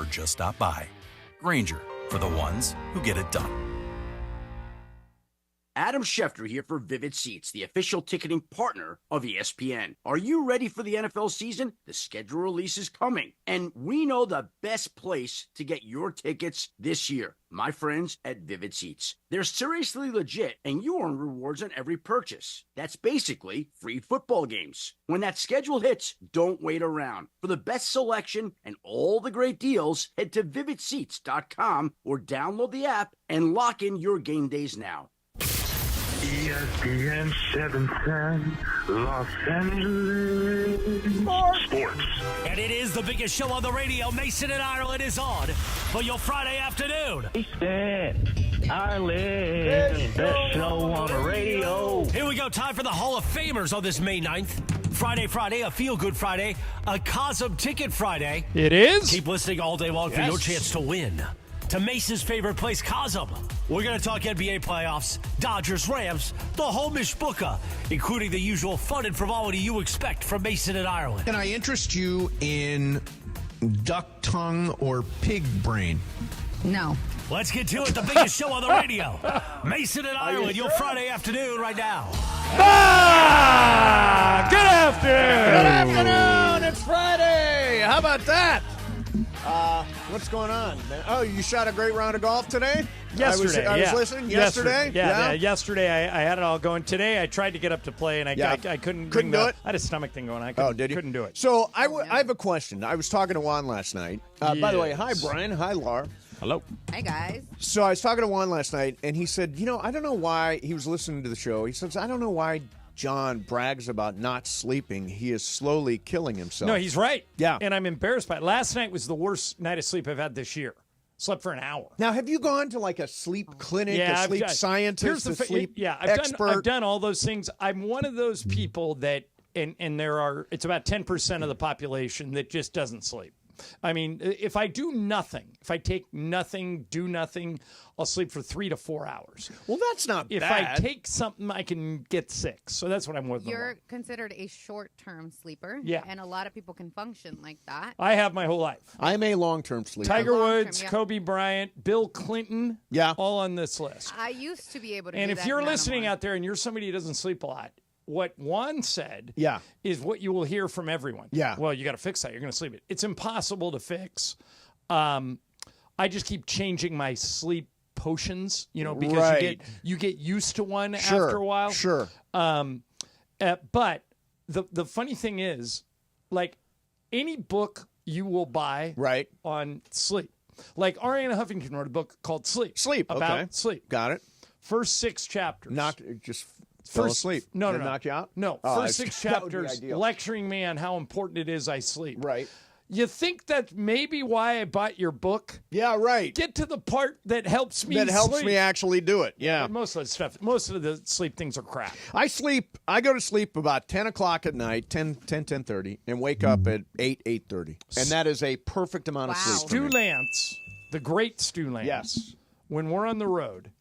just stop by. Grainger, for the ones who get it done. Adam Schefter here for Vivid Seats, the official ticketing partner of ESPN. Are you ready for the NFL season? The schedule release is coming, and we know the best place to get your tickets this year. My friends at Vivid Seats. They're seriously legit, and you earn rewards on every purchase. That's basically free football games. When that schedule hits, don't wait around. For the best selection and all the great deals, head to vividseats.com or download the app and lock in your game days now. ESPN 710, Los Angeles. Sports. And it is the biggest show on the radio. Mason and Ireland is on for your Friday afternoon. Ireland, best show on the radio. Here we go. Time for the Hall of Famers on this May 9th. Friday, a feel-good Friday, a Cosm Ticket Friday. It is. Keep listening all day long for your chance to win. To Mason's favorite place, Cosm. We're going to talk NBA playoffs, Dodgers, Rams, the whole mishbucha, including the usual fun and frivolity you expect from Mason and Ireland. Can I interest you in duck tongue or pig brain? No. Let's get to it. The biggest show on the radio. Mason and Ireland, your Friday afternoon right now. Good afternoon. Good afternoon. It's Friday. How about that? What's going on, man? Oh, you shot a great round of golf today? Yesterday, I was listening. Yesterday? Yeah. Yesterday, I had it all going. Today, I tried to get up to play, and I couldn't do it? I had a stomach thing going. Couldn't do it. So I have a question. I was talking to Juan last night. By the way, hi, Brian. Hi, Laura. Hello. Hi, guys. So I was talking to Juan last night, and he said, I don't know why he was listening to the show. He says, I don't know why John brags about not sleeping. He is slowly killing himself. No, he's right. Yeah. And I'm embarrassed by it. Last night was the worst night of sleep I've had this year. Slept for an hour. Now, have you gone to like a sleep clinic, a sleep scientist, a sleep expert? I've done all those things. I'm one of those people that, and it's about 10% of the population that just doesn't sleep. I mean, if I do nothing, if I take nothing, do nothing, I'll sleep for 3 to 4 hours. Well, that's not bad. If I take something, I can get 6. So that's what I'm working on. You're considered a short-term sleeper. Yeah. And a lot of people can function like that. I have my whole life. I'm a long-term sleeper. Tiger Woods, Kobe Bryant, Bill Clinton, all on this list. I used to be able to do And that. if you're listening out there and you're somebody who doesn't sleep a lot, what Juan said is what you will hear from everyone. Yeah. Well, you got to fix that. You're going to sleep it. It's impossible to fix. I just keep changing my sleep potions, because you get used to one after a while. Sure. But the funny thing is, like any book you will buy on sleep. Like Ariana Huffington wrote a book called Sleep. About sleep. Got it. First 6 chapters. Fell asleep. No. Knock you out? No. Oh, First 6 chapters lecturing me on how important it is I sleep. Right. You think that's maybe why I bought your book? Yeah, right. Get to the part that helps me That helps sleep. me actually do it. Yeah. Most of the sleep things are crap. I go to sleep about 10 o'clock at night, 10:30, and wake up at 8:30. And that is a perfect amount of sleep. Stu Lance, the great Stu Lance. Yes. When we're on the road,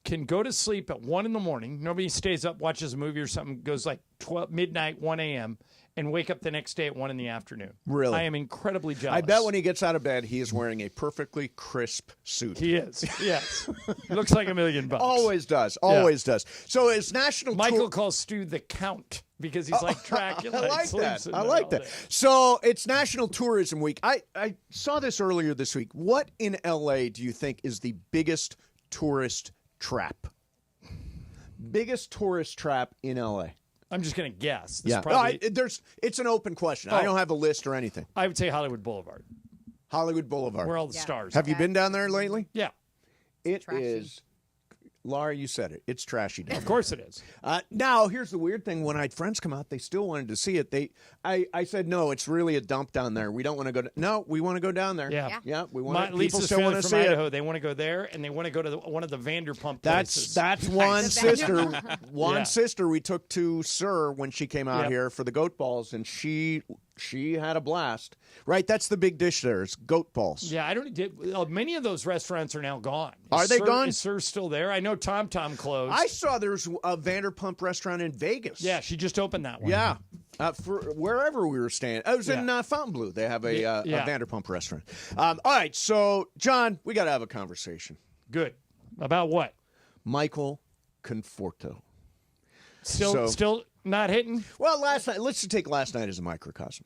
can go to sleep at 1 in the morning. Nobody stays up, watches a movie or something, goes like 12, midnight, 1 a.m., and wake up the next day at 1 in the afternoon. Really? I am incredibly jealous. I bet when he gets out of bed, he is wearing a perfectly crisp suit. He is, yes. He looks like $1 million. Always does. Always does. So it's National Michael calls Stu the Count because he's like Dracula. I like that. I like that. So it's National Tourism Week. I saw this earlier this week. What in L.A. do you think is the biggest tourist trap? Biggest tourist trap in L.A.? I'm just going to guess. It's an open question. I don't have a list or anything. I would say Hollywood Boulevard. Hollywood Boulevard. Where all the stars Have you been down there lately? Yeah. It is. Laura, you said it. It's trashy down there. Of course it is. Now, here's the weird thing. When I had friends come out, they still wanted to see it. I said, no, it's really a dump down there. We don't want to go. No, we want to go down there. Yeah. We want. People Lisa's still want to see Idaho. it. They want to go there, and they want to go to one of the Vanderpump places. That's one sister. One sister we took to Sir when she came out here for the goat balls, and she had a blast. Right, that's the big dish there is goat balls. Yeah, many of those restaurants are now gone. Are they gone? Is Sir still there? I know Tom closed. I saw there's a Vanderpump restaurant in Vegas. Yeah, she just opened that one. Yeah. For wherever we were staying. I was in Fontainebleau. They have a Vanderpump restaurant. All right, so, John, we got to have a conversation. Good. About what? Michael Conforto. Still not hitting? Well, last night, let's just take last night as a microcosm.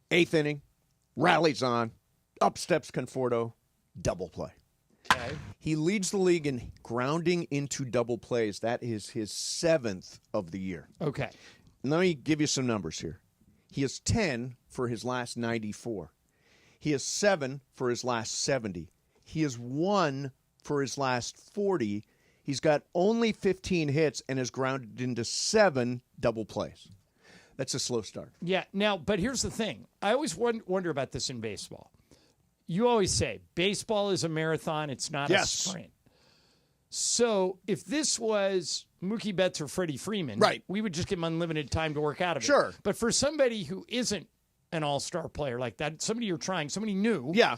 8th inning, rallies on, up steps Conforto, double play. Okay. He leads the league in grounding into double plays. That is his 7th of the year. Okay. Let me give you some numbers here. He has 10 for his last 94. He has 7 for his last 70. He has 1 for his last 40. He's got only 15 hits and has grounded into 7 double plays. That's a slow start. Yeah. Now, but here's the thing. I always wonder about this in baseball. You always say baseball is a marathon. It's not a sprint. So if this was Mookie Betts or Freddie Freeman, right, we would just give him unlimited time to work out of it. Sure. But for somebody who isn't an all-star player like that, somebody you're trying, somebody new. Yeah.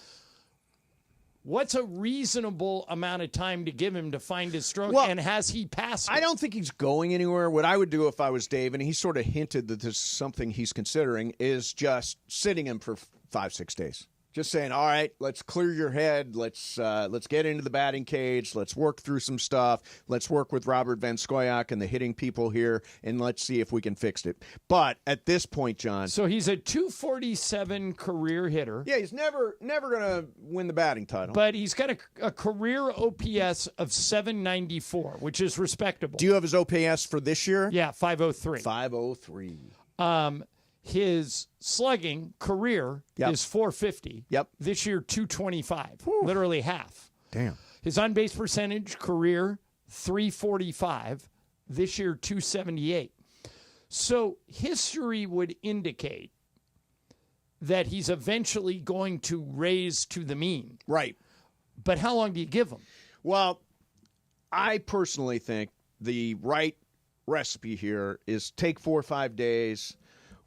What's a reasonable amount of time to give him to find his stroke, and has he passed it? I don't think he's going anywhere. What I would do if I was Dave, and he sort of hinted that this is something he's considering, is just sitting him for 5-6 days. Just saying, all right, let's clear your head. Let's get into the batting cage. Let's work through some stuff. Let's work with Robert Van Scoyoc and the hitting people here, and let's see if we can fix it. But at this point, John. So he's a .247 career hitter. Yeah, he's never going to win the batting title. But he's got a career OPS of .794, which is respectable. Do you have his OPS for this year? Yeah, .503. 503. His slugging career is .450. Yep. This year, .225. Literally half. Damn. His on-base percentage career, .345. This year, .278. So history would indicate that he's eventually going to raise to the mean. Right. But how long do you give him? Well, I personally think the right recipe here is take 4 or 5 days,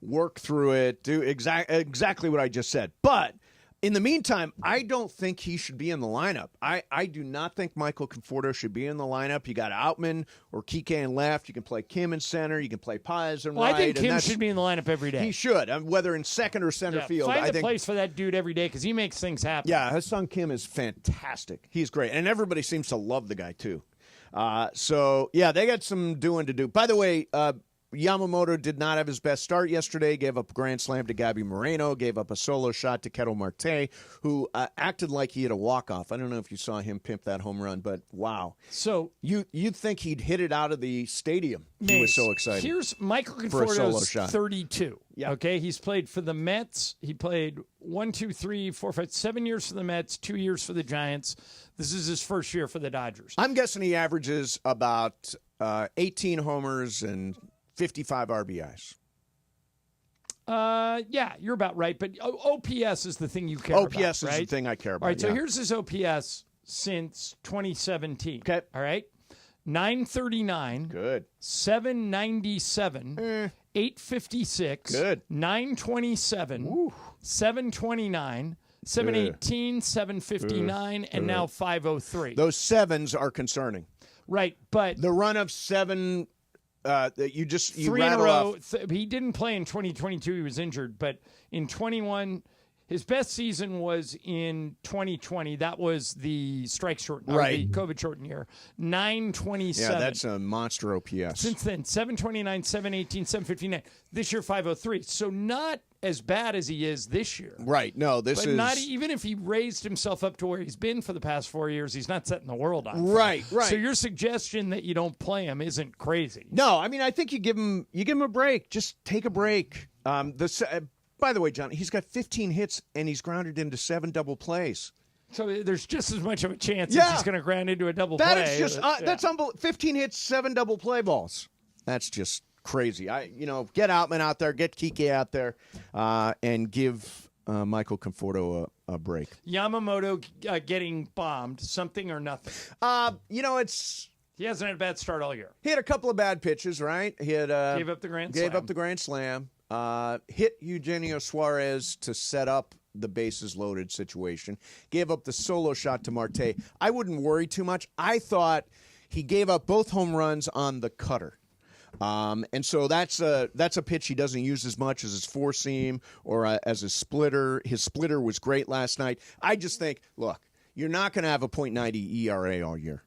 work through it, do exactly what I just said. But in the meantime, I don't think he should be in the lineup. I do not think Michael Conforto should be in the lineup. You got Outman or Kike in left. You can play Kim in center. You can play Paz in right. I think Kim should be in the lineup every day. He should, whether in second or center field. Find a place for that dude every day because he makes things happen. Yeah, his son Kim is fantastic. He's great. And everybody seems to love the guy, too. So, yeah, they got some doing to do. By the way, Yamamoto did not have his best start yesterday, gave up a grand slam to Gabby Moreno, gave up a solo shot to Ketel Marte, who acted like he had a walk-off. I don't know if you saw him pimp that home run, but wow. So you'd think he'd hit it out of the stadium. He was so excited. Here's Michael Conforto's 32. Yeah. Okay, he's played for the Mets. He played 7 years for the Mets, 2 years for the Giants. This is his first year for the Dodgers. I'm guessing he averages about 18 homers and 55 RBIs. Yeah, you're about right. But OPS is the thing you care about. OPS is right? the thing I care about. All right, so here's his OPS since 2017. Okay. All right. 939. Good. 797. 856. Good. 927. 729. 718. 759. And now 503. Those sevens are concerning. Right, but the run of 7 you 3 in a row. He didn't play in 2022. He was injured, but in 21, his best season was in 2020. That was the strike shortened, right? The COVID shortened year. 927. Yeah, that's a monster OPS. Since then, 729, 718, 759. This year, 503. So not as bad as he is this year. Right. No, this is not even if he raised himself up to where he's been for the past 4 years, he's not setting the world on fire. Right. So your suggestion that you don't play him isn't crazy. No, I mean I think you give him a break. Just take a break. By the way, John, he's got 15 hits and he's grounded into 7 double plays. So there's just as much of a chance that he's going to ground into a double play. That is just that's unbelievable. 15 hits, 7 double play balls. That's just crazy. Get Outman out there, get Kike out there, and give Michael Conforto a break. Yamamoto getting bombed, something or nothing. He hasn't had a bad start all year. He had a couple of bad pitches, right? He had gave up the grand slam. Hit Eugenio Suarez to set up the bases loaded situation. Gave up the solo shot to Marte. I wouldn't worry too much. I thought he gave up both home runs on the cutter. And so that's a pitch he doesn't use as much as his four seam or as a splitter. His splitter was great last night. I just think, look, you're not going to have a .90 ERA all year.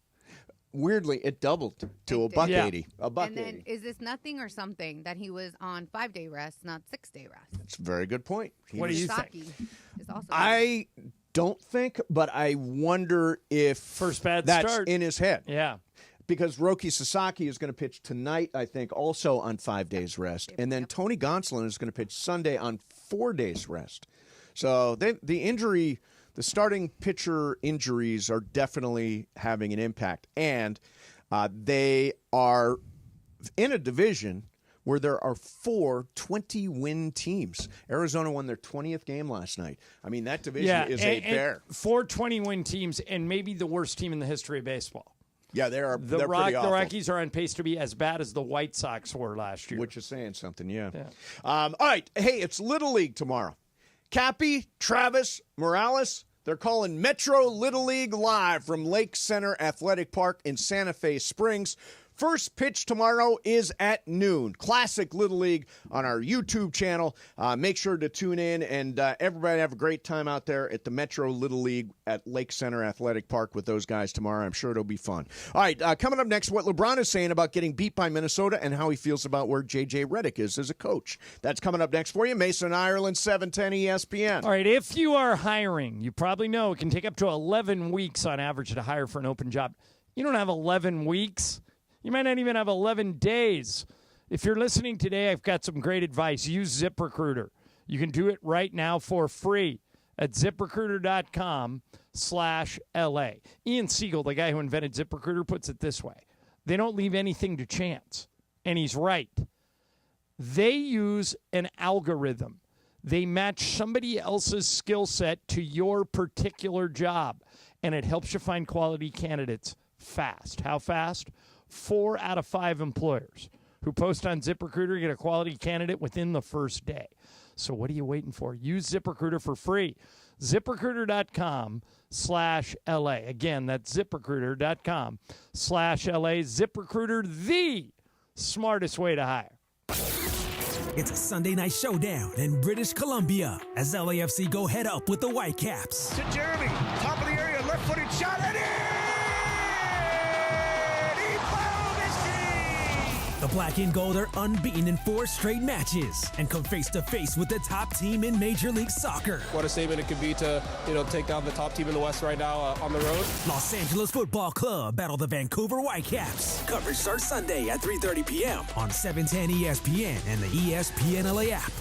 Weirdly, it doubled to a $1.80. A $1.80. And then is this nothing or something that he was on 5-day rest, not 6-day rest? That's a very good point. What do you think? Is also I don't think, but I wonder if First bad that's start. in his head. Yeah. Because Roki Sasaki is going to pitch tonight, I think, also on 5 days rest. And then Tony Gonsolin is going to pitch Sunday on 4 days rest. So the starting pitcher injuries are definitely having an impact. And they are in a division where there are 4 20-win teams. Arizona won their 20th game last night. I mean, that division is a bear. 4 20-win teams and maybe the worst team in the history of baseball. Yeah, they're pretty awful. The Rockies are on pace to be as bad as the White Sox were last year. Which is saying something, yeah. All right, hey, it's Little League tomorrow. Cappy, Travis, Morales, they're calling Metro Little League live from Lake Center Athletic Park in Santa Fe Springs. First pitch tomorrow is at noon. Classic Little League on our YouTube channel. Make sure to tune in, and everybody have a great time out there at the Metro Little League at Lake Center Athletic Park with those guys tomorrow. I'm sure it'll be fun. All right, coming up next, what LeBron is saying about getting beat by Minnesota and how he feels about where JJ Redick is as a coach. That's coming up next for you. Mason, Ireland, 710 ESPN. All right, if you are hiring, you probably know it can take up to 11 weeks on average to hire for an open job. You don't have 11 weeks. You might not even have 11 days. If you're listening today, I've got some great advice. Use ZipRecruiter. You can do it right now for free at ZipRecruiter.com/LA. Ian Siegel, the guy who invented ZipRecruiter, puts it this way. They don't leave anything to chance. And he's right. They use an algorithm. They match somebody else's skill set to your particular job. And it helps you find quality candidates fast. How fast? 4 out of 5 employers who post on ZipRecruiter get a quality candidate within the first day. So what are you waiting for? Use ZipRecruiter for free. ZipRecruiter.com/LA. Again, that's ZipRecruiter.com/LA. ZipRecruiter, the smartest way to hire. It's a Sunday night showdown in British Columbia as LAFC go head up with the Whitecaps. To Jeremy, top of the area, left-footed shot, and The black and gold are unbeaten in 4 straight matches and come face-to-face with the top team in Major League Soccer. What a statement it could be to, take down the top team in the West right now on the road. Los Angeles Football Club battle the Vancouver Whitecaps. Coverage starts Sunday at 3:30 p.m. on 710 ESPN and the ESPN LA app.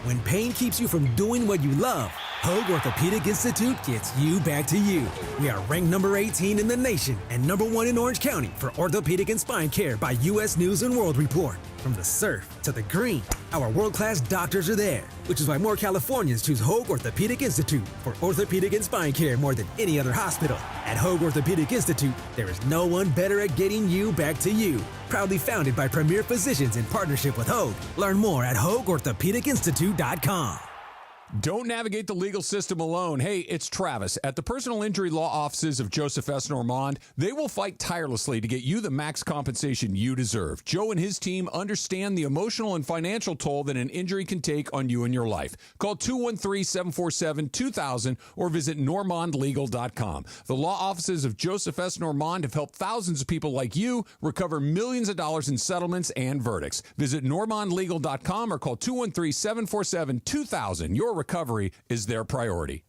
When pain keeps you from doing what you love, Hogue Orthopedic Institute gets you back to you. We are ranked number 18 in the nation and number 1 in Orange County for orthopedic and spine care by U.S. News & World Report. From the surf to the green, our world-class doctors are there, which is why more Californians choose Hogue Orthopedic Institute for orthopedic and spine care more than any other hospital. At Hogue Orthopedic Institute, there is no one better at getting you back to you. Proudly founded by premier physicians in partnership with Hogue. Learn more at HogueOrthopedicInstitute.com. Don't navigate the legal system alone. Hey, it's Travis. At the personal injury law offices of Joseph S. Normand, they will fight tirelessly to get you the max compensation you deserve. Joe and his team understand the emotional and financial toll that an injury can take on you and your life. Call 213-747-2000 or visit normandlegal.com. The law offices of Joseph S. Normand have helped thousands of people like you recover millions of dollars in settlements and verdicts. Visit normandlegal.com or call 213-747-2000. Your recovery is their priority.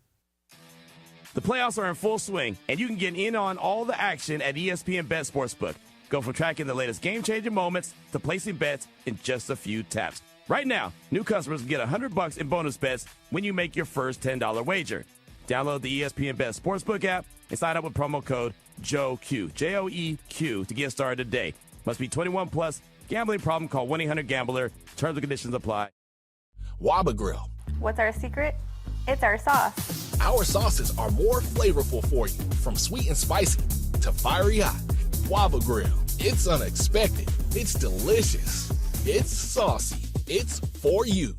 The playoffs are in full swing, and you can get in on all the action at ESPN Bet Sportsbook. Go from tracking the latest game-changing moments to placing bets in just a few taps. Right now, new customers can get $100 in bonus bets when you make your first $10 wager. Download the ESPN Bet Sportsbook app and sign up with promo code JOEQ, J-O-E-Q, to get started today. Must be 21 plus. Gambling problem? Call 1-800-GAMBLER. Terms and conditions apply. Waba Grill. What's our secret? It's our sauce. Our sauces are more flavorful for you, from sweet and spicy to fiery hot. Waba Grill. It's unexpected. It's delicious. It's saucy. It's for you.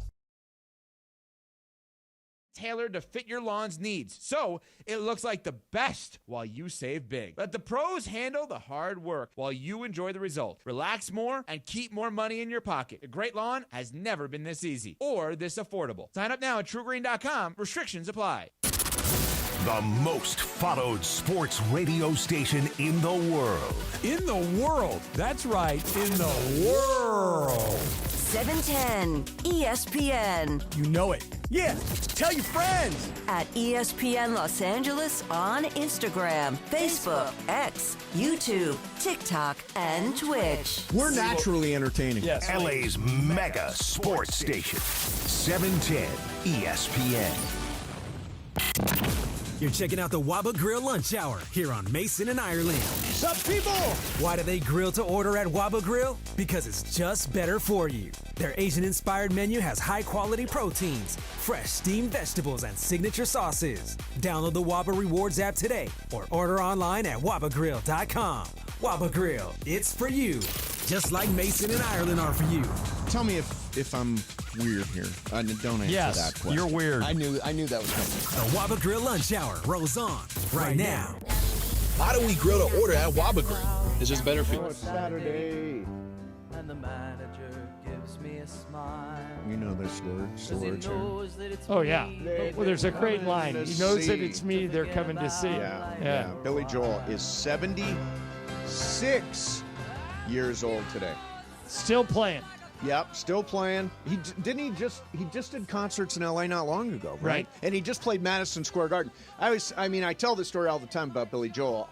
tailored to fit your lawn's needs, so it looks like the best while you save big. Let the pros handle the hard work while you enjoy the result. Relax more and keep more money in your pocket. A great lawn has never been this easy or this affordable. Sign up now at TrueGreen.com. Restrictions apply. The most followed sports radio station in the world. In the world. That's right. In the world. 710 ESPN. You know it. Yeah, tell your friends. At ESPN Los Angeles on Instagram, Facebook, X, YouTube, TikTok, and Twitch. We're naturally entertaining. Yes. LA's mega sports station. 710 ESPN. You're checking out the Waba Grill Lunch Hour here on Mason and Ireland. Sup, people? Why do they grill to order at Waba Grill? Because it's just better for you. Their Asian-inspired menu has high-quality proteins, fresh steamed vegetables, and signature sauces. Download the Waba Rewards app today or order online at wabagrill.com. Waba Grill, it's for you. Just like Mason and Ireland are for you. Tell me if I'm weird here. Don't answer that question. You're weird. I knew that was coming. The Waba Grill Lunch Hour rolls on right now. Why do we grill to order at Waba Grill? It's just better for you. It's Saturday. And the manager gives me a smile. You know this word. Oh, yeah. Well, there's a great line. He knows that it's me they're coming to see. Yeah. Billy Joel is 76 years old today. Still playing. Yep, still playing. He just did concerts in LA not long ago, right? And he just played Madison Square Garden. I tell this story all the time about Billy Joel.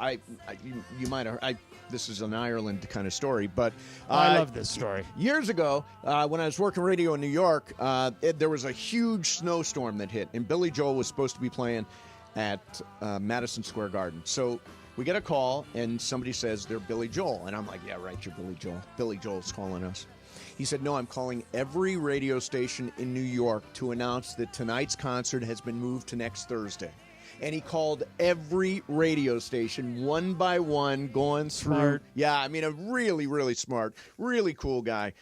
You might have this is an Ireland kind of story, but I love this story. Years ago, when I was working radio in New York, there was a huge snowstorm that hit, and Billy Joel was supposed to be playing at Madison Square Garden. So we get a call, and somebody says they're Billy Joel, and I'm like, yeah, right, you're Billy Joel. Billy Joel's calling us. He said, no, I'm calling every radio station in New York to announce that tonight's concert has been moved to next Thursday. And he called every radio station one by one, going through. Smart. Yeah, a really, really smart, really cool guy.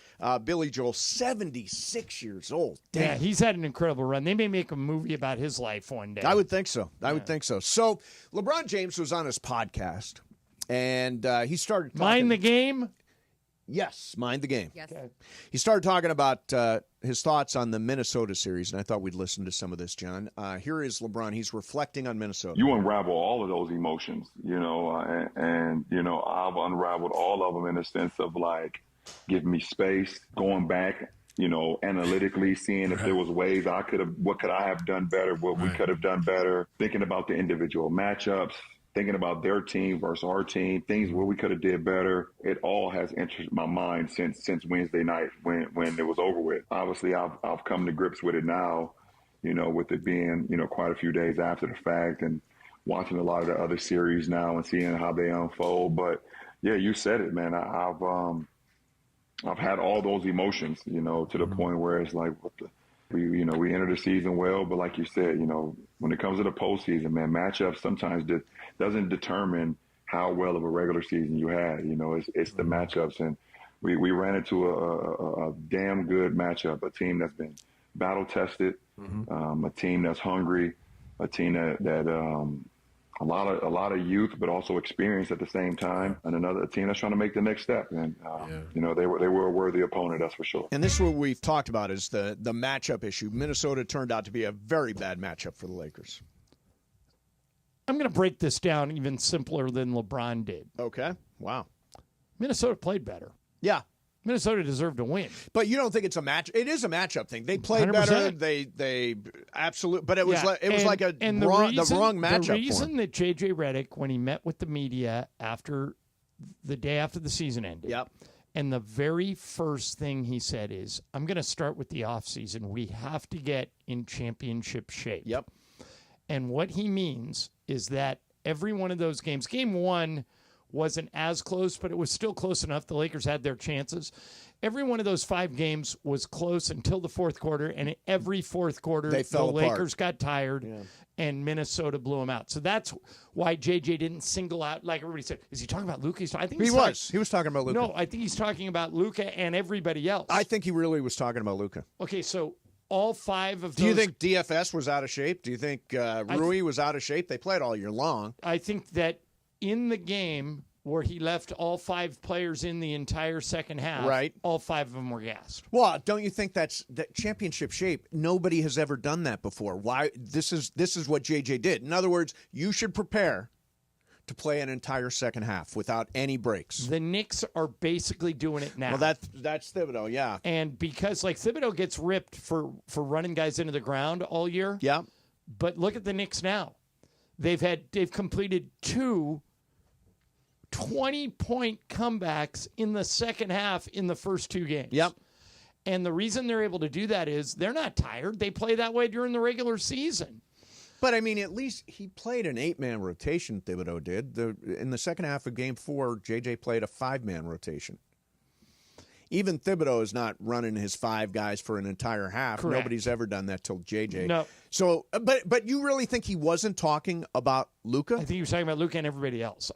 Billy Joel, 76 years old. Damn. Yeah, he's had an incredible run. They may make a movie about his life one day. I would think so. I would think so. So LeBron James was on his podcast, and he started talking. Mind the game? Yes, mind the game. Yes. Okay. He started talking about his thoughts on the Minnesota series, and I thought we'd listen to some of this, John. Here is LeBron. He's reflecting on Minnesota. You unravel all of those emotions, and I've unraveled all of them in the sense of, like, giving me space, going back, analytically, seeing if there was ways what could I have done better, what we could have done better, thinking about the individual matchups, thinking about their team versus our team, things where we could have did better. It all has entered my mind since Wednesday night when it was over with. Obviously, I've come to grips with it now, with it being, quite a few days after the fact and watching a lot of the other series now and seeing how they unfold. But, yeah, you said it, man. I've had all those emotions, to the point where it's like, we enter the season well, but like you said, when it comes to the postseason, man, matchups sometimes doesn't determine how well of a regular season you had. It's the matchups, and we ran into a damn good matchup, a team that's been battle tested, a team that's hungry, a team that a lot of youth, but also experience at the same time, and another team that's trying to make the next step. And they were a worthy opponent, that's for sure. And this is what we've talked about is the matchup issue. Minnesota turned out to be a very bad matchup for the Lakers. I'm going to break this down even simpler than LeBron did. Okay. Wow. Minnesota played better. Yeah. Minnesota deserved to win. But you don't think it's a match? It is a matchup thing. They played 100%. better. They absolutely. But it was like the wrong matchup. The reason that JJ Redick, when he met with the media the day after the season ended, and the very first thing he said is, "I'm going to start with the offseason. We have to get in championship shape." Yep. And what he means is that every one of those games, game one wasn't as close, but it was still close enough. The Lakers had their chances. Every one of those 5 games was close until the fourth quarter, and every fourth quarter, the Lakers got tired, and Minnesota blew them out. So that's why JJ didn't single out, like everybody said. Is he talking about Luka? I think he was. He was talking about Luka. No, I think he's talking about Luka and everybody else. I think he really was talking about Luka. Okay, so all 5 of those. Do you think DFS was out of shape? Do you think Rui was out of shape? They played all year long. I think that in the game where he left all 5 players in the entire second half, right, all 5 of them were gassed. Well, don't you think that championship shape? Nobody has ever done that before. Why? This is what JJ did. In other words, you should prepare to play an entire second half without any breaks. The Knicks are basically doing it now. Well, that's Thibodeau, yeah. And because Thibodeau gets ripped for running guys into the ground all year. Yeah. But look at the Knicks now. They've completed 2 20-point comebacks in the second half in the first 2 games. Yep. And the reason they're able to do that is they're not tired. They play that way during the regular season. But, I mean, at least he played an 8-man rotation, Thibodeau did. In the second half of Game 4, JJ played a 5-man rotation. Even Thibodeau is not running his 5 guys for an entire half. Correct. Nobody's ever done that till JJ. No. So, but you really think he wasn't talking about Luka? I think he was talking about Luka and everybody else.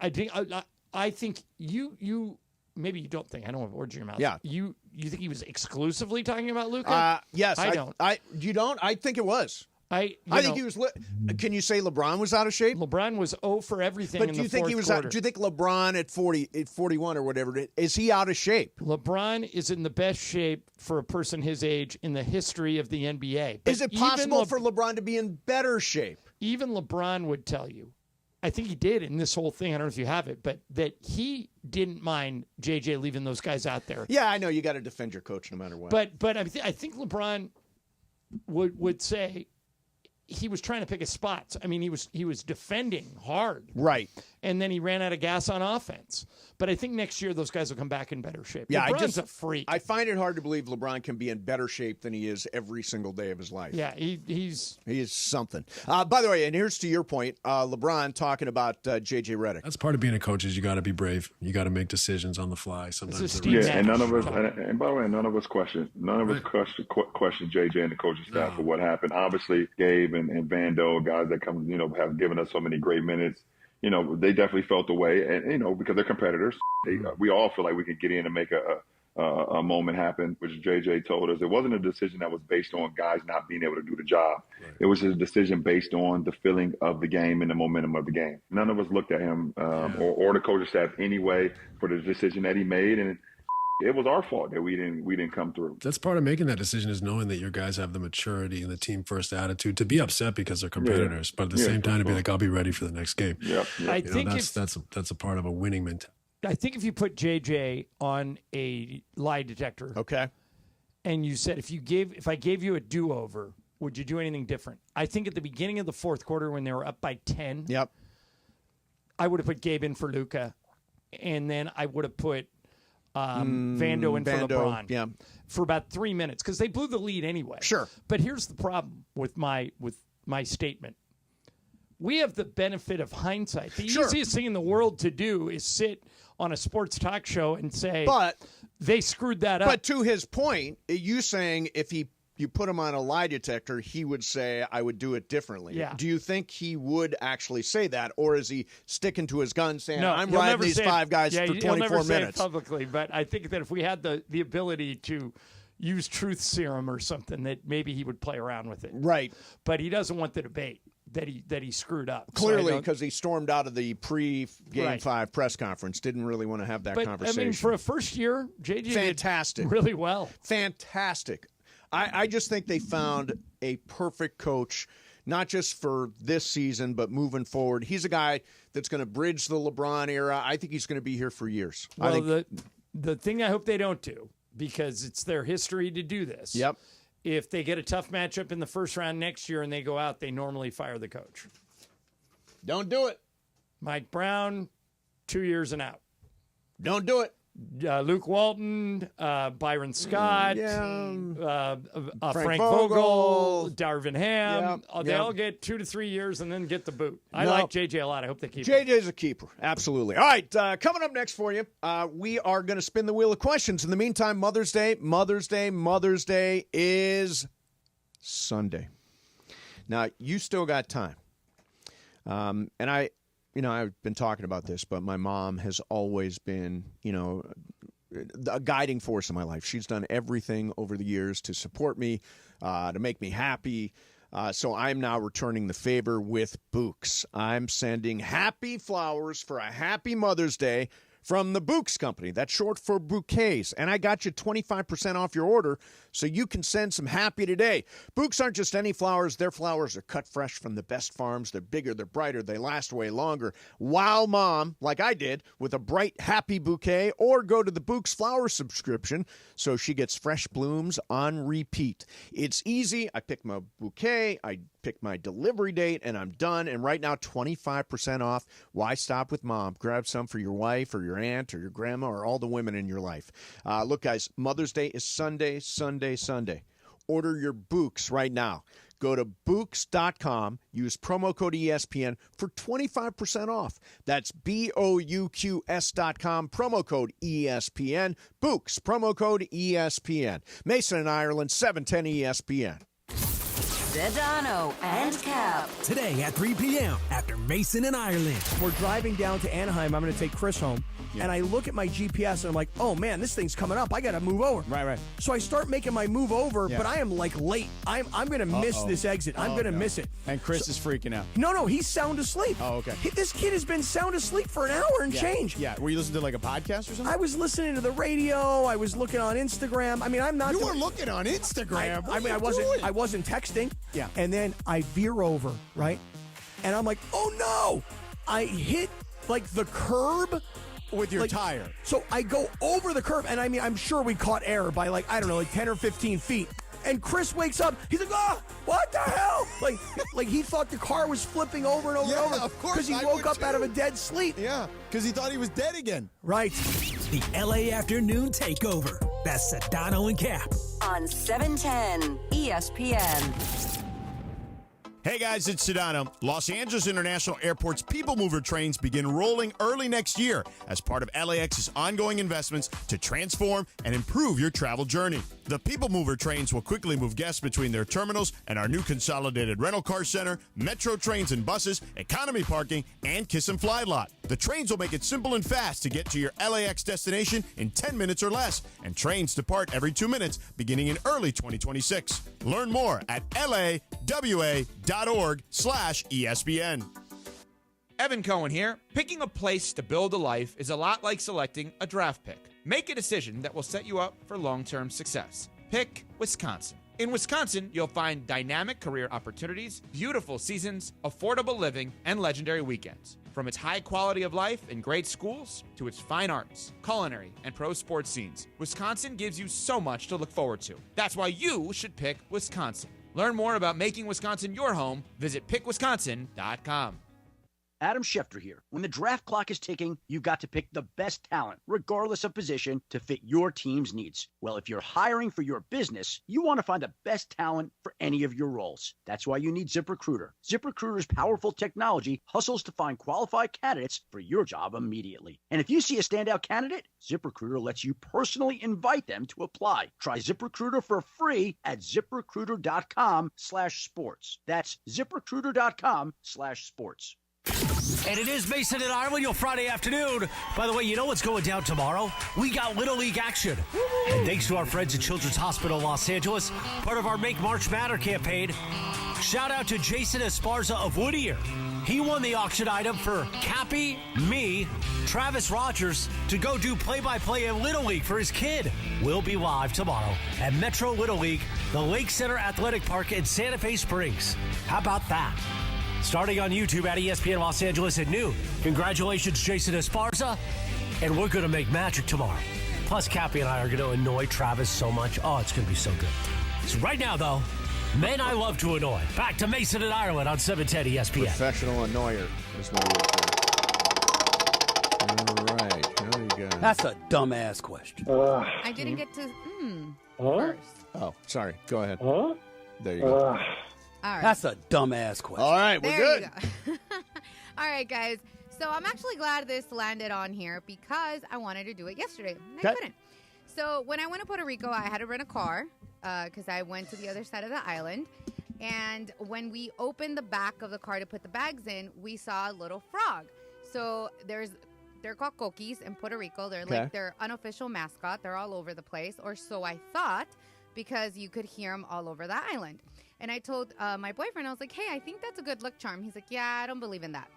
I think you maybe you don't think. I don't have words in your mouth. Yeah. You think he was exclusively talking about Luka? Yes. I don't. You don't? I think it was. I think he was. Can you say LeBron was out of shape? LeBron was 0 for everything. But in do you the think fourth he was? quarter. Do you think LeBron at 41 or whatever, is he out of shape? LeBron is in the best shape for a person his age in the history of the NBA. Is it possible for LeBron to be in better shape? Even LeBron would tell you. I think he did in this whole thing. I don't know if you have it, but that he didn't mind JJ leaving those guys out there. Yeah, I know you got to defend your coach no matter what. But I think LeBron would say he was trying to pick his spots. I mean, he was defending hard. Right. And then he ran out of gas on offense. But I think next year those guys will come back in better shape. Yeah, LeBron's a freak. I find it hard to believe LeBron can be in better shape than he is every single day of his life. Yeah, he is something. By the way, and here's to your point, LeBron talking about JJ Redick. That's part of being a coach is you got to be brave. You got to make decisions on the fly. Sometimes. And none of us. And by the way, none of us question JJ and the coaching staff for what happened. Obviously, Gabe and Vando, guys that come, have given us so many great minutes. They definitely felt the way, and because they're competitors. We all feel like we could get in and make a moment happen, which JJ told us. It wasn't a decision that was based on guys not being able to do the job. Right. It was a decision based on the feeling of the game and the momentum of the game. None of us looked at him or the coaching staff anyway for the decision that he made, and it was our fault that we didn't come through. That's part of making that decision is knowing that your guys have the maturity and the team first attitude to be upset because they're competitors, but at the same time to be like, I'll be ready for the next game. Yep. I think that's a part of a winning mentality. I think if you put JJ on a lie detector, okay, and you said if I gave you a do-over, would you do anything different? I think at the beginning of the fourth quarter when they were up by 10, yep, I would have put Gabe in for Luka, and then I would have put Vando in for LeBron for about 3 minutes because they blew the lead anyway. Sure. But here's the problem with my statement. We have the benefit of hindsight. The easiest thing in the world to do is sit on a sports talk show and say, but they screwed that up. But to his point, you saying if you put him on a lie detector, he would say, I would do it differently. Yeah. Do you think he would actually say that, or is he sticking to his gun saying, no, I'm riding these 5 guys for 24 he'll never minutes? say it publicly, but I think that if we had the ability to use truth serum or something, that maybe he would play around with it. Right. But he doesn't want the debate that he screwed up. Clearly, because he stormed out of the pre-Game 5 press conference. Didn't really want to have that conversation. I mean, for a first year, JJ did really well. Fantastic. I just think they found a perfect coach, not just for this season, but moving forward. He's a guy that's going to bridge the LeBron era. I think he's going to be here for years. Well, the thing I hope they don't do, because it's their history to do this. Yep. If they get a tough matchup in the first round next year and they go out, they normally fire the coach. Don't do it. Mike Brown, 2 years and out. Don't do it. Luke Walton, Byron Scott, Frank Vogel, Darvin Ham. They all get 2 to 3 years and then get the boot. I like JJ a lot. I hope they keep him. JJ's a keeper. Absolutely. All right, coming up next for you, we are going to spin the wheel of questions. In the meantime, Mother's Day is Sunday. Now, you still got time. And I've been talking about this, but my mom has always been, a guiding force in my life. She's done everything over the years to support me, to make me happy. So I'm now returning the favor with Books. I'm sending happy flowers for a happy Mother's Day from the Books Company. That's short for bouquets. And I got you 25% off your order so you can send some happy today. Books aren't just any flowers. Their flowers are cut fresh from the best farms. They're bigger, they're brighter, they last way longer. Wow, Mom, like I did, with a bright, happy bouquet, or go to the Books flower subscription so she gets fresh blooms on repeat. It's easy. I pick my bouquet, I pick my delivery date, and I'm done. And right now, 25% off. Why stop with Mom? Grab some for your wife or your aunt or your grandma or all the women in your life. Look, guys, Mother's Day is Sunday. Order your Books right now. Go to Books.com. Use promo code ESPN for 25% off. That's BOUQS.com. Promo code ESPN. Books. Promo code ESPN. Mason and Ireland, 710 ESPN. Sedano and Cap. Today at 3 p.m. after Mason and Ireland. We're driving down to Anaheim. I'm going to take Chris home. Yeah. And I look at my GPS and I'm like, oh man, this thing's coming up. I got to move over. Right. So I start making my move over, but I am like late. I'm going to miss this exit. I'm going to miss it. And Chris is freaking out. No, he's sound asleep. Oh, okay. This kid has been sound asleep for an hour and change. Yeah. Were you listening to like a podcast or something? I was listening to the radio. I was looking on Instagram. I mean, I'm not. You were looking on Instagram. I wasn't texting. Yeah. And then I veer over, right? And I'm like, oh no! I hit like the curb with your tire. So I go over the curb, and I mean, I'm sure we caught air by like 10 or 15 feet. And Chris wakes up. He's like, "Oh, what the hell?" Like he thought the car was flipping over and over and over. Of course, because he woke up out of a dead sleep. Yeah, because he thought he was dead again. Right. The LA Afternoon Takeover. That's Sedano and Cap on 710 ESPN. Hey guys, it's Sedano. Los Angeles International Airport's People Mover trains begin rolling early next year as part of LAX's ongoing investments to transform and improve your travel journey. The People Mover trains will quickly move guests between their terminals and our new consolidated rental car center, metro trains and buses, economy parking, and Kiss and Fly lot. The trains will make it simple and fast to get to your LAX destination in 10 minutes or less, and trains depart every 2 minutes beginning in early 2026. Learn more at lawa.org/ESPN. Evan Cohen here. Picking a place to build a life is a lot like selecting a draft pick. Make a decision that will set you up for long-term success. Pick Wisconsin. In Wisconsin, you'll find dynamic career opportunities, beautiful seasons, affordable living, and legendary weekends. From its high quality of life and great schools to its fine arts, culinary, and pro sports scenes, Wisconsin gives you so much to look forward to. That's why you should pick Wisconsin. Learn more about making Wisconsin your home. Visit pickwisconsin.com. Adam Schefter here. When the draft clock is ticking, you've got to pick the best talent, regardless of position, to fit your team's needs. Well, if you're hiring for your business, you want to find the best talent for any of your roles. That's why you need ZipRecruiter. ZipRecruiter's powerful technology hustles to find qualified candidates for your job immediately. And if you see a standout candidate, ZipRecruiter lets you personally invite them to apply. Try ZipRecruiter for free at ZipRecruiter.com/sports. That's ZipRecruiter.com/sports. And it is Mason and Ireland, your Friday afternoon. By the way, you know what's going down tomorrow? We got Little League action. And thanks to our friends at Children's Hospital Los Angeles, part of our Make March Matter campaign, shout out to Jason Esparza of Whittier. He won the auction item for Cappy, me, Travis Rogers to go do play-by-play in Little League for his kid. We'll be live tomorrow at Metro Little League, the Lake Center Athletic Park in Santa Fe Springs. How about that? Starting on YouTube at ESPN Los Angeles at noon. Congratulations, Jason Esparza. And we're going to make magic tomorrow. Plus, Cappy and I are going to annoy Travis so much. Oh, it's going to be so good. So right now, though, men I love to annoy. Back to Mason and Ireland on 710 ESPN. Professional annoyer is what he is. All right. Here we go. That's a dumbass question. I didn't get to first. Oh, sorry. Go ahead. There you All go. right. That's a dumbass question. All right, we're good. You go. All right, guys. So I'm actually glad this landed on here because I wanted to do it yesterday. And I couldn't. So when I went to Puerto Rico, I had to rent a car because I went to the other side of the island. And when we opened the back of the car to put the bags in, we saw a little frog. So there's they're called coquis in Puerto Rico. They're Okay. like their unofficial mascot. They're all over the place, or so I thought, because you could hear them all over the island. And I told my boyfriend, I was like, hey, I think that's a good luck charm. He's like, yeah, I don't believe in that.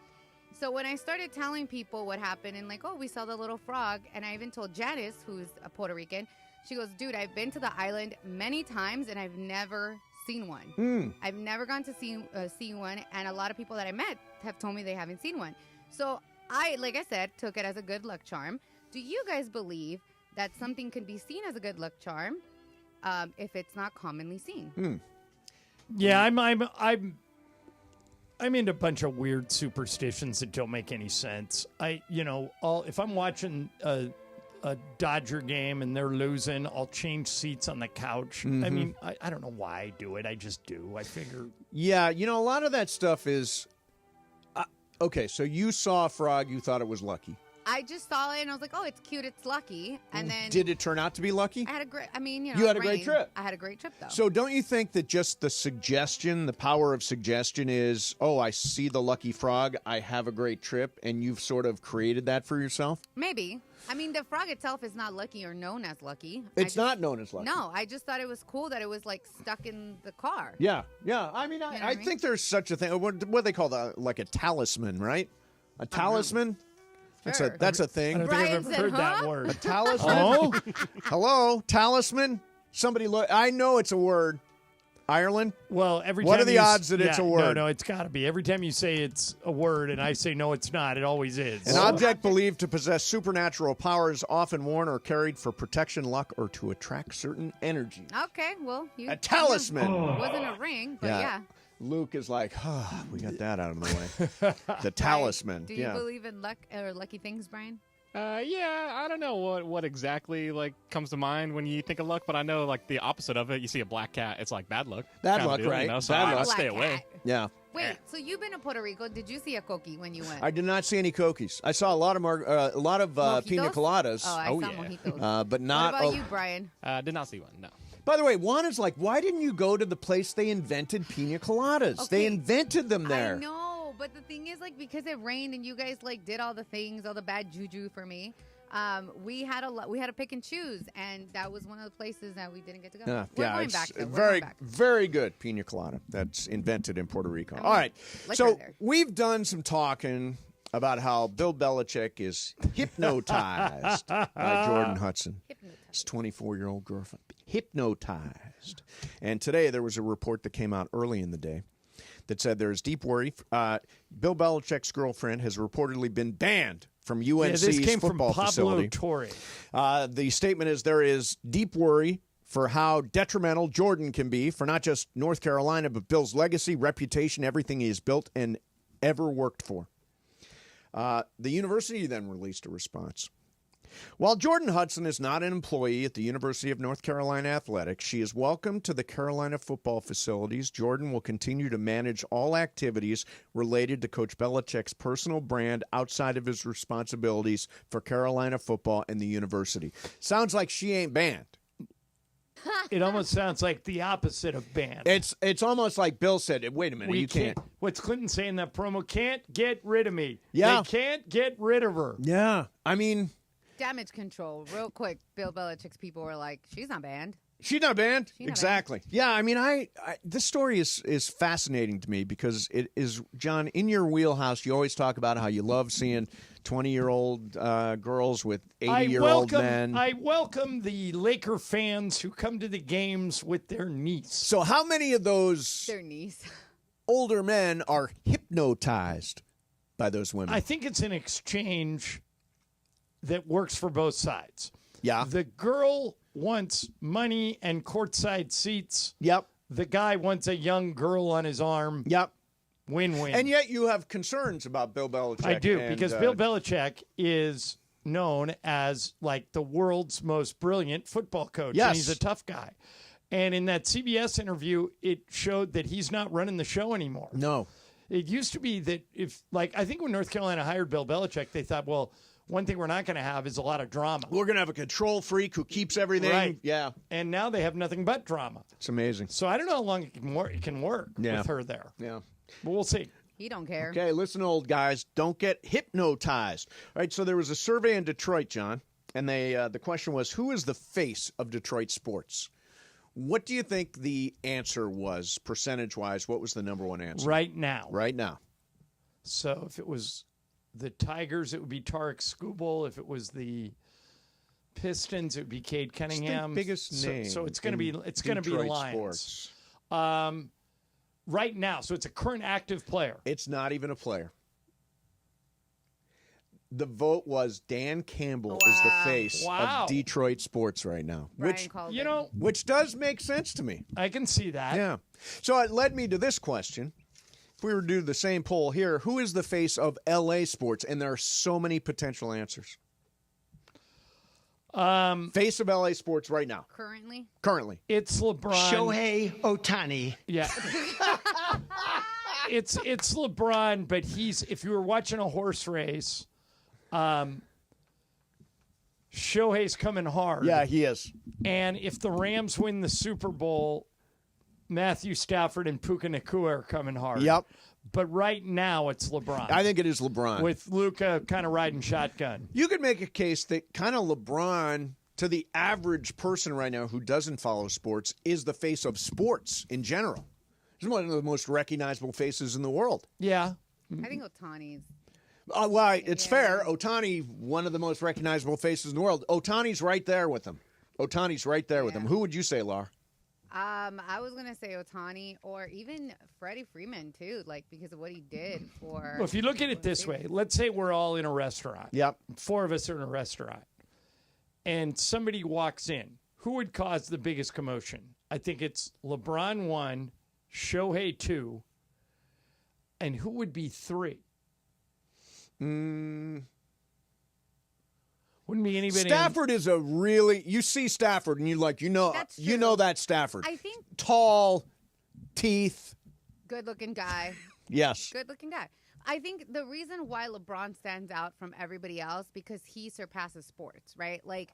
So when I started telling people what happened and like, oh, we saw the little frog, and I even told Janice, who's a Puerto Rican, she goes, dude, I've been to the island many times and I've never seen one. I've never gone to see one, and a lot of people that I met have told me they haven't seen one. So I, like I said, took it as a good luck charm. Do you guys believe that something can be seen as a good luck charm if it's not commonly seen? Yeah, I'm into a bunch of weird superstitions that don't make any sense. If I'm watching a Dodger game and they're losing, I'll change seats on the couch. I mean, I don't know why I do it. I just do. I figure. Yeah, a lot of that stuff is okay. So you saw a frog, you thought it was lucky. I just saw it and I was like, oh, it's cute, it's lucky. And then Did it turn out to be lucky? I had a great, You had a great trip. I had a great trip, though. So don't you think that just the suggestion, the power of suggestion is, oh, I see the lucky frog, I have a great trip, and you've sort of created that for yourself? Maybe. I mean, the frog itself is not lucky or known as lucky. It's not known as lucky. No, I just thought it was cool that it was like stuck in the car. Yeah. I mean, I think there's such a thing. What do they call that? Like a talisman, right? A talisman? Sure. That's a thing. I don't think I've ever heard that word. A talisman? Hello? Talisman? Somebody look. I know it's a word. Ireland? Well, every what time are the odds that it's a word? No, it's got to be. Every time you say it's a word and I say no, it's not, it always is. An object believed to possess supernatural powers, often worn or carried for protection, luck, or to attract certain energy. Okay, well, A talisman. It wasn't a ring, but yeah. Luke is like, we got that out of the way. The talisman. Do you believe in luck or lucky things, Brian? Yeah, I don't know what exactly comes to mind when you think of luck, but I know the opposite of it. You see a black cat, it's like bad luck. Bad luck, deal, right? So Bad I luck. stay away. Yeah. Wait, so you've been to Puerto Rico. Did you see a coqui when you went? I did not see any coquis. I saw a lot of pina coladas. Oh, I saw mojitos. But not. What about you, Brian? Did not see one. No. By the way, Juana's like, why didn't you go to the place they invented pina coladas? Okay. They invented them there. I know, but the thing is, because it rained and you guys did all the things, all the bad juju for me. We had to pick and choose, and that was one of the places that we didn't get to go. We're going back. Though. Very good pina colada that's invented in Puerto Rico. All right, so we've done some talking about how Bill Belichick is hypnotized by Jordan Hudson. His 24-year-old girlfriend. Hypnotized. And today there was a report that came out early in the day that said there is deep worry. Bill Belichick's girlfriend has reportedly been banned from UNC's this came football from facility. Pablo Torre. The statement is there is deep worry for how detrimental Jordan can be for not just North Carolina, but Bill's legacy, reputation, everything he has built and ever worked for. The university then released a response. While Jordan Hudson is not an employee at the University of North Carolina Athletics, she is welcome to the Carolina football facilities. Jordan will continue to manage all activities related to Coach Belichick's personal brand outside of his responsibilities for Carolina football and the university. Sounds like she ain't banned. It almost sounds like the opposite of banned. It's almost like Bill said, wait a minute, you can't. What's Clinton saying in that promo? Can't get rid of me. Yeah. They can't get rid of her. Yeah. I mean, damage control, real quick. Bill Belichick's people were like, she's not banned. She's not banned. Exactly. Yeah, I mean, I this story is fascinating to me because it is, John, in your wheelhouse, you always talk about how you love seeing 20-year-old girls with 80-year-old men. I welcome the Laker fans who come to the games with their niece. So how many of those their niece older men are hypnotized by those women? I think it's an exchange that works for both sides. Yeah. The girl wants money and courtside seats. Yep. The guy wants a young girl on his arm. Yep. Win-win. And yet you have concerns about Bill Belichick. I do, because Bill Belichick is known as the world's most brilliant football coach. Yes. And he's a tough guy. And in that CBS interview, it showed that he's not running the show anymore. No. It used to be that I think when North Carolina hired Bill Belichick, they thought, well, one thing we're not going to have is a lot of drama. We're going to have a control freak who keeps everything. Right. Yeah. And now they have nothing but drama. It's amazing. So I don't know how long it can work with her there. Yeah. But we'll see. He don't care. Okay, listen, old guys, don't get hypnotized. All right, so there was a survey in Detroit, John, and the question was, who is the face of Detroit sports? What do you think the answer was, percentage-wise? What was the number one answer? Right now. Right now. So if it was the Tigers, it would be Tarek Skubal. If it was the Pistons, it would be Cade Cunningham. Biggest name. So it's going to be Lions. Sports. Right now, so it's a current active player. It's not even a player. The vote was Dan Campbell is the face of Detroit sports right now. Which does make sense to me. I can see that. Yeah. So it led me to this question. If we were to do the same poll here, who is the face of LA sports? And there are so many potential answers. Face of LA sports right now. Currently. It's LeBron. Shohei Ohtani. Yeah. it's LeBron, but if you were watching a horse race, Shohei's coming hard. Yeah, he is. And if the Rams win the Super Bowl, Matthew Stafford and Puka Nacua are coming hard. Yep. But right now, it's LeBron. I think it is LeBron. With Luka kind of riding shotgun. You could make a case that kind of LeBron, to the average person right now who doesn't follow sports, is the face of sports in general. He's one of the most recognizable faces in the world. Yeah. I think Ohtani's. Well, it's fair. Ohtani, one of the most recognizable faces in the world. Ohtani's right there with him. Who would you say, Lar? I was going to say Ohtani or even Freddie Freeman, too, because of what he did for... Well, if you look at it this way, let's say we're all in a restaurant. Yep. 4 of us are in a restaurant. And somebody walks in. Who would cause the biggest commotion? I think it's LeBron 1, Shohei 2, and who would be 3? Wouldn't be anybody. Stafford is a really. You see Stafford, and you know that's Stafford. I think tall, teeth, good-looking guy. Yes, good-looking guy. I think the reason why LeBron stands out from everybody else because he surpasses sports, right? Like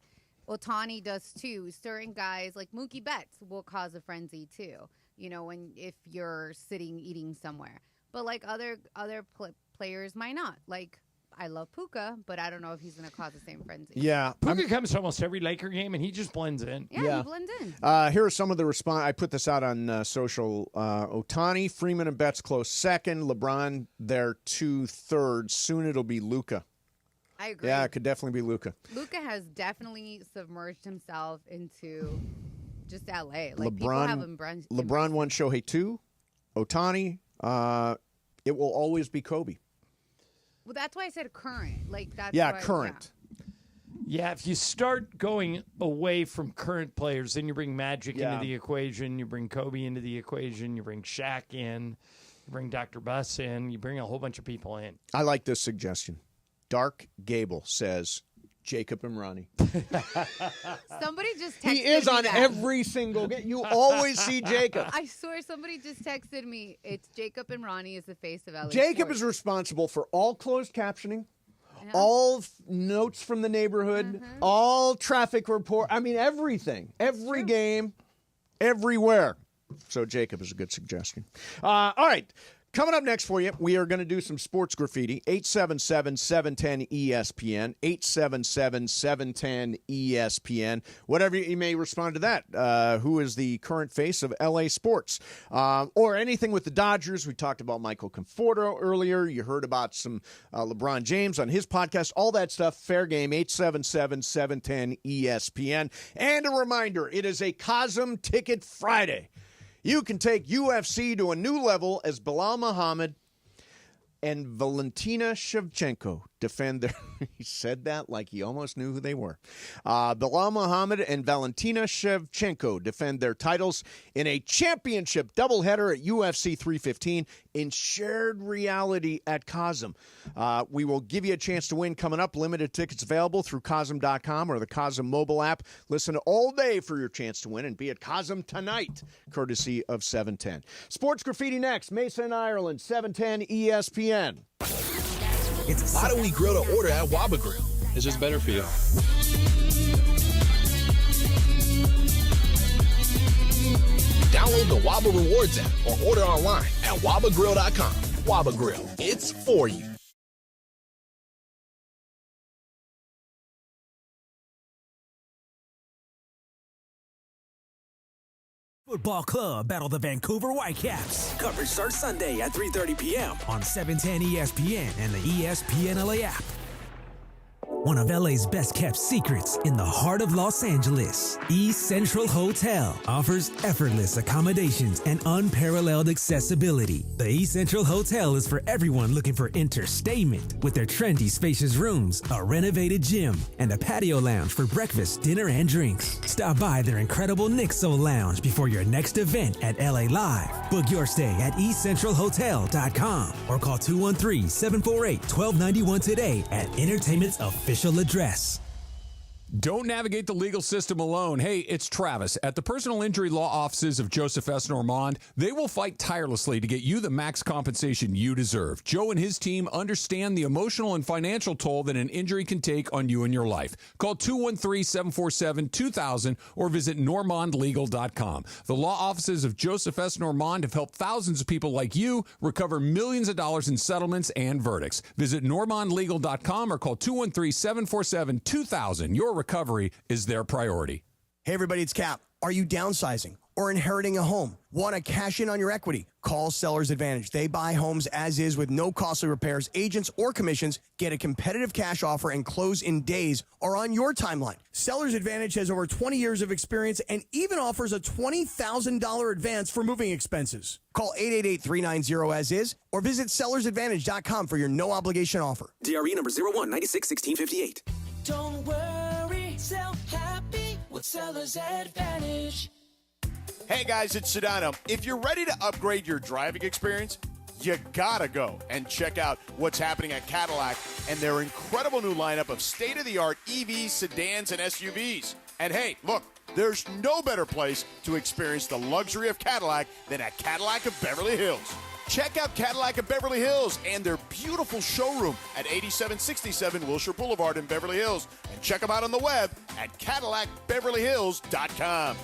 Ohtani does too. Certain guys like Mookie Betts will cause a frenzy too. If you're sitting eating somewhere, but like other players might not. Like I love Puka, but I don't know if he's going to cause the same frenzy. Yeah. Puka comes to almost every Laker game, and he just blends in. Yeah. He blends in. Here are some of the response. I put this out on social. Ohtani, Freeman, and Betts close second. LeBron, they're 2/3. Soon it'll be Luka. I agree. Yeah, it could definitely be Luka. Luka has definitely submerged himself into just L.A. Like people have embraced LeBron 1, Shohei 2. Ohtani, it will always be Kobe. Well, that's why I said current. Current. Yeah, if you start going away from current players, then you bring Magic into the equation, you bring Kobe into the equation, you bring Shaq in, you bring Dr. Buss in, you bring a whole bunch of people in. I like this suggestion. Dark Gable says Jacob Imrani. Somebody just texted me. He is on that. every single game. You always see Jacob. I swear somebody just texted me. It's Jacob Imrani is the face of LA Jacob Sports. is responsible for all closed captioning, all notes from the neighborhood, all traffic report. I mean, everything. Every game, everywhere. So Jacob is a good suggestion. All right. Coming up next for you, we are going to do some sports graffiti. 877-710-ESPN. 877-710-ESPN. Whatever you may respond to that. Who is the current face of LA sports? Or anything with the Dodgers. We talked about Michael Conforto earlier. You heard about some LeBron James on his podcast. All that stuff. Fair game. 877-710-ESPN. And a reminder, it is a Cosm Ticket Friday. You can take UFC to a new level as Bilal Muhammad and Valentina Shevchenko defend their... He said that like he almost knew who they were. Bilal Muhammad and Valentina Shevchenko defend their titles in a championship doubleheader at UFC 315 in shared reality at Cosm. We will give you a chance to win coming up. Limited tickets available through Cosm.com or the Cosm mobile app. Listen all day for your chance to win and be at Cosm tonight, courtesy of 710. Sports Graffiti next. Mason, Ireland, 710 ESPN. Why do we grill to order at Waba Grill? It's just better for you. Download the Waba Rewards app or order online at wabagrill.com. Waba Grill, it's for you. Football Club battle the Vancouver Whitecaps. Coverage starts Sunday at 3:30 p.m. on 710 ESPN and the ESPN LA app. One of LA's best kept secrets in the heart of Los Angeles, East Central Hotel offers effortless accommodations and unparalleled accessibility. The East Central Hotel is for everyone looking for entertainment with their trendy spacious rooms, a renovated gym, and a patio lounge for breakfast, dinner, and drinks. Stop by their incredible Nixo Lounge before your next event at LA Live. Book your stay at eastcentralhotel.com or call 213-748-1291 today at Entertainment's official address. Don't navigate the legal system alone. Hey, it's Travis. At the personal injury law offices of Joseph S. Normand, they will fight tirelessly to get you the max compensation you deserve. Joe and his team understand the emotional and financial toll that an injury can take on you and your life. Call 213-747-2000 or visit normandlegal.com. The law offices of Joseph S. Normand have helped thousands of people like you recover millions of dollars in settlements and verdicts. Visit normandlegal.com or call 213-747-2000. Your recovery is their priority. Hey, everybody, it's Cap. Are you downsizing or inheriting a home? Want to cash in on your equity? Call Sellers Advantage. They buy homes as is with no costly repairs, agents, or commissions. Get a competitive cash offer and close in days or on your timeline. Sellers Advantage has over 20 years of experience and even offers a $20,000 advance for moving expenses. Call 888-390-AS-IS or visit sellersadvantage.com for your no-obligation offer. DRE number 01961658. Don't worry, sell happy with Seller's Advantage. Hey guys, it's Sedano. If you're ready to upgrade your driving experience, you gotta go and check out what's happening at Cadillac and their incredible new lineup of state-of-the-art EVs, sedans, and SUVs. And hey, look, there's no better place to experience the luxury of Cadillac than at Cadillac of Beverly Hills. Check out Cadillac of Beverly Hills and their beautiful showroom at 8767 Wilshire Boulevard in Beverly Hills. And check them out on the web at CadillacBeverlyHills.com.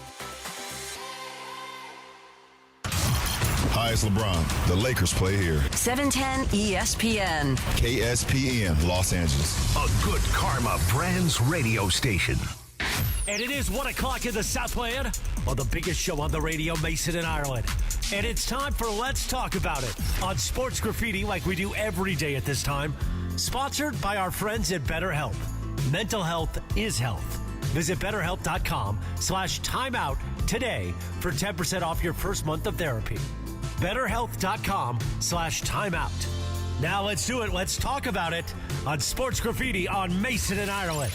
Hi, it's LeBron. The Lakers play here. 710 ESPN. KSPN, Los Angeles. A good karma brands radio station. And it is 1 o'clock in the Southland on the biggest show on the radio, Mason and Ireland. And it's time for Let's Talk About It on Sports Graffiti like we do every day at this time. Sponsored by our friends at BetterHelp. Mental health is health. Visit BetterHelp.com/timeout today for 10% off your first month of therapy. BetterHelp.com/timeout. Now let's do it. Let's talk about it on Sports Graffiti on Mason and Ireland.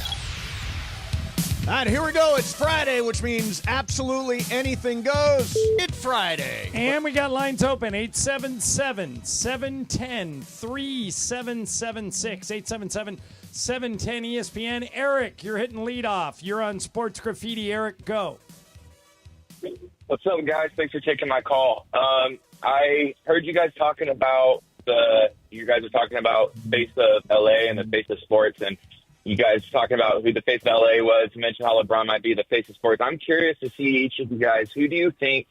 All right, here we go. It's Friday, which means absolutely anything goes. It's Friday. And we got lines open, 877-710-3776, 877-710-ESPN. Eric, you're hitting leadoff. You're on Sports Graffiti. Eric, go. What's up, guys? Thanks for taking my call. I heard you guys talking about face of LA and the face of sports, and you guys talking about who the face of LA was. You mentioned how LeBron might be the face of sports. I'm curious to see each of you guys. Who do you think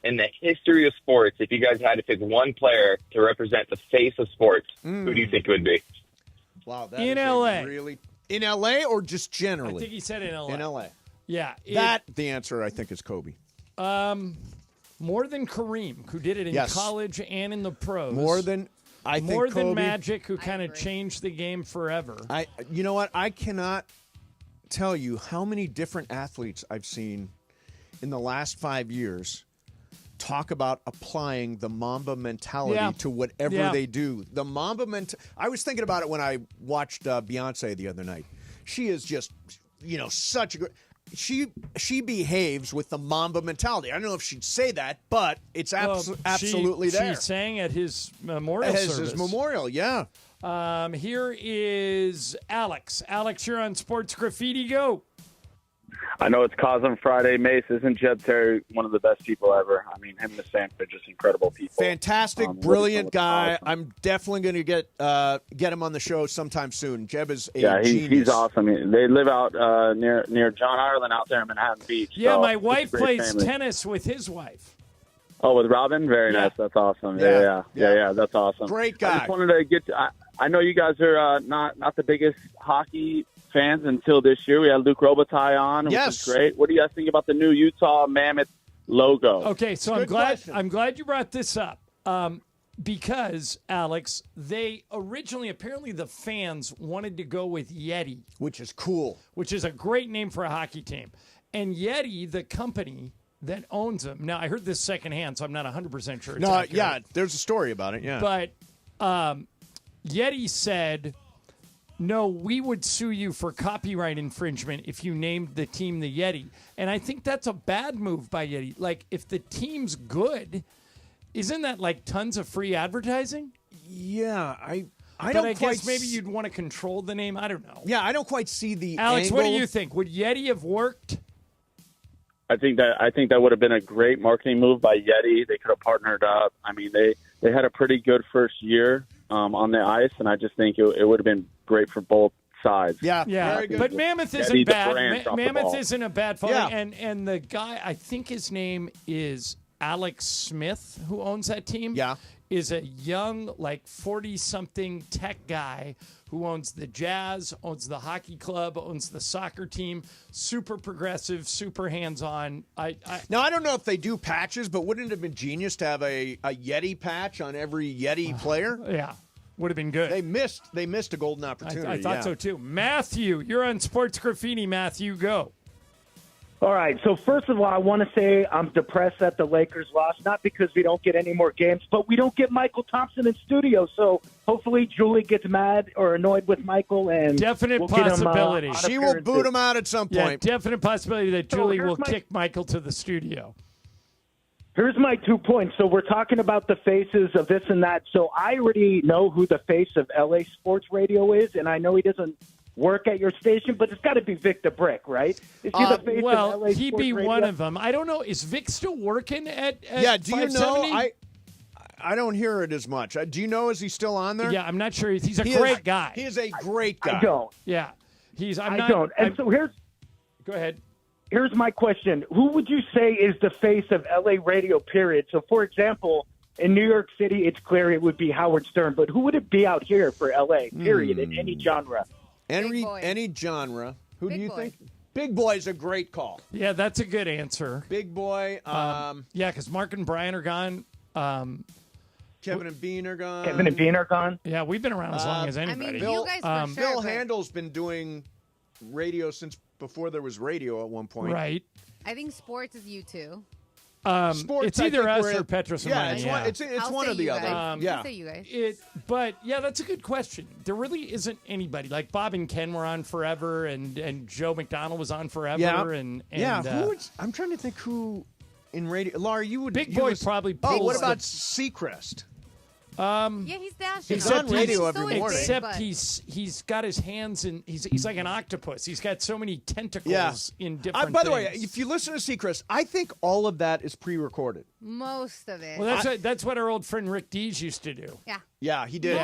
in the history of sports, if you guys had to pick one player to represent the face of sports, who do you think it would be? Wow, that in is LA. Really in LA or just generally? I think he said in LA. In LA. Yeah. The answer, I think, is Kobe. More than Kareem, who did it in college and in the pros. More than Kobe. Magic, who kind of changed the game forever. You know what? I cannot tell you how many different athletes I've seen in the last 5 years talk about applying the Mamba mentality to whatever they do. The Mamba I was thinking about it when I watched Beyonce the other night. She is just, such a great. She behaves with the Mamba mentality. I don't know if she'd say that, but it's absolutely there. She sang at his memorial service. His memorial, yeah. Here is Alex. Alex, you're on Sports Graffiti. Go. I know it's Cosm Friday. Mace, isn't Jeb Terry one of the best people ever? I mean, him and the Sam are just incredible people. Fantastic, brilliant guy. Awesome. I'm definitely going to get him on the show sometime soon. Jeb is a genius. He's awesome. They live out near John Ireland out there in Manhattan Beach. Yeah, so my wife plays family. tennis with his wife. Oh, with Robin? Very nice. That's awesome. Yeah. That's awesome. Great I guy. just wanted to get I know you guys are not the biggest hockey fans until this year. We had Luke Robitaille on, which is great. What do you guys think about the new Utah Mammoth logo? Okay, so I'm glad you brought this up. Because, Alex, they originally, apparently the fans wanted to go with Yeti. Which is cool. Which is a great name for a hockey team. And Yeti, the company that owns them, now I heard this secondhand, so I'm not 100% sure it's accurate. Yeah, there's a story about it, yeah. But Yeti said, no, we would sue you for copyright infringement if you named the team the Yeti. And I think that's a bad move by Yeti. Like, if the team's good, isn't that like tons of free advertising? Yeah, I guess maybe you'd want to control the name. I don't know. Yeah, I don't quite see the Alex, angle. what do you think? Would Yeti have worked? I think that would have been a great marketing move by Yeti. They could have partnered up. I mean, they had a pretty good first year on the ice, and I just think it would have been great for both sides. Yeah. Very good. But Mammoth Yeti, isn't the bad. brand off the Mammoth ball. isn't a bad photo. Yeah. And the guy, I think his name is Alex Smith, who owns that team. Yeah. Is a young, like 40-something tech guy who owns the Jazz, owns the hockey club, owns the soccer team. Super progressive, super hands-on. Now, I don't know if they do patches, but wouldn't it have been genius to have a Yeti patch on every Yeti player? Yeah, would have been good. They missed a golden opportunity. I thought so, too. Matthew, you're on Sports Graffiti. Matthew, go. All right, so first of all, I want to say I'm depressed that the Lakers lost, not because we don't get any more games, but we don't get Michael Thompson in studio. So hopefully Julie gets mad or annoyed with Michael, and definite we'll get him, possibility. She will boot him out at some point. Yeah, definite possibility that So Julie here's will my- kick Michael to the studio. Here's my 2 points. So we're talking about the faces of this and that. So I already know who the face of LA Sports Radio is, and I know he doesn't work at your station, but it's got to be Vic the Brick, right? Is he the face of LA he'd Sports be Radio? one of them. I don't know. Is Vic still working at Yeah, do you know? 570? I don't hear it as much. Do you know, is he still on there? Yeah, I'm not sure. He's a He great is- guy. He is a great guy. I don't. Yeah, he's. I'm I not, don't. And I'm- so here's Go ahead. Here's my question. Who would you say is the face of LA radio, period? So, for example, in New York City, it's clear it would be Howard Stern, but who would it be out here for LA, period, in any genre? Any genre. Who do you think? Big Boy is a great call. Yeah, that's a good answer. Big Boy. Yeah, because Mark and Brian are gone. Kevin and Bean are gone. Kevin and Bean are gone. Yeah, we've been around as long as anybody. Bill, you guys for sure, Bill but- Handel's been doing radio since before there was radio at one point. Right. I think sports is you two. Sports, it's I either think us we're or at- Petros and yeah, mine. it's Yeah, one- it's I'll one say or the you other. guys. Yeah. I'll say you guys. But yeah, that's a good question. There really isn't anybody like Bob and Ken were on forever, and Joe McDonald was on forever. Yeah. and Who would, I'm trying to think who in radio. Laura, you would. Big you Boy was- probably Oh, what pulls about the- Seacrest? Yeah, he's national. He's on radio every morning. Except but- he's got his hands in. He's like an octopus. He's got so many tentacles Yeah. in different. By the way, things. if you listen to Seacrest, I think all of that is pre-recorded. Most of it. Well, that's what our old friend Rick Dees used to do. Yeah. Yeah, he did.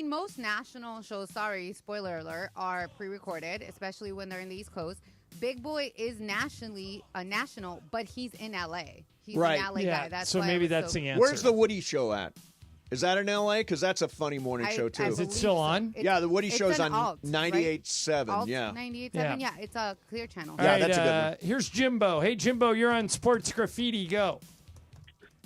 Most national shows, spoiler alert, are pre-recorded, especially when they're in the East Coast. Big Boy is nationally a national, but he's in LA. He's Right. an LA Yeah, guy. That's so why maybe it was that's so the answer. Where's the Woody Show at? Is that in L.A.? Because that's a funny morning I- show I too. Is it still on? Yeah, the Woody It's Show's an on alt, right? 98.7. Alt Yeah. 98.7. Yeah, it's a clear channel. All right, that's a good one. Here's Jimbo. Hey, Jimbo, you're on Sports Graffiti. Go.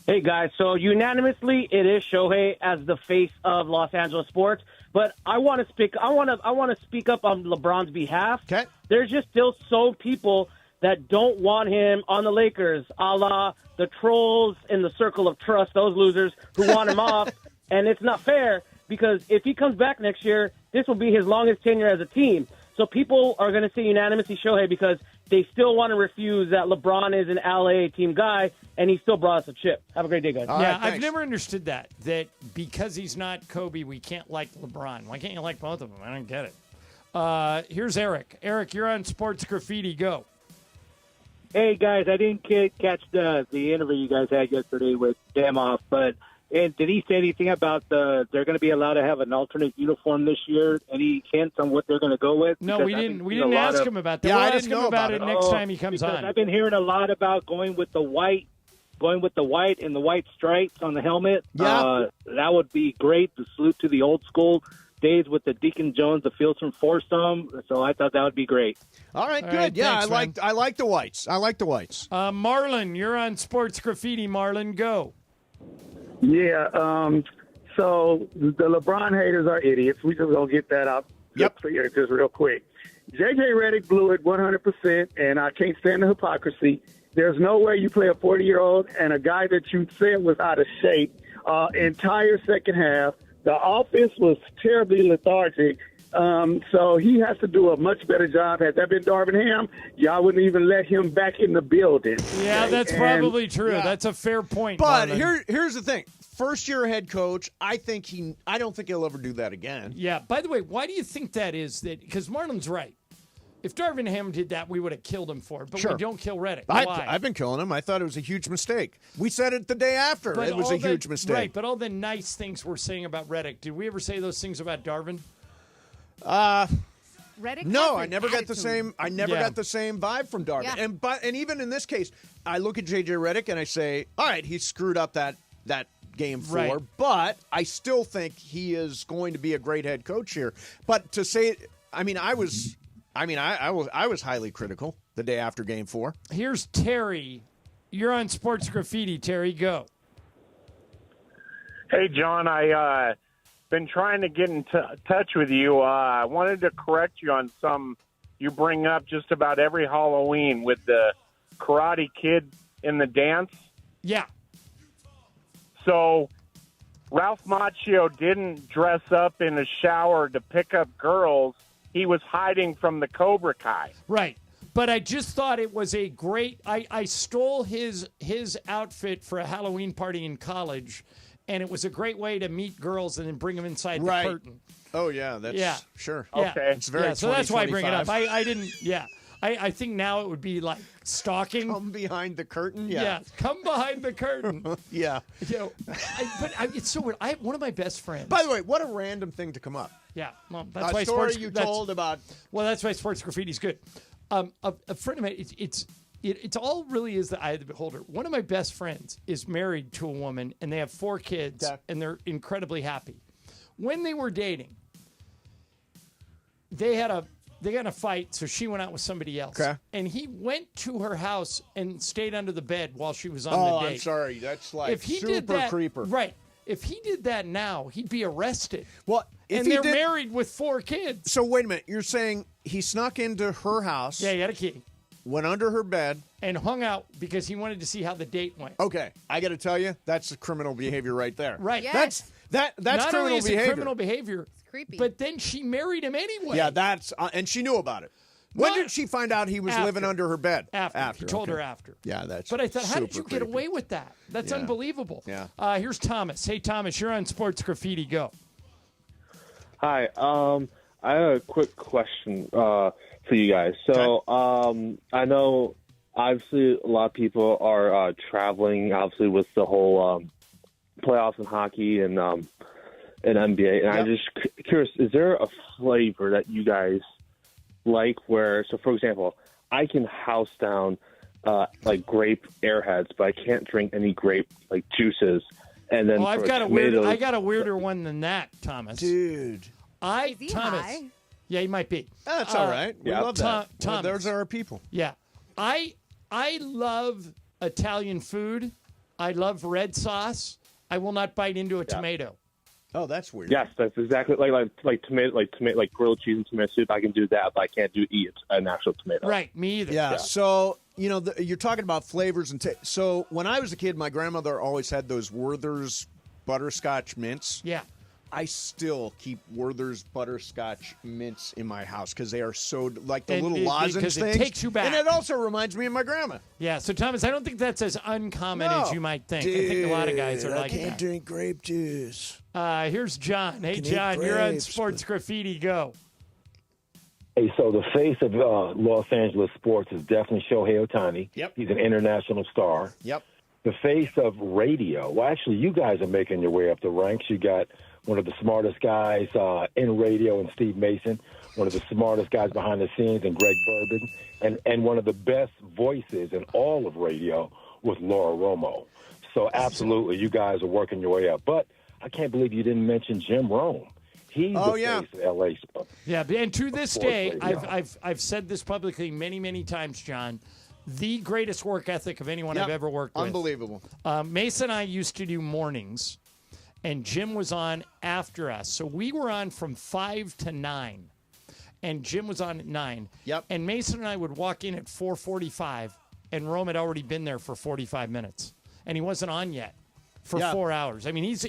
Hey guys, so unanimously it is Shohei as the face of Los Angeles sports, but I want to speak up on LeBron's behalf. Okay. There's just still so people that don't want him on the Lakers, a la the trolls in the circle of trust, those losers who want him off, and it's not fair because if he comes back next year, this will be his longest tenure as a team. So people are going to say unanimously Shohei because they still want to refuse that LeBron is an LA team guy, and he still brought us a chip. Have a great day, guys. Yeah, I've never understood that because he's not Kobe, we can't like LeBron. Why can't you like both of them? I don't get it. Here's Eric. Eric, you're on Sports Graffiti. Go. Hey, guys, I didn't catch the interview you guys had yesterday with Damoff, but did he say anything about they're going to be allowed to have an alternate uniform this year? Any hints on what they're going to go with? No, Because we I've didn't. been We seeing didn't a lot ask of- him about that. We'll ask him about it next time he comes because on. I've been hearing a lot about going with the white going with the white and the white stripes on the helmet. Yeah. That would be great. The salute to the old school days with the Deacon Jones, the Fields from foursome. So I thought that would be great. All right, All good. right, Yeah, thanks, I like the whites. I like the whites. Marlon, you're on Sports Graffiti. Marlon, go. Yeah, so the LeBron haters are idiots. We just gonna get that out clear just real quick. JJ Redick blew it 100%, and I can't stand the hypocrisy. There's no way you play a 40-year-old and a guy that you said was out of shape entire second half. The offense was terribly lethargic. So he has to do a much better job. Had that been Darvin Ham, y'all wouldn't even let him back in the building. Yeah, that's probably true. Yeah. That's a fair point. But Marlon. here's the thing. First-year head coach, I don't think he'll ever do that again. Yeah, by the way, why do you think that is? That because Marlon's right. If Darvin Ham did that, we would have killed him for it. But Sure. we don't kill Redick. Why? I've been killing him. I thought it was a huge mistake. We said it the day after. But It was all a huge mistake. Right, but all the nice things we're saying about Redick, did we ever say those things about Darvin? Redick No, has I an never got the attitude. same. I never got the same vibe from Darvin. Yeah. And even in this case, I look at JJ Redick and I say, all right, he screwed up that game 4, Right. but I still think he is going to be a great head coach here. But to say, I was highly critical the day after game 4. Here's Terry. You're on Sports Graffiti. Terry, go. Hey, John, I been trying to get in touch with you. I wanted to correct you on some you bring up just about every Halloween with the Karate Kid in the dance. Yeah. So Ralph Macchio didn't dress up in a shower to pick up girls. He was hiding from the Cobra Kai. Right. But I just thought it was a great I stole his outfit for a Halloween party in college, and it was a great way to meet girls and then bring them inside the curtain. Oh, yeah. That's sure. Yeah. It's very so that's why I bring it up. 2025. I didn't I think now it would be like stalking. Come behind the curtain? Yeah. Come behind the curtain. Yeah. You know, it's so weird. I have one of my best friends. By the way, what a random thing to come up. Yeah, well, that's A why story sports. you that's- told about. Well, that's why Sports Graffiti's good. A friend of mine. It's all really is the eye of the beholder. One of my best friends is married to a woman, and they have 4 kids, and they're incredibly happy. When they were dating, they got in a fight, so she went out with somebody else. Okay. And he went to her house and stayed under the bed while she was on Oh, the date. I'm sorry. That's like If he super did that, creeper. right? If he did that now, he'd be arrested. Well, if and he they're did- married with 4 kids. So wait a minute. You're saying he snuck into her house. Yeah, he had a key. Went under her bed. And hung out because he wanted to see how the date went. Okay, I got to tell you, that's criminal behavior right there. Right. That's Not criminal only is it behavior. criminal behavior, It's creepy. but then she married him anyway. Yeah, that's and she knew about it. When What? did she find out he was After. living under her bed? After. He told okay. her after. Yeah, that's. But I thought, how did you super get creepy. away with that? That's Yeah. unbelievable. Yeah. Here's Thomas. Hey, Thomas, you're on Sports Graffiti. Go. Hi. I have a quick question for you guys. So I know, obviously, a lot of people are traveling, obviously, with the whole playoffs in hockey and NBA. And I'm just curious, is there a flavor that you guys like where, so for example, I can house down like grape airheads, but I can't drink any grape like juices. And then Oh, I've for got tomatoes, I got a weirder one than that, Thomas. Dude. Is he Thomas. high? Yeah, he might be. That's all right. We love that. Well, Thomas. those are our people. Yeah. I love Italian food. I love red sauce. I will not bite into a tomato. Oh, that's weird. Yes, that's exactly like tomato, like grilled cheese and tomato soup. I can do that, but I can't eat an actual tomato. Right, me either. Yeah. So you're talking about flavors and so when I was a kid, my grandmother always had those Werther's butterscotch mints. Yeah. I still keep Werther's butterscotch mints in my house because they are so like the little lozenge because it things. takes you back. And it also reminds me of my grandma. Yeah, so Thomas, I don't think that's as uncommon as you might think. I think a lot of guys are like I can't that. drink grape juice. Here's John. Hey, Can eat John, you're on grapes, Sports Graffiti. Go. Hey, so the face of Los Angeles sports is definitely Shohei Ohtani. Yep. He's an international star. Yep. The face of radio. Well, actually, you guys are making your way up the ranks. You got one of the smartest guys in radio and Steve Mason, one of the smartest guys behind the scenes and Greg Bourbon, and one of the best voices in all of radio with Laura Romo. So absolutely, you guys are working your way up. But I can't believe you didn't mention Jim Rome. He's the face of LA sports. Yeah, and to this day, I've said this publicly many, many times, John. The greatest work ethic of anyone I've ever worked with. Unbelievable. Mason and I used to do mornings, and Jim was on after us. So we were on from 5 to 9, and Jim was on at 9. Yep. And Mason and I would walk in at 4:45, and Rome had already been there for 45 minutes, and he wasn't on yet for 4 hours. I mean, he's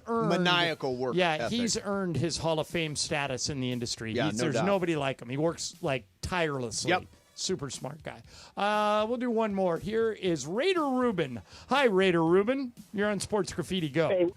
earned maniacal work. Yeah, ethic. he's earned his Hall of Fame status in the industry. Yeah, There's nobody like him. He works like tirelessly. Yep. Super smart guy. We'll do one more. Here is Raider Rubin. Hi, Raider Rubin. You're on Sports Graffiti. Go.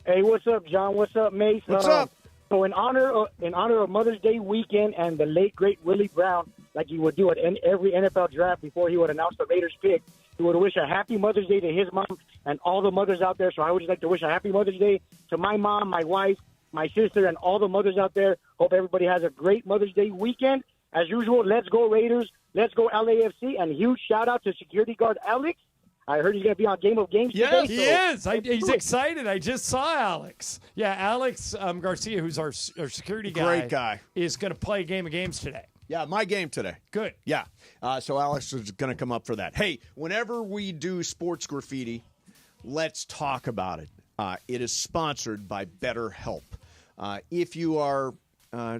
Hey, what's up, John? What's up, Mace? What's up? So in honor of Mother's Day weekend and the late great Willie Brown, like he would do at every NFL draft before he would announce the Raiders pick, he would wish a happy Mother's Day to his mom and all the mothers out there. So I would just like to wish a happy Mother's Day to my mom, my wife, my sister, and all the mothers out there. Hope everybody has a great Mother's Day weekend. As usual, let's go Raiders. Let's go LAFC. And huge shout-out to security guard Alex. I heard he's going to be on Game of Games today. Yeah, he is. He's excited. I just saw Alex. Yeah, Alex Garcia, who's our security guy. Great guy. Is going to play a Game of Games today. Yeah, my game today. Good. Yeah. So Alex is going to come up for that. Hey, whenever we do Sports Graffiti, let's talk about it. It is sponsored by BetterHelp. If you are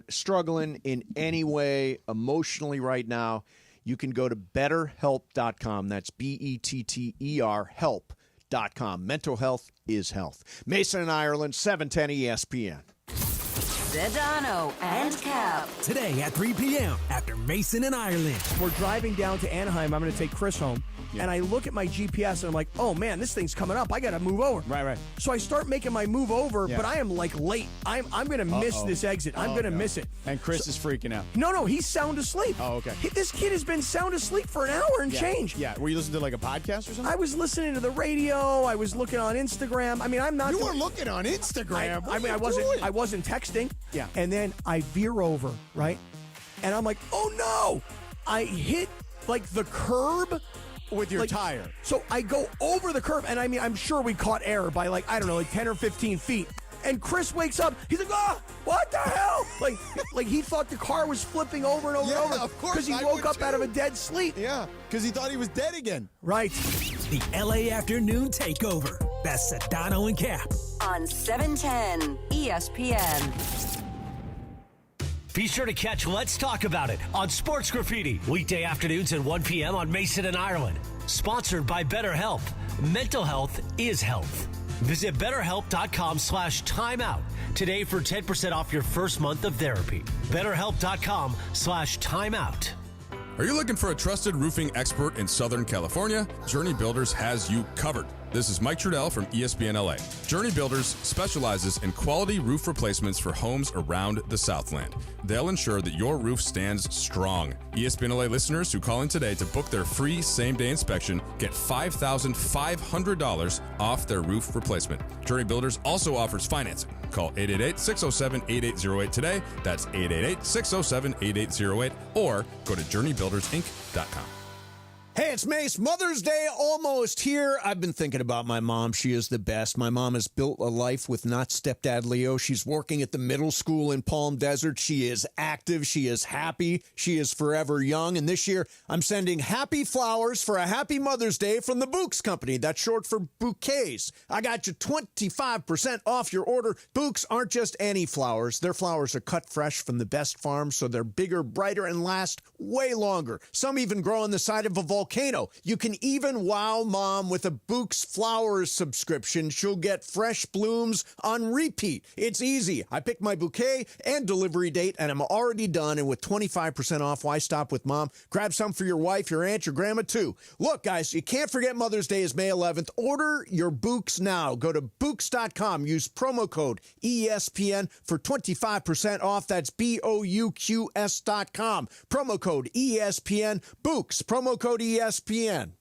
struggling in any way emotionally right now, you can go to BetterHelp.com. That's BETTER help.com. Mental health is health. Mason and Ireland, 710 ESPN. Sedano and Cap. Today at 3 p.m. after Mason and Ireland. We're driving down to Anaheim. I'm going to take Chris home. And I look at my GPS and I'm like, oh man, this thing's coming up. I got to move over. Right. So I start making my move over, but I am like late. I'm going to miss this exit. I'm going to miss it. And Chris is freaking out. No, he's sound asleep. Oh, okay. This kid has been sound asleep for an hour and change. Yeah. Were you listening to like a podcast or something? I was listening to the radio. I was looking on Instagram. I mean, I'm not. You were looking on Instagram. I wasn't texting. Yeah. And then I veer over, right? And I'm like, oh no! I hit like the curb with your tire. So I go over the curb, and I mean, I'm sure we caught air by like 10 or 15 feet. And Chris wakes up. He's like, "Oh, what the hell?" Like he thought the car was flipping over and over and over. Of course, because he woke up out of a dead sleep. Yeah, because he thought he was dead again. Right. The LA Afternoon Takeover. That's Sedano and Cap on 710 ESPN. Be sure to catch Let's Talk About It on Sports Graffiti, weekday afternoons at 1 p.m. on Mason and Ireland. Sponsored by BetterHelp. Mental health is health. Visit BetterHelp.com/timeout today for 10% off your first month of therapy. BetterHelp.com/timeout. Are you looking for a trusted roofing expert in Southern California? Journey Builders has you covered. This is Mike Trudell from ESPN LA. Journey Builders specializes in quality roof replacements for homes around the Southland. They'll ensure that your roof stands strong. ESPN LA listeners who call in today to book their free same-day inspection get $5,500 off their roof replacement. Journey Builders also offers financing. Call 888-607-8808 today. That's 888-607-8808. Or go to journeybuildersinc.com. Hey, it's Mace. Mother's Day almost here. I've been thinking about my mom. She is the best. My mom has built a life with not stepdad Leo. She's working at the middle school in Palm Desert. She is active. She is happy. She is forever young. And this year, I'm sending happy flowers for a happy Mother's Day from the Bouquets Company. That's short for bouquets. I got you 25% off your order. Bouquets aren't just any flowers. Their flowers are cut fresh from the best farms, so they're bigger, brighter, and last way longer. Some even grow on the side of a volcano. You can even wow mom with a Bouquets Flowers subscription. She'll get fresh blooms on repeat. It's easy. I picked my bouquet and delivery date, and I'm already done. And with 25% off, why stop with mom? Grab some for your wife, your aunt, your grandma, too. Look, guys, you can't forget Mother's Day is May 11th. Order your Bouquets now. Go to Bouquets.com. Use promo code ESPN for 25% off. That's BOUQS.com. Promo code ESPN. Bouquets. Promo code ESPN.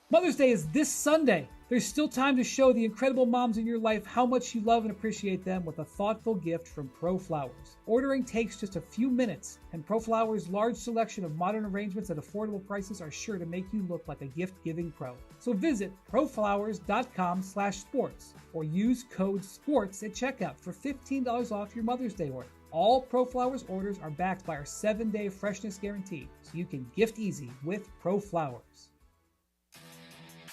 Mother's Day is this Sunday. There's still time to show the incredible moms in your life how much you love and appreciate them with a thoughtful gift from Pro Flowers. Ordering takes just a few minutes, and Pro Flowers' large selection of modern arrangements at affordable prices are sure to make you look like a gift-giving pro. So visit proflowers.com/sports or use code SPORTS at checkout for $15 off your Mother's Day order. All Pro Flowers orders are backed by our 7-day freshness guarantee, so you can gift easy with Pro Flowers.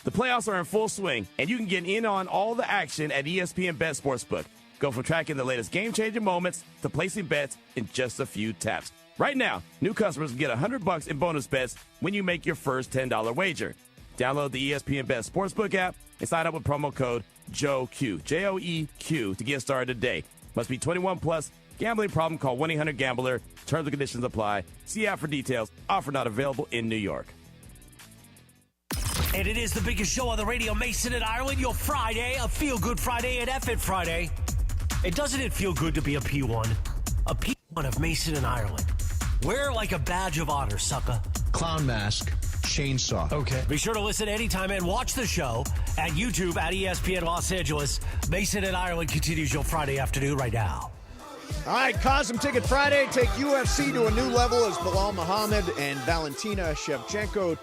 The playoffs are in full swing, and you can get in on all the action at ESPN Bet Sportsbook. Go from tracking the latest game-changing moments to placing bets in just a few taps. Right now, new customers can get $100 in bonus bets when you make your first $10 wager. Download the ESPN Bet Sportsbook app and sign up with promo code JOEQ, J-O-E-Q, to get started today. Must be 21 plus. Gambling problem? Call 1-800-GAMBLER. Terms and conditions apply. See app for details. Offer not available in New York. And it is the biggest show on the radio, Mason and Ireland, your Friday, a feel-good Friday and F-It Friday. And doesn't it feel good to be a P1? A P1 of Mason and Ireland. Wear like a badge of honor, sucker. Clown mask, chainsaw. Okay. Be sure to listen anytime and watch the show at YouTube at ESPN Los Angeles. Mason and Ireland continues your Friday afternoon right now. All right, Cosm Ticket Friday. Take UFC to a new level as Bilal Muhammad and Valentina Shevchenko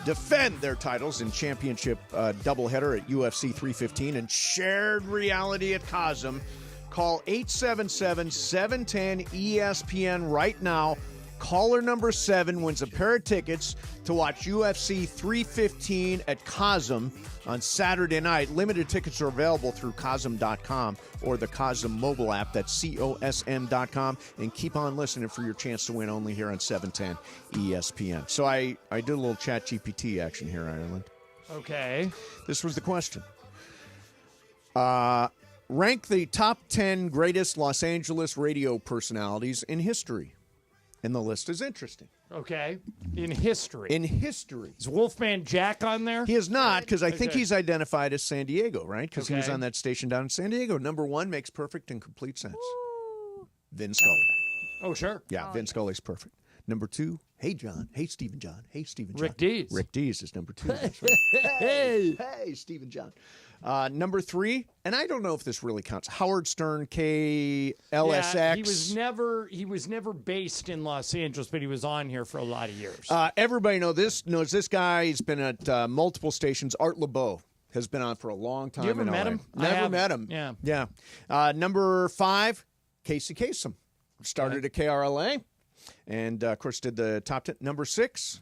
defend their titles in championship doubleheader at UFC 315 and shared reality at Cosm. Call 877-710-ESPN right now. Caller number 7 wins a pair of tickets to watch UFC 315 at Cosm on Saturday night. Limited tickets are available through Cosm.com or the Cosm mobile app. That's COSM.com. And keep on listening for your chance to win only here on 710 ESPN. So I did a little chat GPT action here, Ireland. Okay. This was the question. Rank the top 10 greatest Los Angeles radio personalities in history. And the list is interesting. Okay. In history. In history. Is Wolfman Jack on there? He is not, because I think Okay. he's identified as San Diego, right? Because he was Okay. on that station down in San Diego. Number 1 makes perfect and complete sense. Vin Scully. Oh, sure. Yeah, Vin Scully's perfect. Number 2, hey, John. Hey, Stephen John. Hey, Stephen John. Rick Dees. Rick Dees is number 2. That's right. Hey. Hey, Stephen John. Number 3, and I don't know if this really counts, Howard Stern, KLSX. Yeah, he was never based in Los Angeles, but he was on here for a lot of years. Everybody knows this guy. He's been at multiple stations. Art LeBeau has been on for a long time. You ever in met LA. him? Never met him. Yeah. Number 5, Casey Kasem. Started at KRLA, and of course did the top 10. Number 6,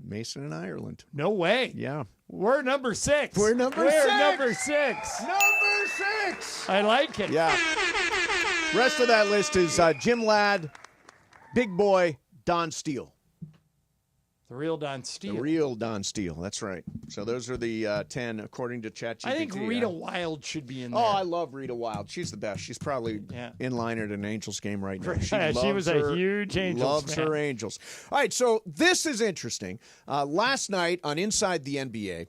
Mason and Ireland. No way. Yeah. We're number 6. We're number 6. Number 6. Number 6. I like it. Yeah. Rest of that list is Jim Ladd, Big Boy, Don Steele. The real Don Steele. The real Don Steele. That's right. So those are the 10 according to ChatGPT. I think Rita Wilde should be in there. Oh, I love Rita Wilde. She's the best. She's probably in line at an Angels game right now. She was a huge Angels loves fan. her Angels. All right, so this is interesting. Last night on Inside the NBA,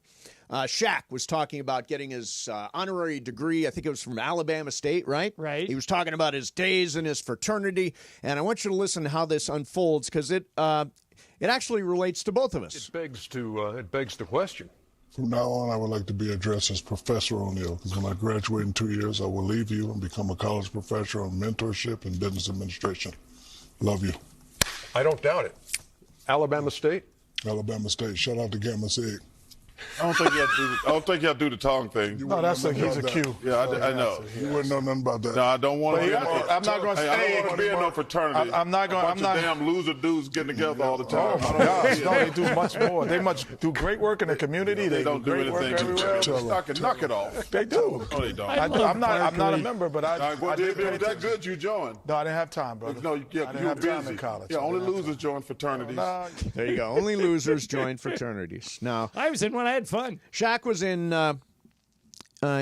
Shaq was talking about getting his honorary degree. I think it was from Alabama State, right? Right. He was talking about his days in his fraternity, and I want you to listen to how this unfolds because it actually relates to both of us. It begs the question. From now on, I would like to be addressed as Professor O'Neill, because when I graduate in 2 years, I will leave you and become a college professor on mentorship and business administration. Love you. I don't doubt it. Alabama State? Alabama State. Shout out to Gamma Sig. I don't think you have to do the tongue thing. No, he's a Q. Yeah, I know. You wouldn't know nothing about that. No, I don't want to. I'm not going to say it. Be in no fraternity. I'm not going. I'm not. Damn loser dudes getting together all the time. Oh my gosh! No, they do much more. They do great work in the community. They don't do anything. Knock it off. They do. No, they don't. I'm not a member, but I did it was that good you joined. No, I didn't have time, brother. No, you were busy in college. Yeah, only losers join fraternities. There you go. Only losers join fraternities. Now, I was in one. I had fun. Shaq was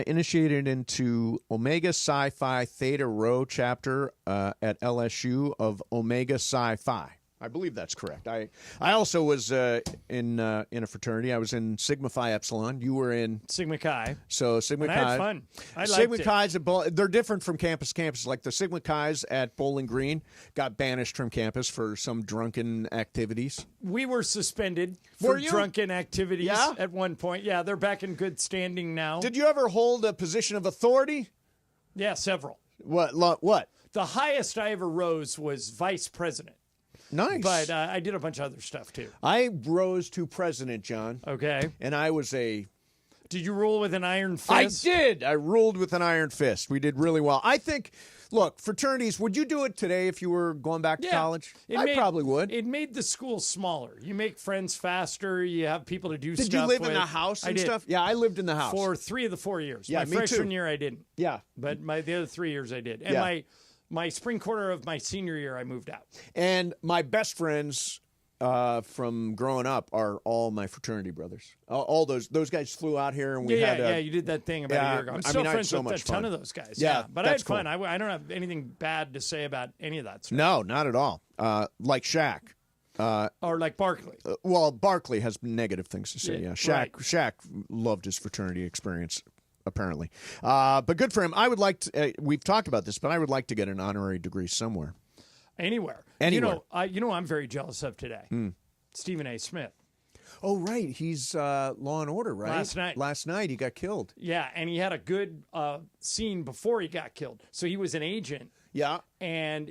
initiated into Omega Psi Phi Theta Rho chapter at LSU of Omega Psi Phi. I believe that's correct. I also was in a fraternity. I was in Sigma Phi Epsilon. You were in Sigma Chi. So Sigma and Chi. I had fun. I liked Sigma it. Chi's they're different from campus to campus. Like the Sigma Chi's at Bowling Green got banished from campus for some drunken activities. We were suspended Were for you? drunken activities Yeah? at one point. Yeah, they're back in good standing now. Did you ever hold a position of authority? Yeah, several. What? The highest I ever rose was vice president. Nice. But I did a bunch of other stuff, too. I rose to president, John. Okay. And I was a... Did you rule with an iron fist? I did. I ruled with an iron fist. We did really well. I think, look, fraternities, would you do it today if you were going back to college? I probably would. It made the school smaller. You make friends faster. You have people to do stuff Did you live with. in the house and I did. stuff? Yeah, I lived in the house. For 3 of the 4 years. Yeah, my me freshman too. year, I didn't. Yeah. But the other 3 years, I did. And Yeah. my spring quarter of my senior year, I moved out. And my best friends from growing up are all my fraternity brothers. All those guys flew out here, and we had you did that thing about a year ago. I'm still I had friends so with much a ton fun. of those guys. Yeah, But I had that's cool. fun. I don't have anything bad to say about any of that stuff. No, not at all. Like Shaq. Or like Barkley. Well, Barkley has negative things to say. Yeah, Yeah, right. Shaq loved his fraternity experience, apparently. But good for him. I would like to. We've talked about this, but I would like to get an honorary degree somewhere. Anywhere. Anywhere. You know I'm very jealous of today. Stephen A. Smith. Oh, right. He's Law and Order, right? Last night he got killed. Yeah, and he had a good scene before he got killed. So he was an agent. Yeah. And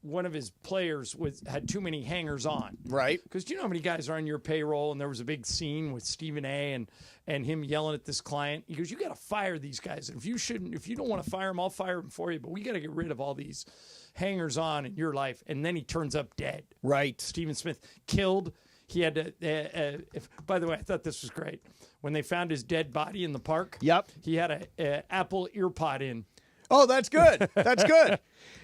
one of his players had too many hangers on. Right. Because do you know how many guys are on your payroll? And there was a big scene with Stephen A. and him yelling at this client. He goes, "You got to fire these guys. And if you don't want to fire them, I'll fire them for you. But we got to get rid of all these hangers on in your life." And then he turns up dead. Right. Stephen Smith killed. He had to. By the way, I thought this was great. When they found his dead body in the park. Yep. He had a Apple earpod in. Oh, that's good. That's good.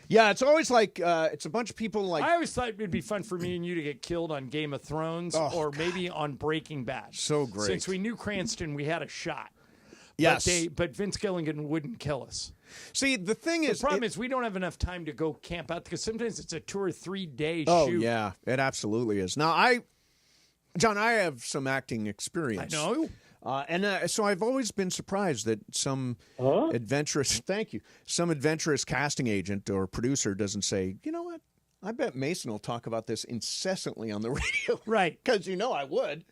Yeah, it's always like it's a bunch of people like. I always thought it'd be fun for me and you to get killed on Game of Thrones or maybe on Breaking Bad. So great. Since we knew Cranston, we had a shot. Yes. But Vince Gilligan wouldn't kill us. See, the thing is, the problem is we don't have enough time to go camp out because sometimes it's a 2 or 3 day Oh shoot. yeah, it absolutely is. Now John, I have some acting experience. I know. So I've always been surprised that some adventurous casting agent or producer doesn't say, you know what, I bet Mason will talk about this incessantly on the radio. Right. Because I would.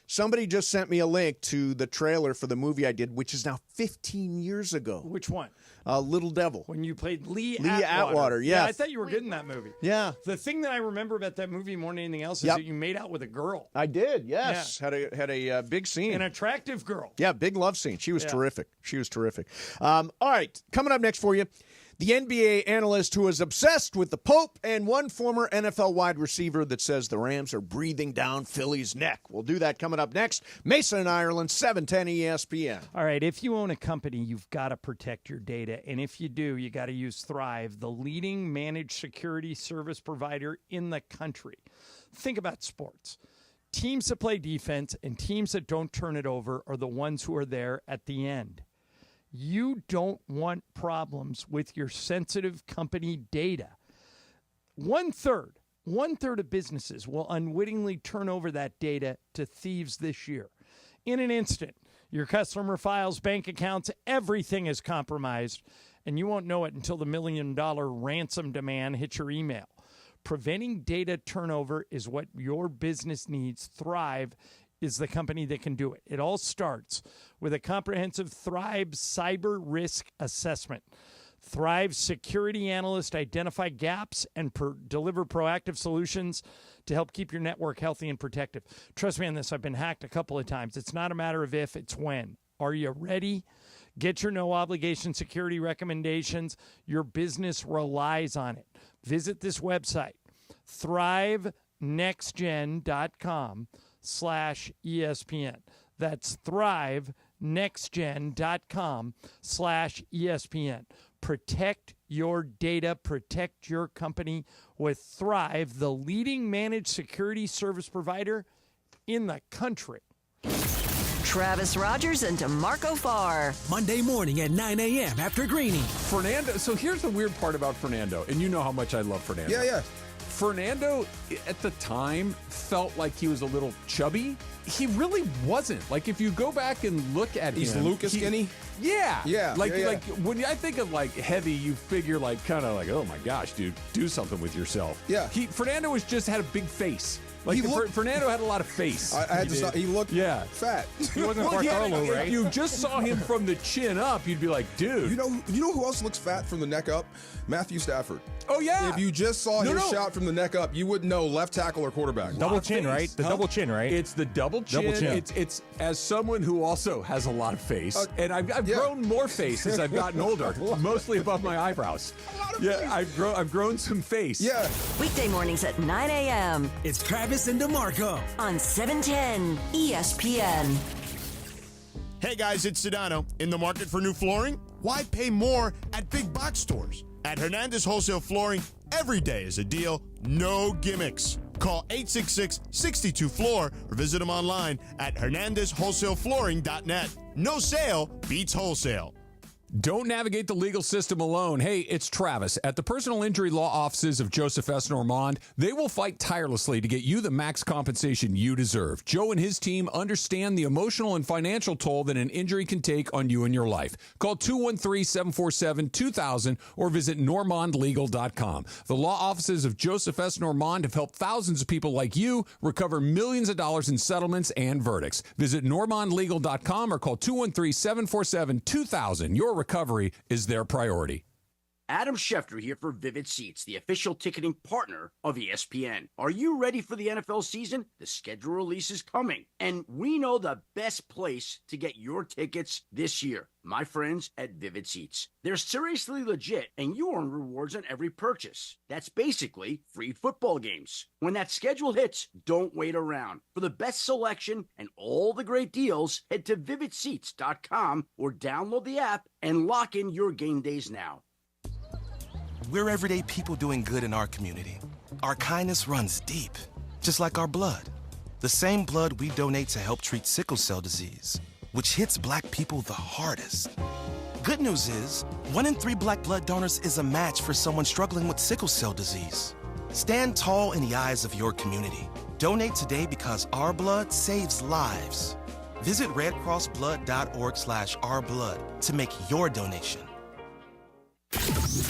Somebody just sent me a link to the trailer for the movie I did, which is now 15 years ago. Which one? Little Devil. When you played Lee Atwater, yeah. yeah. I thought you were good in that movie. Yeah. The thing that I remember about that movie more than anything else is Yep. that you made out with a girl. I did, yes. Yeah. Had a big scene. An attractive girl. Yeah, big love scene. She was terrific. All right, coming up next for you, the NBA analyst who is obsessed with the Pope and one former NFL wide receiver that says the Rams are breathing down Philly's neck. We'll do that coming up next. Mason in Ireland, 710 ESPN. All right, if you own a company, you've got to protect your data. And if you do, you got to use Thrive, the leading managed security service provider in the country. Think about sports. Teams that play defense and teams that don't turn it over are the ones who are there at the end. You don't want problems with your sensitive company data. One third of businesses will unwittingly turn over that data to thieves this year. In an instant, your customer files, bank accounts, everything is compromised, and you won't know it until the $1 million ransom demand hits your email. Preventing data turnover is what your business needs. Thrive is the company that can do it. It all starts with a comprehensive Thrive cyber risk assessment. Thrive's security analysts identify gaps and deliver proactive solutions to help keep your network healthy and protective. Trust me on this, I've been hacked a couple of times. It's not a matter of if, it's when. Are you ready? Get your no-obligation security recommendations. Your business relies on it. Visit this website, thrivenextgen.com/ESPN. That's thrivenextgen.com/ESPN. Protect your data, protect your company with Thrive, the leading managed security service provider in the country. Travis Rogers and DeMarco Farr. Monday morning at 9 a.m. after Greeny. Fernando. So here's the weird part about Fernando, and you know how much I love Fernando. Yeah. Fernando, at the time, felt like he was a little chubby. He really wasn't. Like, if you go back and look at He's him. Lucas skinny? Yeah. Yeah. Like, yeah. like when I think of, like, heavy, you figure, like, kind of like, oh, my gosh, dude, do something with yourself. Yeah. Fernando had a big face. Like, Fernando had a lot of face. I had to stop. He looked fat. He wasn't Bartholomew, right? If you just saw him from the chin up, you'd be like, dude. You know who else looks fat from the neck up? Matthew Stafford. Oh, yeah. If you just saw his shot from the neck up, you wouldn't know left tackle or quarterback. Double chin, right? The double chin, right? It's the double chin. It's as someone who also has a lot of face, and I've grown more face as I've gotten older, mostly above my eyebrows. Yeah, I've grown some face. Yeah. Weekday mornings at 9 a.m. It's Travis and DeMarco on 710 ESPN. Hey guys, it's Sedano. In the market for new flooring? Why pay more at big box stores? At Hernandez Wholesale Flooring, every day is a deal, no gimmicks. Call 866-62-FLOOR or visit them online at hernandezwholesaleflooring.net. No sale beats wholesale. Don't navigate the legal system alone. Hey, it's Travis. At the personal injury law offices of Joseph S. Normand, they will fight tirelessly to get you the max compensation you deserve. Joe and his team understand the emotional and financial toll that an injury can take on you and your life. Call 213-747-2000 or visit normandlegal.com. The law offices of Joseph S. Normand have helped thousands of people like you recover millions of dollars in settlements and verdicts. Visit normandlegal.com or call 213-747-2000. Your recovery is their priority. Adam Schefter here for Vivid Seats, the official ticketing partner of ESPN. Are you ready for the NFL season? The schedule release is coming, and we know the best place to get your tickets this year. My friends at Vivid Seats. They're seriously legit, and you earn rewards on every purchase. That's basically free football games. When that schedule hits, don't wait around. For the best selection and all the great deals, head to vividseats.com or download the app and lock in your game days now. We're everyday people doing good in our community. Our kindness runs deep, just like our blood. The same blood we donate to help treat sickle cell disease, which hits Black people the hardest. Good news is, 1 in 3 Black blood donors is a match for someone struggling with sickle cell disease. Stand tall in the eyes of your community. Donate today because our blood saves lives. Visit redcrossblood.org/ourblood to make your donation.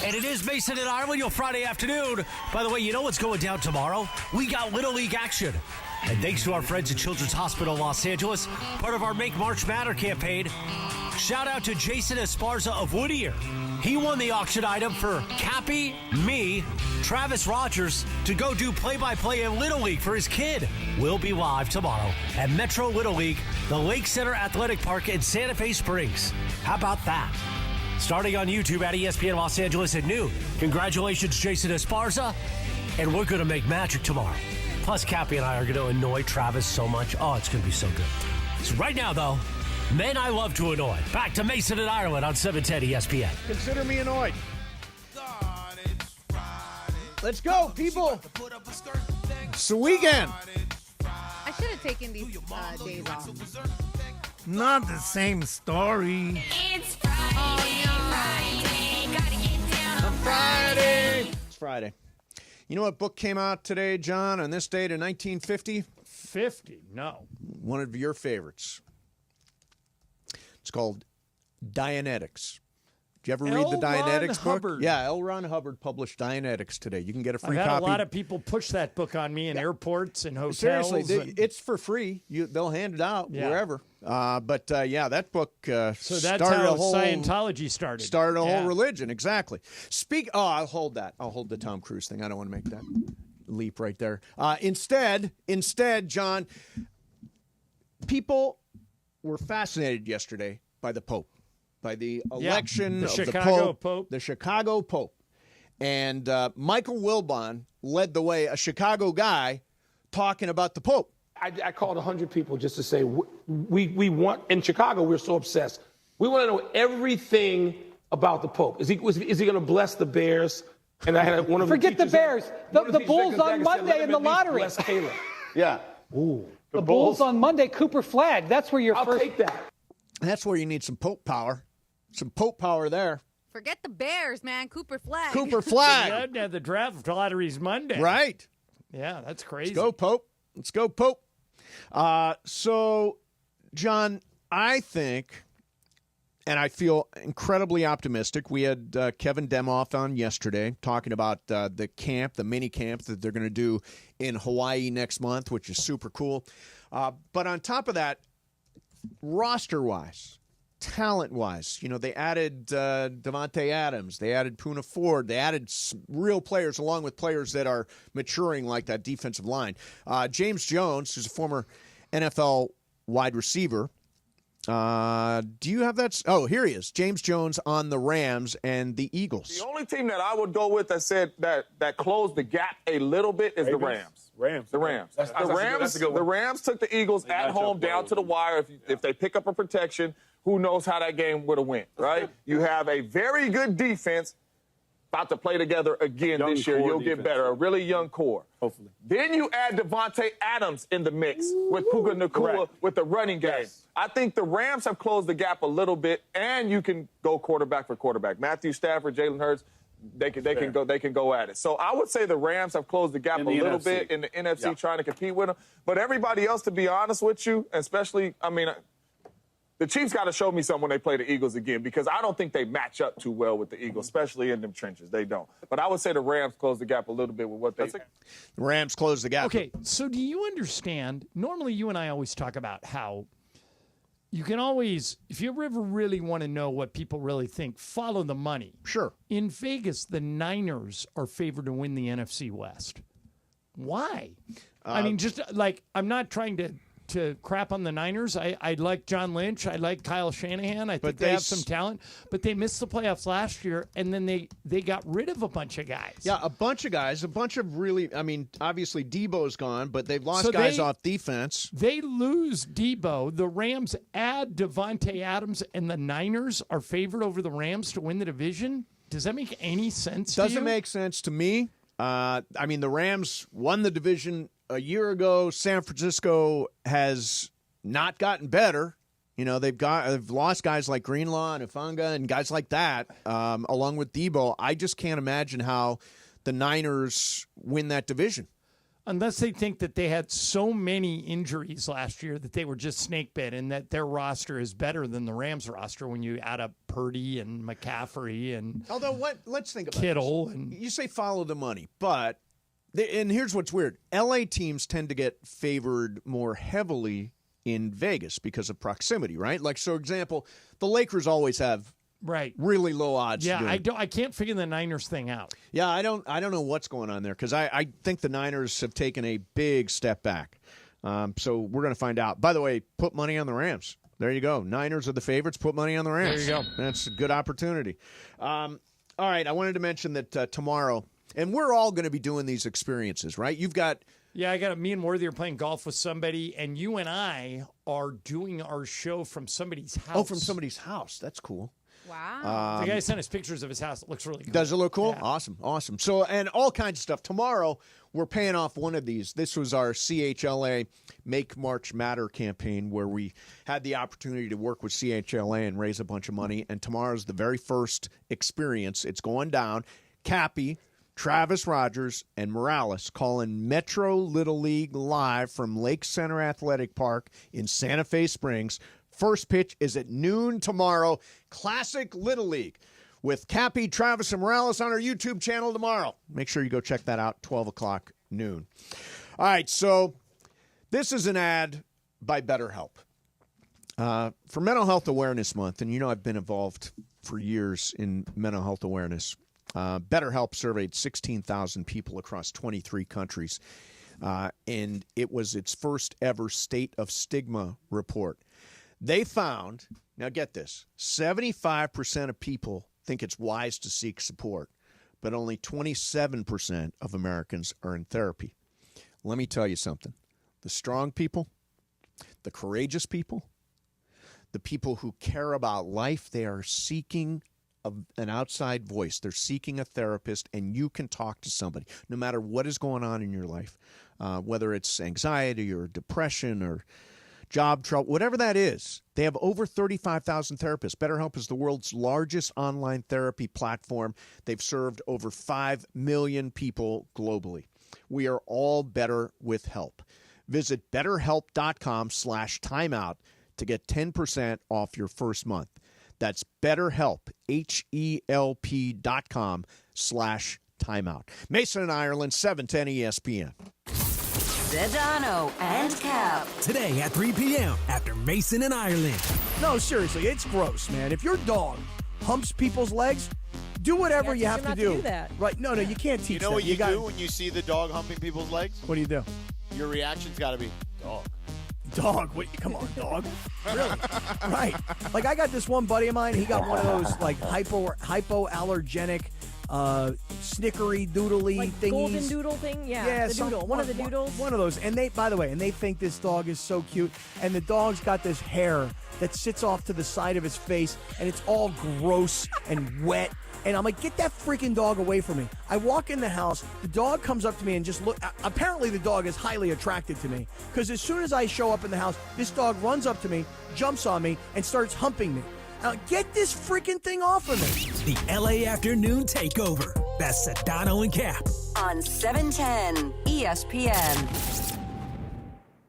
And it is Mason and Ireland, your Friday afternoon. By the way, you know what's going down tomorrow? We got Little League action. And thanks to our friends at Children's Hospital Los Angeles, part of our Make March Matter campaign, shout out to Jason Esparza of Whittier. He won the auction item for Cappy, me, Travis Rogers to go do play-by-play in Little League for his kid. We'll be live tomorrow at Metro Little League, the Lake Center Athletic Park in Santa Fe Springs. How about that? Starting on YouTube at ESPN Los Angeles at noon. Congratulations, Jason Esparza. And we're going to make magic tomorrow. Plus, Cappy and I are going to annoy Travis so much. Oh, it's going to be so good. So right now, though, men I love to annoy. Back to Mason and Ireland on 710 ESPN. Consider me annoyed. Let's go, people. It's the weekend. I should have taken these days off. Not the same story. It's Friday. It's Friday. You know what book came out today, John, on this date in 1950? 50? No. One of your favorites. It's called Dianetics. Did you ever read the Dianetics book? Hubbard. Yeah, L. Ron Hubbard published Dianetics today. You can get a free I've had copy. a lot of people push that book on me in airports and hotels. Seriously, it's for free. They'll hand it out wherever. But that book so that's started how a whole Scientology started. Started a whole religion, exactly. I'll hold that. I'll hold the Tom Cruise thing. I don't want to make that leap right there. Instead, John, people were fascinated yesterday by the Pope. By the election of Chicago the Pope. The Chicago Pope. And Michael Wilbon led the way, a Chicago guy, talking about the Pope. I called 100 people just to say, we want, in Chicago, we're so obsessed. We want to know everything about the Pope. Is he going to bless the Bears? And I had one of Forget the Bears. The Bulls on Monday in the lottery. Bless Caleb. Yeah. Ooh. The Bulls on Monday, Cooper Flag. That's where you're I'll take that. That's where you need some Pope power. Some Pope power there. Forget the Bears, man. Cooper Flag. Cooper Flag. Yeah, the draft lottery's Monday. Right. Yeah, that's crazy. Let's go, Pope. Let's go, Pope. So, John, I think, and I feel incredibly optimistic. We had Kevin Demoff on yesterday talking about the camp, the mini camp that they're going to do in Hawaii next month, which is super cool. But on top of that, roster-wise, talent-wise, they added Devontae Adams. They added Poona Ford. They added real players along with players that are maturing like that defensive line. James Jones, who's a former NFL wide receiver. Do you have that? Oh, here he is. James Jones on the Rams and the Eagles. The only team that I would go with that said that closed the gap a little bit is the Rams. The Rams. The Rams took the Eagles at home down to the wire. If they pick up a protection, who knows how that game would have went, right? You have a very good defense about to play together again this year. You'll get better. A really young core. Hopefully. Then you add Devontae Adams in the mix with Puka Nacua with the running game. Yes. I think the Rams have closed the gap a little bit, and you can go quarterback for quarterback. Matthew Stafford, Jalen Hurts, they can go at it. So I would say the Rams have closed the gap a little bit in the NFC trying to compete with them. But everybody else, to be honest with you, especially, the Chiefs got to show me something when they play the Eagles again, because I don't think they match up too well with the Eagles, especially in them trenches. They don't. But I would say the Rams close the gap a little bit with what they think. The Rams close the gap. Okay, so do you understand? Normally, you and I always talk about how you can always, if you ever really want to know what people really think, follow the money. Sure. In Vegas, the Niners are favored to win the NFC West. Why? Just like, I'm not trying to crap on the Niners. I like John Lynch. I like Kyle Shanahan. I think they have some talent. But they missed the playoffs last year, and then they got rid of a bunch of guys. Yeah, a bunch of guys. A bunch of really, obviously Debo's gone, but they've lost guys off defense. They lose Debo. The Rams add Devontae Adams, and the Niners are favored over the Rams to win the division? Does that make any sense to you? Doesn't make sense to me. The Rams won the division a year ago. San Francisco has not gotten better. They've lost guys like Greenlaw and Ifanga and guys like that, along with Debo. I just can't imagine how the Niners win that division. Unless they think that they had so many injuries last year that they were just snake bit, and that their roster is better than the Rams roster when you add up Purdy and McCaffrey and let's think about Kittle. This. And you say follow the money, but and here's what's weird. LA teams tend to get favored more heavily in Vegas because of proximity, right? Like, so example, the Lakers always have really low odds. Yeah, I can't figure the Niners thing out. Yeah, I don't know what's going on there, because I think the Niners have taken a big step back. So we're going to find out. By the way, put money on the Rams. There you go. Niners are the favorites. Put money on the Rams. There you go. That's a good opportunity. All right, I wanted to mention that tomorrow, and we're all going to be doing these experiences, right? You've got... Yeah, me and Worthy are playing golf with somebody, and you and I are doing our show from somebody's house. Oh, from somebody's house. That's cool. Wow. The guy sent us pictures of his house. It looks really cool. Does it look cool? Yeah. Awesome. So, and all kinds of stuff. Tomorrow, we're paying off one of these. This was our CHLA Make March Matter campaign, where we had the opportunity to work with CHLA and raise a bunch of money. And tomorrow's the very first experience. It's going down. Cappy, Travis Rogers, and Morales calling Metro Little League live from Lake Center Athletic Park in Santa Fe Springs. First pitch is at noon tomorrow. Classic Little League with Cappy, Travis, and Morales on our YouTube channel tomorrow. Make sure you go check that out, 12 o'clock noon. All right, so this is an ad by BetterHelp. For Mental Health Awareness Month, and I've been involved for years in mental health awareness, BetterHelp surveyed 16,000 people across 23 countries, and it was its first ever State of Stigma report. They found, now get this, 75% of people think it's wise to seek support, but only 27% of Americans are in therapy. Let me tell you something. The strong people, the courageous people, the people who care about life, they are seeking an outside voice. They're seeking a therapist, and you can talk to somebody no matter what is going on in your life, whether it's anxiety or depression or job trouble, whatever that is. They have over 35,000 therapists. BetterHelp is the world's largest online therapy platform. They've served over 5 million people globally. We are all better with help. Visit BetterHelp.com/timeout to get 10% off your first month. That's BetterHelp, HELP.com/timeout. Mason and Ireland, 710 ESPN. Sedano and Cap. Today at 3 p.m. after Mason and Ireland. No, seriously, it's gross, man. If your dog humps people's legs, do whatever you have to do. That. Right? No, you can't teach. You know what you do when you see the dog humping people's legs? What do you do? Your reaction's got to be dog. Dog? Wait, come on, dog. Really? Right. Like I got this one buddy of mine. He got one of those like hypoallergenic. Snickery doodly like thingies. Golden doodle thing? Yeah, the doodle. One of the doodles. One of those. And they, by the way, and they think this dog is so cute. And the dog's got this hair that sits off to the side of his face, and it's all gross and wet. And I'm like, get that freaking dog away from me. I walk in the house. The dog comes up to me and just look. Apparently, the dog is highly attracted to me because as soon as I show up in the house, this dog runs up to me, jumps on me, and starts humping me. Now, get this freaking thing off of me. The LA Afternoon Takeover. That's Sedano and Cap. On 710 ESPN.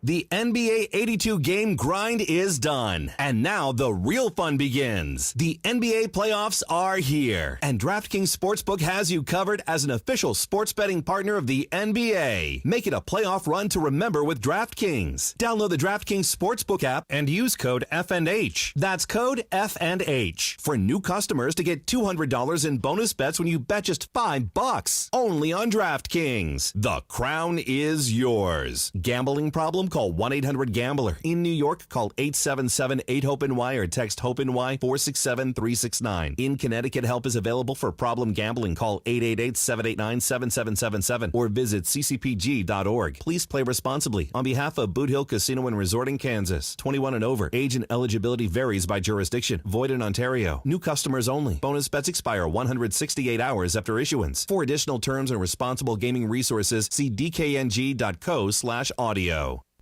The NBA 82 game grind is done, and now the real fun begins. The NBA playoffs are here, and DraftKings Sportsbook has you covered as an official sports betting partner of the NBA. Make it a playoff run to remember with DraftKings. Download the DraftKings Sportsbook app and use code FNH. That's code FNH for new customers to get $200 in bonus bets when you bet just $5. Only on DraftKings. The crown is yours. Gambling problem? Call 1-800-GAMBLER. In New York, call 877-8-HOPE-NY or text HOPE-NY 467-369. In Connecticut, help is available for problem gambling. Call 888-789-7777 or visit ccpg.org. Please play responsibly. On behalf of Boot Hill Casino and Resort in Kansas. 21 and over. Age and eligibility varies by jurisdiction. Void in Ontario. New customers only. Bonus bets expire 168 hours after issuance. For additional terms and responsible gaming resources, see dkng.co/audio.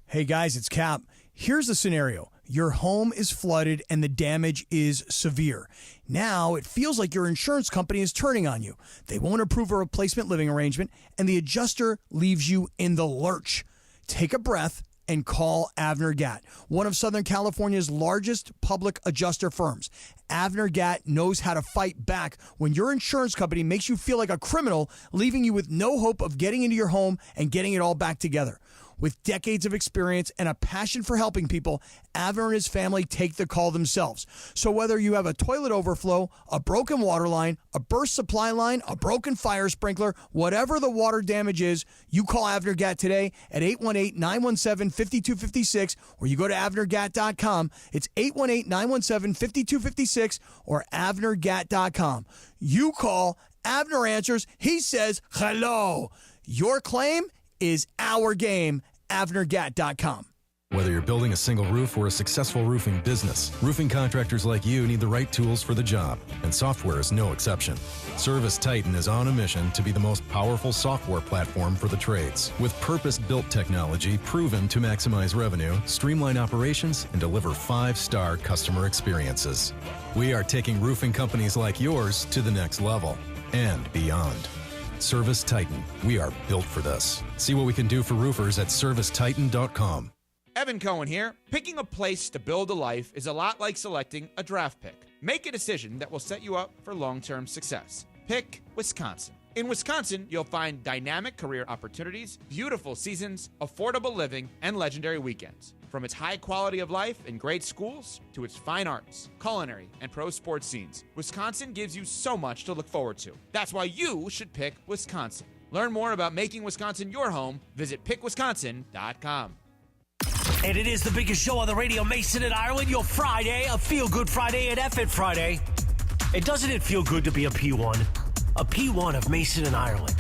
Hey guys, it's Cap. Here's the scenario. Your home is flooded and the damage is severe. Now it feels like your insurance company is turning on you. They won't approve a replacement living arrangement and the adjuster leaves you in the lurch. Take a breath and call Avner Gatt, one of Southern California's largest public adjuster firms. Avner Gatt knows how to fight back when your insurance company makes you feel like a criminal, leaving you with no hope of getting into your home and getting it all back together. With decades of experience and a passion for helping people, Avner and his family take the call themselves. So whether you have a toilet overflow, a broken water line, a burst supply line, a broken fire sprinkler, whatever the water damage is, you call Avner Gatt today at 818-917-5256 or you go to avnergatt.com. It's 818-917-5256 or avnergatt.com. You call, Avner answers, he says hello. Your claim is our game, avnergatt.com. Whether you're building a single roof or a successful roofing business, roofing contractors like you need the right tools for the job, and software is no exception. Service Titan is on a mission to be the most powerful software platform for the trades, with purpose-built technology proven to maximize revenue, streamline operations, and deliver 5-star customer experiences. We are taking roofing companies like yours to the next level and beyond. Service Titan. We are built for this. See what we can do for roofers at servicetitan.com. Evan Cohen here. Picking a place to build a life is a lot like selecting a draft pick. Make a decision that will set you up for long-term success. Pick Wisconsin. In Wisconsin, you'll find dynamic career opportunities, beautiful seasons, affordable living, and legendary weekends. From its high quality of life and great schools to its fine arts, culinary, and pro sports scenes, Wisconsin gives you so much to look forward to. That's why you should pick Wisconsin. Learn more about making Wisconsin your home. Visit pickwisconsin.com. And it is the biggest show on the radio, Mason and Ireland, your Friday, a feel-good Friday and F-It Friday. And doesn't it feel good to be a P1? A P1 of Mason and Ireland.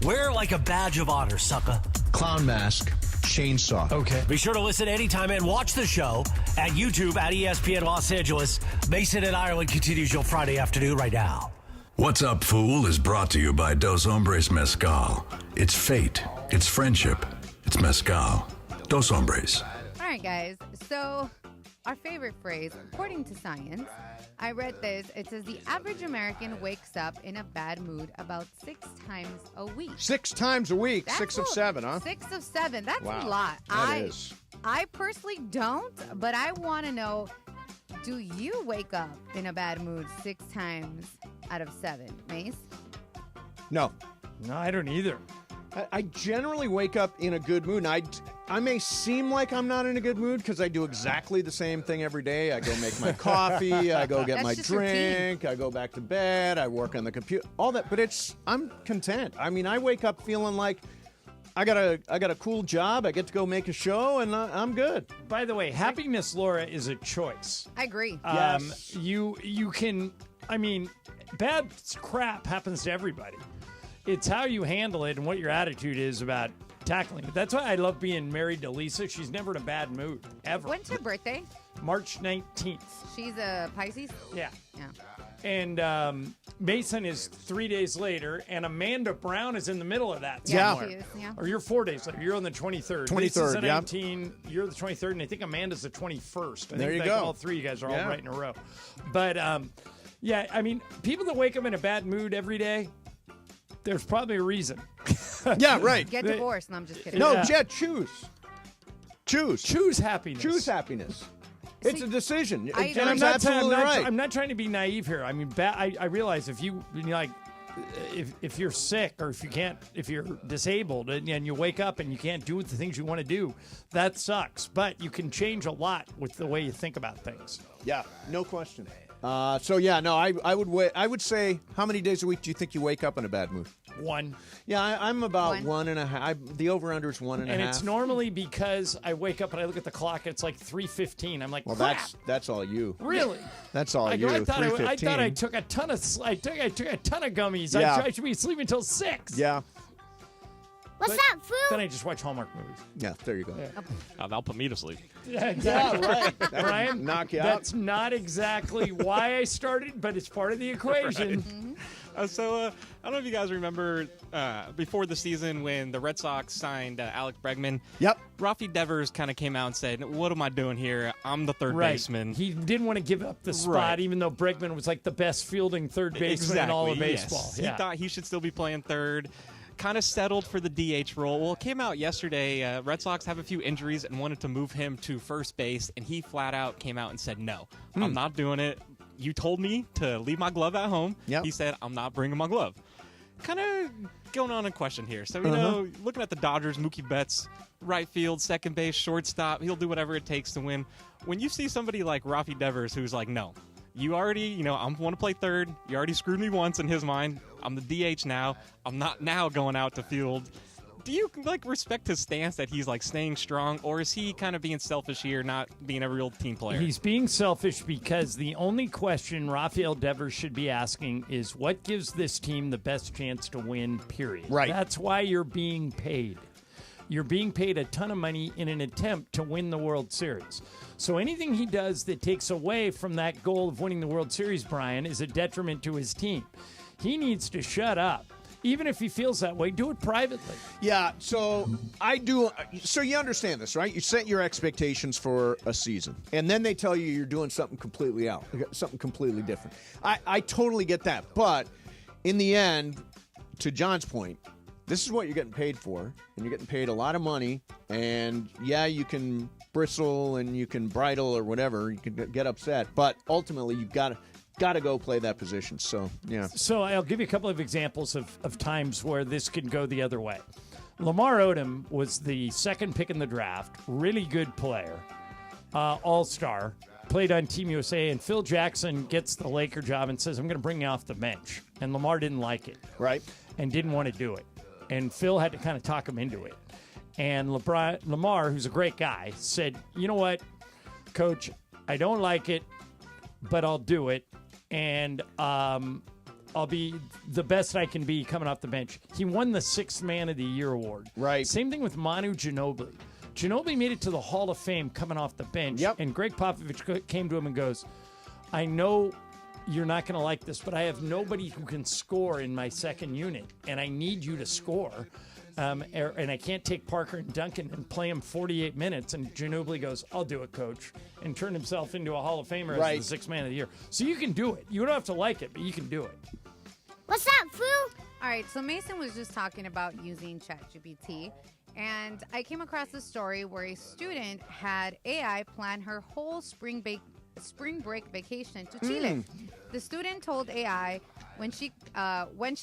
Wear like a badge of honor, sucker. Clown mask. Chainsaw. Okay. Be sure to listen anytime and watch the show at YouTube at ESPN Los Angeles. Mason and Ireland continues your Friday afternoon right now. What's Up, Fool is brought to you by Dos Hombres Mezcal. It's fate. It's friendship. It's mezcal. Dos Hombres. All right, guys. So, our favorite phrase, according to science, I read this. It says the average American wakes up in a bad mood about 6 times a week. 6 times a week, That's 6 of 7, huh? 6 of 7. That's Wow, a lot. that is. I personally don't, but I want to know, do you wake up in a bad mood 6 times out of 7, Mace? No. No, I don't either. I generally wake up in a good mood. And I may seem like I'm not in a good mood because I do exactly the same thing every day. I go make my coffee. I go get my drink. I go back to bed. I work on the computer. All that. But I'm content. I mean, I wake up feeling like I got a cool job. I get to go make a show, and I'm good. By the way, happiness, Laura, is a choice. I agree. Yes. You can, I mean, bad crap happens to everybody. It's how you handle it and what your attitude is about tackling it. That's why I love being married to Lisa. She's never in a bad mood, ever. When's her birthday? March 19th. She's a Pisces? Yeah. Yeah. And Mason is 3 days later, and Amanda Brown is in the middle of that Yeah. somewhere. She is, yeah. Or you're 4 days later. You're on the 23rd. 23rd, Lisa's the yeah. 19, you're the 23rd, and I think Amanda's the 21st. I There think you like go. all three you guys are all Yeah. right in a row. But, yeah, I mean, people that wake up in a bad mood every day, there's probably a reason. Yeah, right. Get divorced. No, I'm just kidding. No, Yeah. Jet, choose. Choose happiness. Choose happiness. It's a decision. I- Jen's And I'm not, absolutely right. I'm not trying to be naive here. I mean, I realize if if you're sick or if you're disabled and you wake up and you can't do the things you want to do, that sucks. But you can change a lot with the way you think about things. Yeah, no question. I would say, how many days a week do you think you wake up in a bad mood? 1. Yeah, I'm about 1.5. The over/under is 1.5. And it's normally because I wake up and I look at the clock and it's like 3:15. I'm like, Well, crap. that's all you. Really? That's all I you. thought I 3:15. took a ton of gummies. Yeah. I should be sleeping until 6. Yeah. What's But up, fool? Then I just watch Hallmark movies. Yeah, there you go. That'll put me to sleep. Yeah, exactly. Yeah, right. Brian, knock you out. that's not exactly why I started, but it's part of the equation. I don't know if you guys remember before the season when the Red Sox signed Alex Bregman. Yep. Rafi Devers kind of came out and said, "What am I doing here? I'm the third baseman." He didn't want to give up the spot, Right. even though Bregman was like the best fielding third baseman in all of baseball. Yes. Yeah. He thought he should still be playing third. Kind of settled for the DH role. Well, it came out yesterday. Red Sox have a few injuries and wanted to move him to first base, and he flat out came out and said, "No, I'm not doing it. You told me to leave my glove at home." Yep. He said, "I'm not bringing my glove." Kind of going on in question here. So, you know, looking at the Dodgers, Mookie Betts, right field, second base, shortstop, he'll do whatever it takes to win. When you see somebody like Rafi Devers who's like, "No, you already, I want to play third. You already screwed me once," in his mind. "I'm the DH now. I'm not now going out to field." Do you respect his stance that he's staying strong, or is he kind of being selfish here, not being a real team player? He's being selfish because the only question Rafael Devers should be asking is what gives this team the best chance to win, period. Right. That's why you're being paid. You're being paid a ton of money in an attempt to win the World Series. So anything he does that takes away from that goal of winning the World Series, Brian, is a detriment to his team. He needs to shut up. Even if he feels that way, do it privately. Yeah, so I do. So you understand this, right? You set your expectations for a season, and then they tell you you're doing something completely something completely different. I totally get that. But in the end, to John's point, this is what you're getting paid for, and you're getting paid a lot of money. And yeah, you can bristle and you can bridle or whatever. You can get upset, but ultimately you've got to go play that position. So, yeah. So I'll give you a couple of examples of times where this can go the other way. Lamar Odom was the second pick in the draft, really good player, all-star, played on Team USA, and Phil Jackson gets the Laker job and says, "I'm going to bring you off the bench." And Lamar didn't like it. Right. And didn't want to do it. And Phil had to kind of talk him into it. And Lamar, who's a great guy, said, "You know what, Coach, I don't like it, but I'll do it. And I'll be the best I can be coming off the bench." He won the 6th Man of the Year award. Right. Same thing with Manu Ginobili. Ginobili made it to the Hall of Fame coming off the bench. Yep. And Greg Popovich came to him and goes, "I know you're not going to like this, but I have nobody who can score in my second unit, and I need you to score." and I can't take Parker and Duncan and play him 48 minutes. And Ginobili goes, I'll do it, coach, and turn himself into a Hall of Famer as the sixth man of the year. So you can do it. You don't have to like it, but you can do it. What's up, Fu? All right, so Mason was just talking about using ChatGPT, and I came across a story where a student had AI plan her whole spring break vacation to Chile. The student told AI when she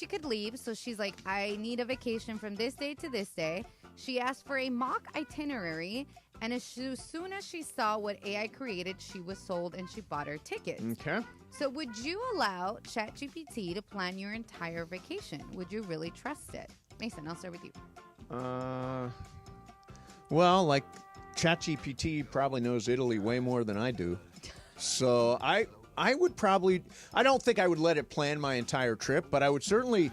could leave, so she's like, I need a vacation from this day to this day. She asked for a mock itinerary, and as soon as she saw what AI created, she was sold and she bought her tickets. Okay. So would you allow ChatGPT to plan your entire vacation? Would you really trust it? Mason, I'll start with you. Well, like ChatGPT probably knows Italy way more than I do. So I would probably, I don't think I would let it plan my entire trip, but I would certainly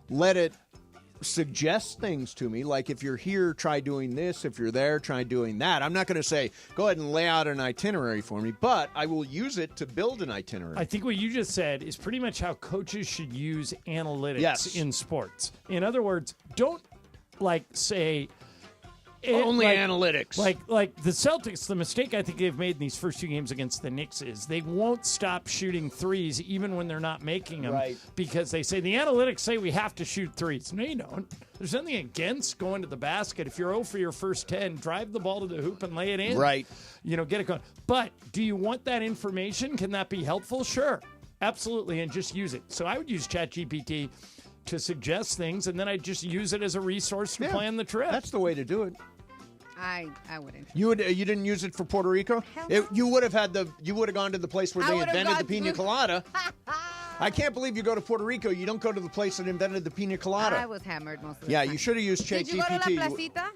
let it suggest things to me. Like, if you're here, try doing this. If you're there, try doing that. I'm not going to say, go ahead and lay out an itinerary for me, but I will use it to build an itinerary. I think what you just said is pretty much how coaches should use analytics in sports. In other words, don't say only analytics. Like the Celtics, the mistake I think they've made in these first two games against the Knicks is they won't stop shooting threes even when they're not making them because they say the analytics say we have to shoot threes. No, you don't. There's nothing against going to the basket. If you're 0 for your first 10, drive the ball to the hoop and lay it in. Right. Get it going. But do you want that information? Can that be helpful? Sure. Absolutely. And just use it. So I would use ChatGPT to suggest things, and then I just use it as a resource to plan the trip. That's the way to do it. I wouldn't. You didn't use it for Puerto Rico? You would have gone to the place where they invented the pina colada. I can't believe you go to Puerto Rico. You don't go to the place that invented the pina colada. I was hammered most of the time. Yeah, you should have used ChatGPT. Did you go to La Placita?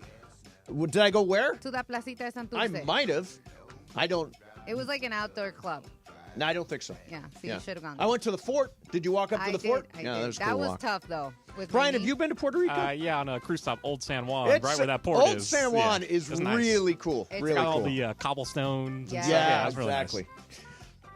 Did I go where? To La Placita de Santurce. I might have. I don't. It was like an outdoor club. No, I don't think so. Yeah, so you should have gone. I went to the fort. Did you walk up to the fort? I yeah, did. that was cool tough though. Brian, have you been to Puerto Rico? Yeah, on a cruise stop, Old San Juan, right where that port Old is. San Juan is nice. really cool. It's really got cool. all the cobblestones. Yeah, it's really exactly. Nice.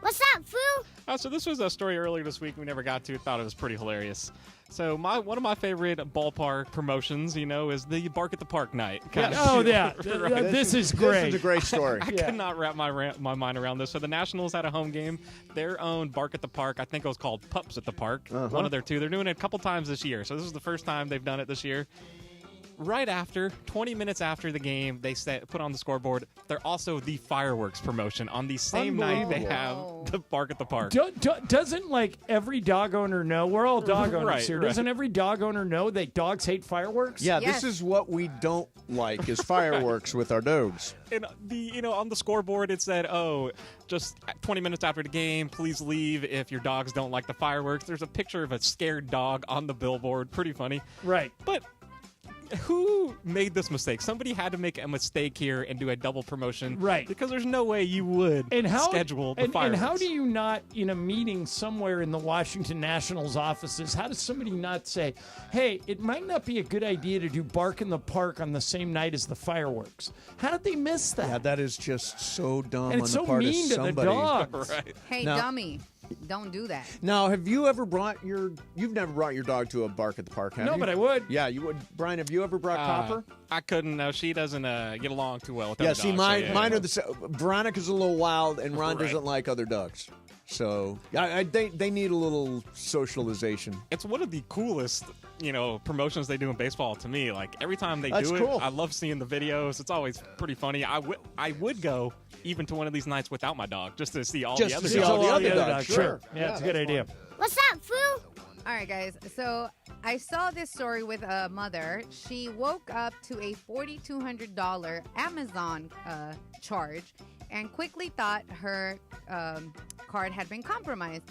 What's up, Fu? So this was a story earlier this week we never got to. Thought it was pretty hilarious. So one of my favorite ballpark promotions, is the Bark at the Park night. This is great. This is a great story. I could not wrap my mind around this. So the Nationals had a home game. Their own Bark at the Park, I think it was called Pups at the Park. One of their two. They're doing it a couple times this year. So this is the first time they've done it this year. Right after, 20 minutes after the game, they put on the scoreboard, they're also the fireworks promotion. On the same night, they have the Bark at the Park. Doesn't every dog owner know? We're all dog owners here. Doesn't every dog owner know that dogs hate fireworks? Yeah, this is what we don't like is fireworks with our dogs. And on the scoreboard, it said, just 20 minutes after the game, please leave if your dogs don't like the fireworks. There's a picture of a scared dog on the billboard. Pretty funny. Right. But who made this mistake? Somebody had to make a mistake here and do a double promotion. Right. Because there's no way you would schedule the fireworks. And how do you not, in a meeting somewhere in the Washington Nationals offices, how does somebody not say, hey, it might not be a good idea to do Bark in the Park on the same night as the fireworks? How did they miss that? Yeah, that is just so dumb and it's on the so part mean of to somebody. the dogs. Right. Hey, dummy. Don't do that. Now, have you ever you've never brought your dog to a Bark at the Park, have you? No, but I would. Yeah, you would. Brian, have you ever brought Copper? I couldn't. No, she doesn't get along too well with other dogs. Mine are the Veronica's a little wild, and Ron doesn't like other dogs. So they need a little socialization. It's one of the coolest, promotions they do in baseball to me. Like every time they do it, I love seeing the videos. It's always pretty funny. I would go even to one of these nights without my dog just to see all the other dogs. Sure. Yeah, it's a good idea. What's up, Fu? All right, guys. So I saw this story with a mother. She woke up to a $4,200 Amazon charge and quickly thought her card had been compromised.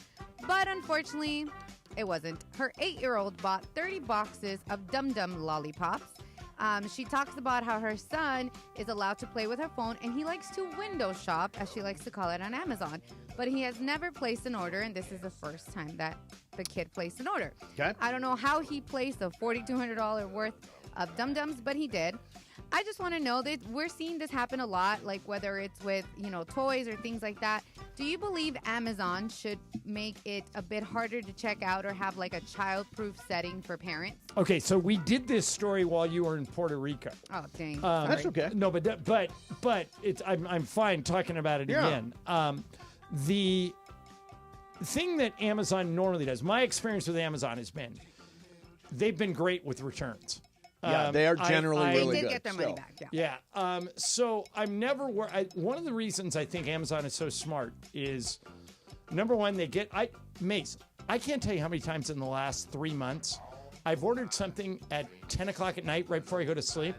But unfortunately, it wasn't. Her 8-year-old bought 30 boxes of Dum Dum lollipops. She talks about how her son is allowed to play with her phone, and he likes to window shop, as she likes to call it, on Amazon. But he has never placed an order, and this is the first time that the kid placed an order. Okay. I don't know how he placed a $4,200 worth of Dum Dums, but he did. I just want to know that we're seeing this happen a lot, like whether it's with, toys or things like that. Do you believe Amazon should make it a bit harder to check out or have like a child-proof setting for parents? Okay, so we did this story while you were in Puerto Rico. Oh, dang. That's okay. No, but it's I'm fine talking about it again. The thing that Amazon normally does, my experience with Amazon has been, they've been great with returns. Yeah, they are generally really good. They did get their money back, Yeah. So I'm never one of the reasons I think Amazon is so smart is, number one, Mace, I can't tell you how many times in the last 3 months I've ordered something at 10 o'clock at night right before I go to sleep,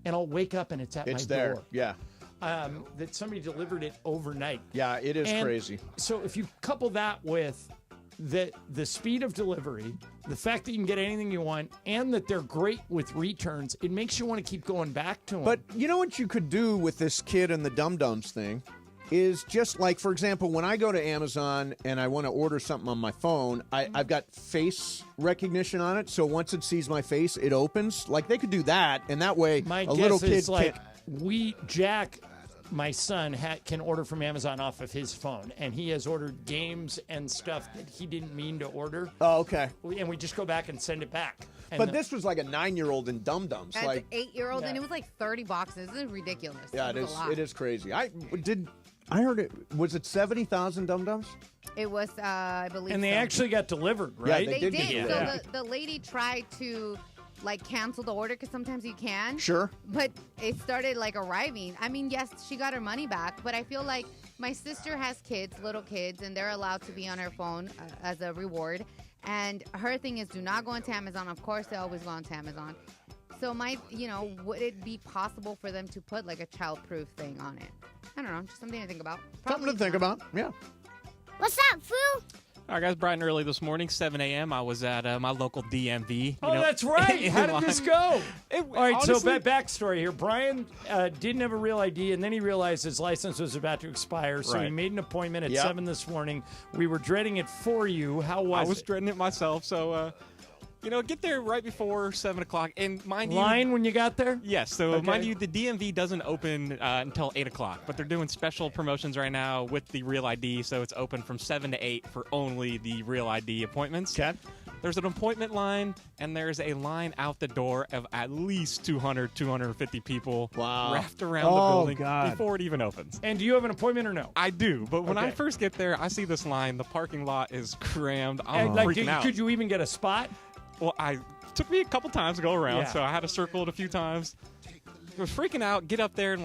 and I'll wake up and it's at my there. door. Yeah. That somebody delivered it overnight. Yeah, it is crazy. So if you couple that with the speed of delivery, the fact that you can get anything you want, and that they're great with returns, it makes you want to keep going back to them. But you know what you could do with this kid and the dum-dums thing is just like, for example, when I go to Amazon and I want to order something on my phone, I've got face recognition on it, so once it sees my face, it opens. Like, they could do that, and that way my a guess little kid is like can... Jack, my son, can order from Amazon off of his phone, and he has ordered games and stuff that he didn't mean to order. Oh, okay. And we just go back and send it back. But this was like a 9-year-old in Dum-Dums. As like an 8-year-old, and it was like 30 boxes. This is ridiculous. Yeah, it is. It is crazy. I heard it. Was it 70,000 Dum-Dums? It was, I believe. And they actually got delivered, right? Yeah, they did. So the lady tried to cancel the order because sometimes you can. Sure. But it started arriving. I mean, yes, she got her money back, but I feel like my sister has little kids, and they're allowed to be on her phone as a reward. And her thing is, do not go into Amazon. Of course, they always go into Amazon. So would it be possible for them to put a child-proof thing on it? I don't know, just something to think about. Something to think about, yeah. What's up, Foo? All right, guys, bright and early this morning, 7 a.m., I was at my local DMV. That's right. How did this go? All right, honestly, so backstory here. Brian didn't have a real ID, and then he realized his license was about to expire, so he made an appointment at 7 this morning. We were dreading it for you. How was it? I was dreading it myself, so... get there right before 7 o'clock. And mind you... Line when you got there? Yes. So, mind you, the DMV doesn't open until 8 o'clock. But they're doing special promotions right now with the Real ID. So, it's open from 7 to 8 for only the Real ID appointments. Okay. There's an appointment line, and there's a line out the door of at least 200, 250 people wrapped around the building before it even opens. And do you have an appointment or no? I do. But when I first get there, I see this line. The parking lot is crammed. I'm freaking out. Could you even get a spot? Well, it took me a couple times to go around, so I had to circle it a few times. I was freaking out, get up there, and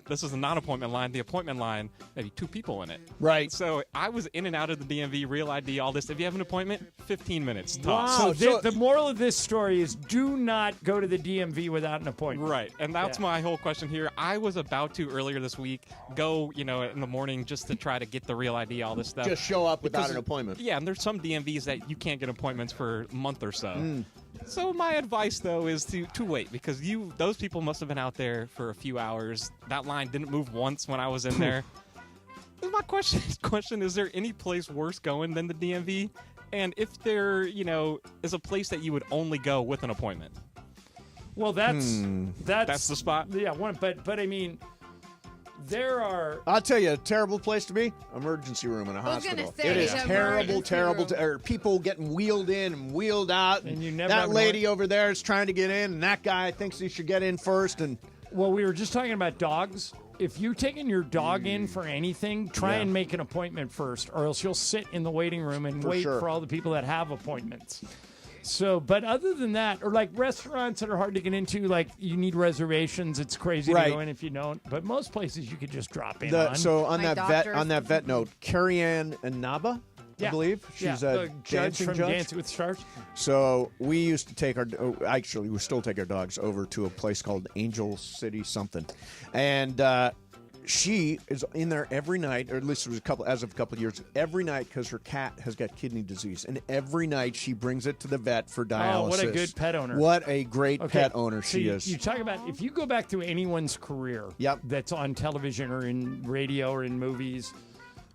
this is a non-appointment line. The appointment line, maybe 2 people in it. Right. So I was in and out of the DMV, Real ID, all this. If you have an appointment, 15 minutes Wow. tops. So the moral of this story is do not go to the DMV without an appointment. Right. And that's my whole question here. I was about to, earlier this week, go, in the morning just to try to get the Real ID, all this stuff. Just show up without an appointment. Yeah, and there's some DMVs that you can't get appointments for a month or so. So my advice, though, is to wait, because those people must have been out there for a few hours. That line didn't move once when I was in there. My question, is there any place worse going than the DMV? And if there, is a place that you would only go with an appointment? Well, that's the spot? Yeah, but I mean... There are... I'll tell you, a terrible place to be, emergency room in a hospital. It is terrible. People getting wheeled in and wheeled out. And you never that lady over there is trying to get in, and that guy thinks he should get in first. And well, we were just talking about dogs. If you're taking your dog in for anything, try and make an appointment first, or else you'll sit in the waiting room and wait for all the people that have appointments. So, but other than that, or restaurants that are hard to get into, you need reservations. It's crazy to go in if you don't. But most places you could just drop in on. So on that vet note, Carrie Ann Naba, I believe she's a judge dancing from judge. Dancing with the Stars. So we used to take we still take our dogs over to a place called Angel City something, and she is in there every night, or at least it was as of a couple of years, every night, because her cat has got kidney disease, and every night she brings it to the vet for dialysis. Oh, what a good pet owner! What a great pet owner she is. You talk about, if you go back through anyone's career, that's on television or in radio or in movies,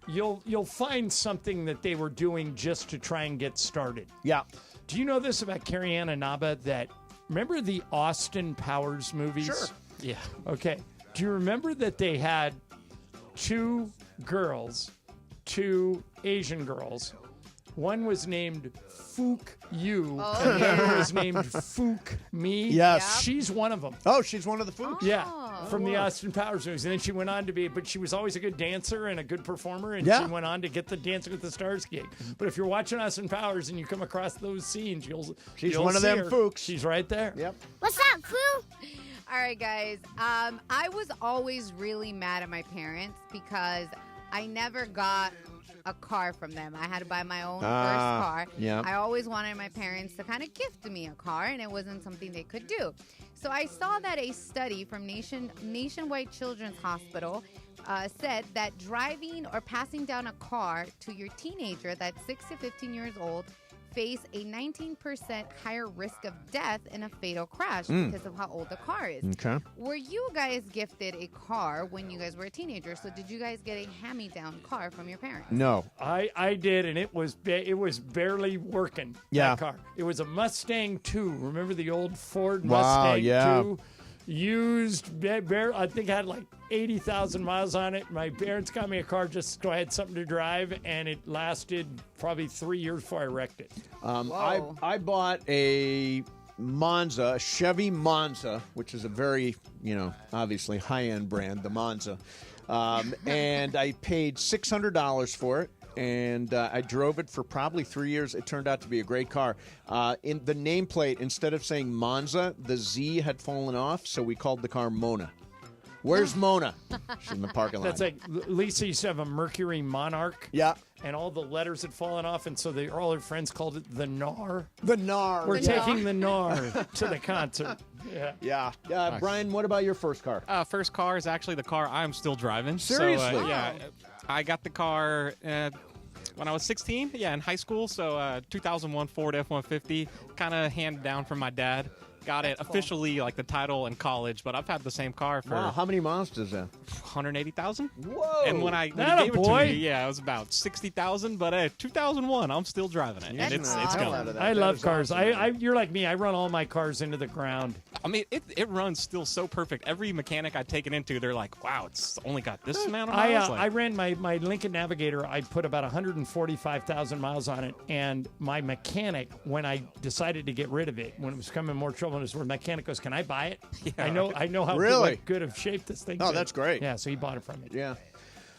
you'll find something that they were doing just to try and get started. Yeah. Do you know this about Carrie Ann Naba, that remember the Austin Powers movies? Sure. Yeah. Okay. Do you remember that they had 2 girls, 2 Asian girls? One was named Fook You, and the other was named Fook Me. Yes. She's one of them. Oh, she's one of the Fooks? Yeah, from the Austin Powers movies. And then she went on to be, but she was always a good dancer and a good performer, and she went on to get the Dancing with the Stars gig. But if you're watching Austin Powers and you come across those scenes, you'll one of see them her. Fooks. She's right there. Yep. What's up, Foo? All right, guys. I was always really mad at my parents because I never got a car from them. I had to buy my own first car. Yeah. I always wanted my parents to kind of gift me a car, and it wasn't something they could do. So I saw that a study from Nationwide Children's Hospital said that driving or passing down a car to your teenager that's 6 to 15 years old face a 19% higher risk of death in a fatal crash because of how old the car is. Okay. Were you guys gifted a car when you guys were a teenager? So did you guys get a hand-me-down car from your parents? No. I did, and it was barely working. Yeah. That car. It was a Mustang 2. Remember the old Ford Wow, Mustang yeah. 2? Used, I think it had like 80,000 miles on it. My parents got me a car just so I had something to drive, and it lasted probably 3 years before I wrecked it. I bought a Monza, a Chevy Monza, which is a very, obviously high-end brand, the Monza. And I paid $600 for it. And I drove it for probably 3 years. It turned out to be a great car. In the nameplate, instead of saying Monza, the Z had fallen off, so we called the car Mona. Where's Mona? She's in the parking lot. That's like Lisa used to have a Mercury Monarch. Yeah. And all the letters had fallen off, and so all her friends called it the Nar. The Nar. We're taking the Nar to the concert. Yeah. Yeah. Brian, what about your first car? First car is actually the car I'm still driving. Seriously? So, yeah. I got the car when I was 16, in high school. So 2001 Ford F-150, kind of handed down from my dad. Got it officially, like the title in college, but I've had the same car for. Wow, how many miles does that? 180,000. Whoa! And when he gave it to me, it was about 60,000. But 2001, I'm still driving it, and it's going. I love cars. Awesome. You're like me. I run all my cars into the ground. I mean, it runs still so perfect. Every mechanic I take it into, they're like, "Wow, it's only got this amount of miles." I ran my Lincoln Navigator. I put about 145,000 miles on it, and my mechanic, when I decided to get rid of it, when it was coming more trouble, and the mechanic goes, "Can I buy it?" Yeah, I know how good of shape this thing is. Oh, that's great. Yeah, so he bought it from me. Yeah.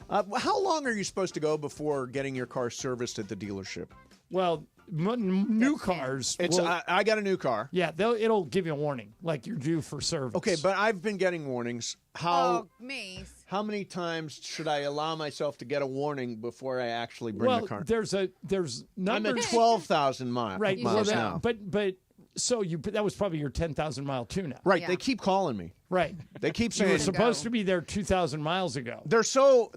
How long are you supposed to go before getting your car serviced at the dealership? Well, new cars. I got a new car. Yeah, it'll give you a warning, like you're due for service. Okay, but I've been getting warnings. How many times should I allow myself to get a warning before I actually bring the car? There's numbers. I'm at 12,000 miles. Right, miles now. But so that was probably your 10,000 mile tune-up. Right, they keep calling me. Right. They keep saying you were supposed to be there 2,000 miles ago. They're so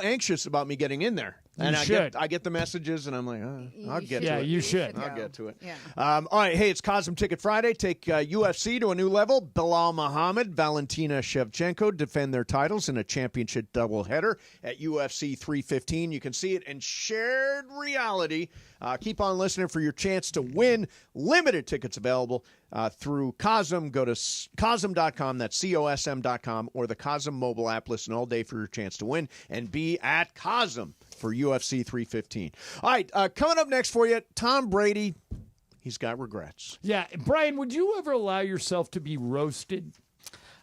anxious about me getting in there. And I get the messages, and I'm like, I'll get to it. Yeah, you should. I'll get to it. Yeah. All right, hey, it's Cosm Ticket Friday. Take UFC to a new level. Bilal Muhammad, Valentina Shevchenko defend their titles in a championship doubleheader at UFC 315. You can see it in shared reality. Keep on listening for your chance to win. Limited tickets available through Cosm. Go to Cosm.com. That's COSM.com, or the Cosm mobile app. Listen all day for your chance to win and be at Cosm for UFC 315. All right, coming up next for you, Tom Brady. He's got regrets. Yeah, Brian, would you ever allow yourself to be roasted?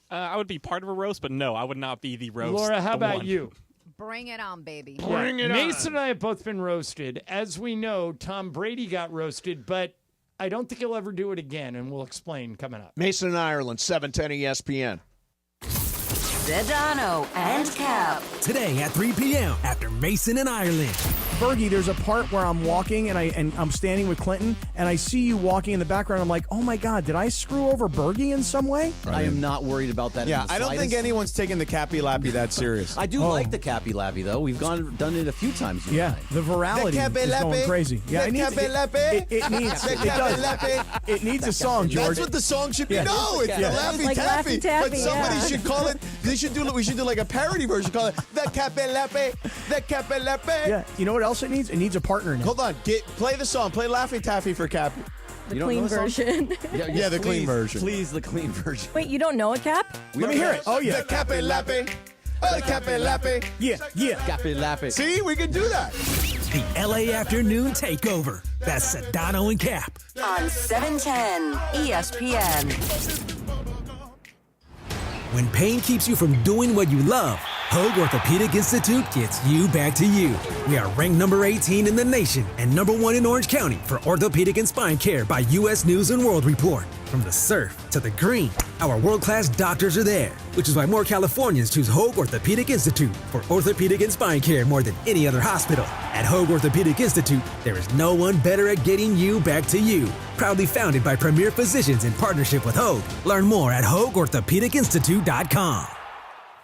I would be part of a roast, but no, I would not be the roast. Laura, how about you? Bring it on, baby. Bring it on. Mason and I have both been roasted. As we know, Tom Brady got roasted, but I don't think he'll ever do it again, and we'll explain coming up. Mason and Ireland, 710 ESPN. Sedano and Cap. Today at 3 p.m. after Mason and Ireland. Bergie, there's a part where I'm walking and I'm standing with Clinton, and I see you walking in the background. I'm like, oh my God, did I screw over Bergie in some way? I am not worried about that. Yeah, I don't think anyone's taking the Cappy Lappy that serious. I do like the Cappy Lappy though. We've done it a few times. Yeah, the virality is going crazy. Yeah, it needs a song, George. That's what the song should be. Yeah. No, it's the Laffy like Taffy. Laffy Taffy, But somebody should call it. We should do like a parody version. Call it the Cappy Lappy. The Cappy Lappy. Yeah, you know what else it needs? It needs a partner now. Hold on, play the song. Play Laffy Taffy for Cappy. The You don't clean know the song? version. Yeah, the clean version. Please, the clean version. Wait, you don't know it, Cap? Let me hear it. Oh, yeah. The Cape Lape. Oh, the Cape Lape. Yeah, yeah. Cafe Lape. See, we can do that. The LA Afternoon Takeover. That's Sedano and Cap. On 710 ESPN. When pain keeps you from doing what you love, Hogue Orthopedic Institute gets you back to you. We are ranked number 18 in the nation and number 1 in Orange County for orthopedic and spine care by U.S. News & World Report. From the surf to the green, our world-class doctors are there, which is why more Californians choose Hogue Orthopedic Institute for orthopedic and spine care more than any other hospital. At Hogue Orthopedic Institute, there is no one better at getting you back to you. Proudly founded by premier physicians in partnership with Hogue. Learn more at HogueOrthopedicInstitute.com.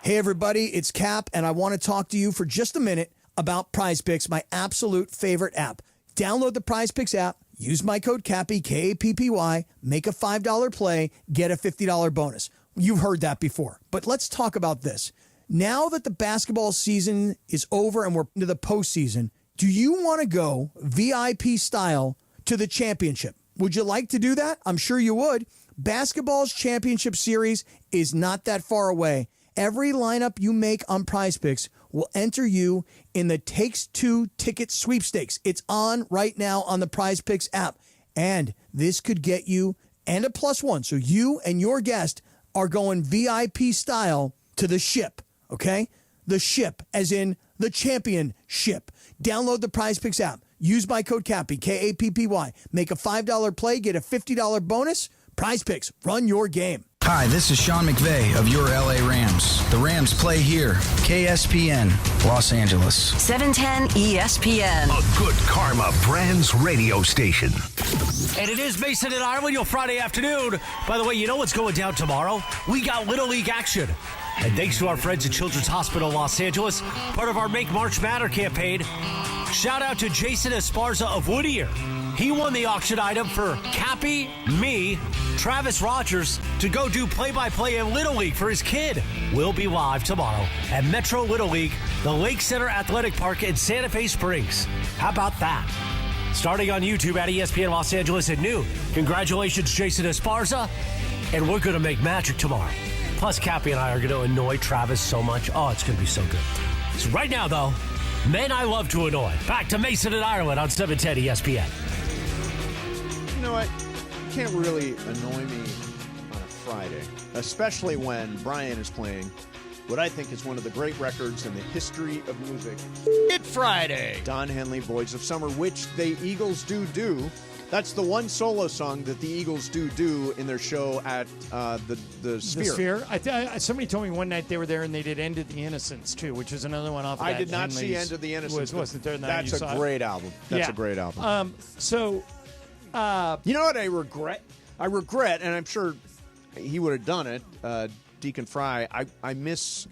Hey, everybody, it's Cap, and I want to talk to you for just a minute about PrizePicks, my absolute favorite app. Download the PrizePicks app, use my code CAPPY, K-A-P-P-Y, make a $5 play, get a $50 bonus. You've heard that before, but let's talk about this. Now that the basketball season is over and we're into the postseason, do you want to go VIP style to the championship? Would you like to do that? I'm sure you would. Basketball's championship series is not that far away. Every lineup you make on PrizePicks will enter you in the Takes-Two ticket sweepstakes. It's on right now on the PrizePicks app. And this could get you and a +1. So you and your guest are going VIP style to the ship, okay? The ship, as in the championship. Download the PrizePicks app. Use my code CAPPY, K-A-P-P-Y. Make a $5 play, get a $50 bonus. PrizePicks, run your game. Hi, this is Sean McVay of your LA Rams. The Rams play here. KSPN, Los Angeles. 710 ESPN. A good karma brands radio station. And it is Mason and Ireland, your Friday afternoon. By the way, you know what's going down tomorrow? We got Little League action. And thanks to our friends at Children's Hospital Los Angeles, part of our Make March Matter campaign, shout out to Jason Esparza of Whittier. He won the auction item for Cappy, me, Travis Rogers to go do play-by-play in Little League for his kid. We'll be live tomorrow at Metro Little League, the Lake Center Athletic Park in Santa Fe Springs. How about that? Starting on YouTube at ESPN Los Angeles at noon. Congratulations, Jason Esparza. And we're going to make magic tomorrow. Plus, Cappy and I are going to annoy Travis so much. Oh, it's going to be so good. So right now, though, men I love to annoy. Back to Mason and Ireland on 710 ESPN. You know what? You can't really annoy me on a Friday, especially when Brian is playing what I think is one of the great records in the history of music. It's Friday. Don Henley, Voice of Summer, which the Eagles do. That's the one solo song that the Eagles do in their show at the Sphere. The Sphere. Somebody told me one night they were there and they did End of the Innocence, too, which is another one off of that. I did not see End of the Innocence. Wasn't there That's a great album. That's a great album. You know what I regret? And I'm sure he would have done it, Deacon Fry. I missed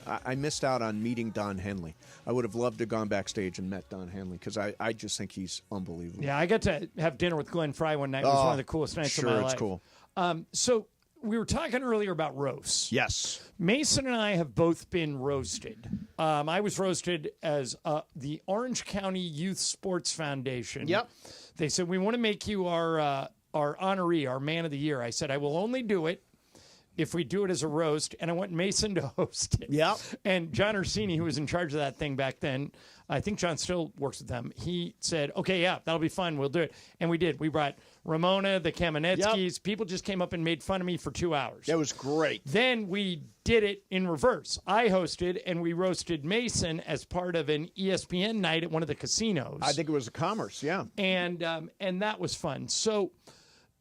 out on meeting Don Henley. I would have loved to have gone backstage and met Don Henley because I just think he's unbelievable. Yeah, I got to have dinner with Glenn Fry one night. It was one of the coolest nights of my life. Sure, it's cool. So we were talking earlier about roasts. Yes. Mason and I have both been roasted. I was roasted as the Orange County Youth Sports Foundation. Yep. They said, we want to make you our honoree, our man of the year. I said, I will only do it if we do it as a roast, and I want Mason to host it. Yeah. And John Orsini, who was in charge of that thing back then, I think John still works with them, he said, okay, yeah, that'll be fun. We'll do it. And we did. We brought Ramona, the Kamenetskis. Yep. People just came up and made fun of me for 2 hours. That was great. Then we did it in reverse. I hosted, and we roasted Mason as part of an ESPN night at one of the casinos. I think it was a Commerce, yeah. And that was fun. So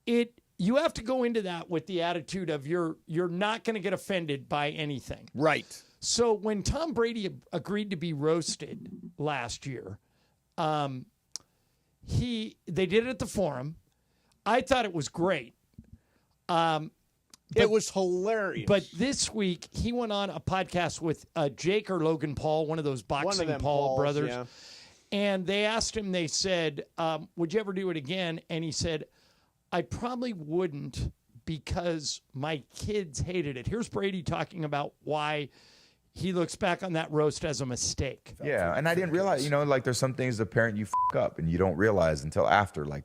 you have to go into that with the attitude of you're not going to get offended by anything. Right. So when Tom Brady agreed to be roasted last year, they did it at the Forum. I thought it was great. It was hilarious. But this week, he went on a podcast with Jake or Logan Paul, one of those boxing Paul brothers. Yeah. And they asked him, they said, would you ever do it again? And he said, I probably wouldn't because my kids hated it. Here's Brady talking about why he looks back on that roast as a mistake. Yeah, and I didn't realize, like there's some things as a parent you f*** up and you don't realize until after, and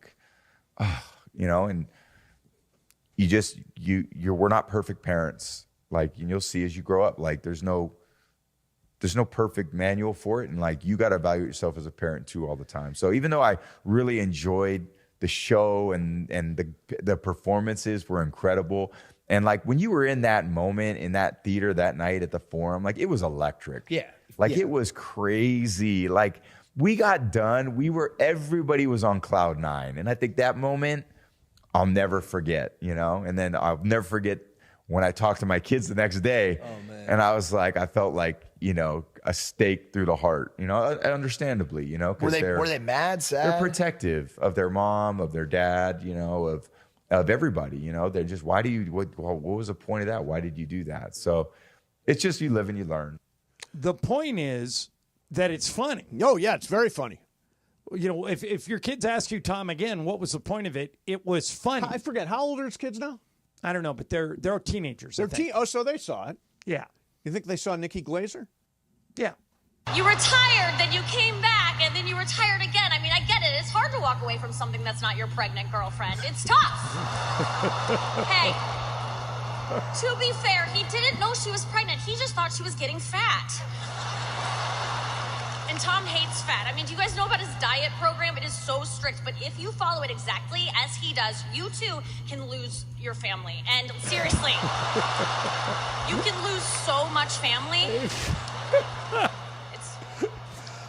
we're not perfect parents. Like, you'll see as you grow up, like there's no perfect manual for it. And like, you got to evaluate yourself as a parent too all the time. So even though I really enjoyed the show and the performances were incredible. And like when you were in that moment in that theater that night at the Forum, like it was electric. Yeah. It was crazy. Like we got done. Everybody was on cloud nine. And I think that moment I'll never forget, and then I'll never forget when I talked to my kids the next day. Oh, man. And I was like, I felt like, a stake through the heart, understandably, Were they mad, sad? They're protective of their mom, of their dad, of everybody, They're just, what was the point of that? Why did you do that? So it's just, you live and you learn. The point is that it's funny. Oh, yeah, it's very funny. If your kids ask you, Tom, again, what was the point of it? It was funny. I forget. How old are his kids now? I don't know, but they're teenagers. So they saw it. Yeah. You think they saw Nikki Glaser? Yeah. You retired, then you came back, and then you retired again. I mean, I get it. It's hard to walk away from something that's not your pregnant girlfriend. It's tough. Hey, to be fair, he didn't know she was pregnant. He just thought she was getting fat. And Tom hates fat. I mean, do you guys know about his diet program? It is so strict, but if you follow it exactly as he does, you too can lose your family. And seriously, you can lose so much family.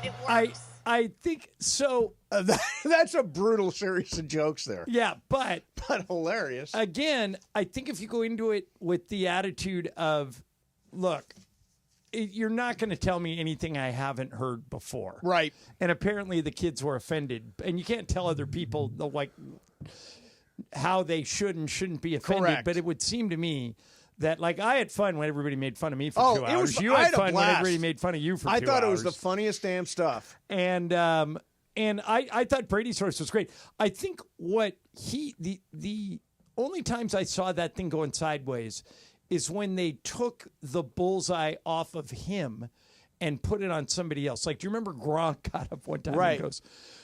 It works. I think so. That's a brutal series of jokes there. Yeah, but hilarious. Again, I think if you go into it with the attitude of, look, you're not going to tell me anything I haven't heard before. Right. And apparently the kids were offended. And you can't tell other people how they should and shouldn't be offended. Correct. But it would seem to me that, I had fun when everybody made fun of me for 2 hours. You I had a fun when blast. everybody made fun of you for 2 hours. I thought it was the funniest damn stuff. And I thought Brady's source was great. I think the only times I saw that thing going sideways is when they took the bullseye off of him and put it on somebody else. Like, do you remember Gronk got up one time and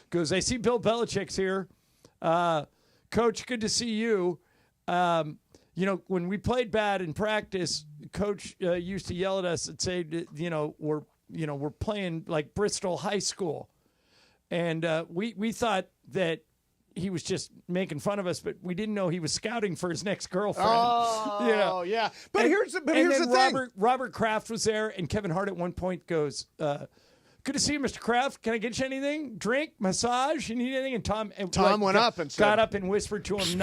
goes, I see Bill Belichick's here. Coach, good to see you. When we played bad in practice, Coach used to yell at us and say, we're playing like Bristol High School. And we thought that he was just making fun of us, but we didn't know he was scouting for his next girlfriend. Oh, yeah. But here's the thing. Robert Kraft was there, and Kevin Hart at one point goes, good to see you, Mr. Kraft. Can I get you anything? Drink? Massage? You need anything? And Tom went up and said, got up and whispered to him,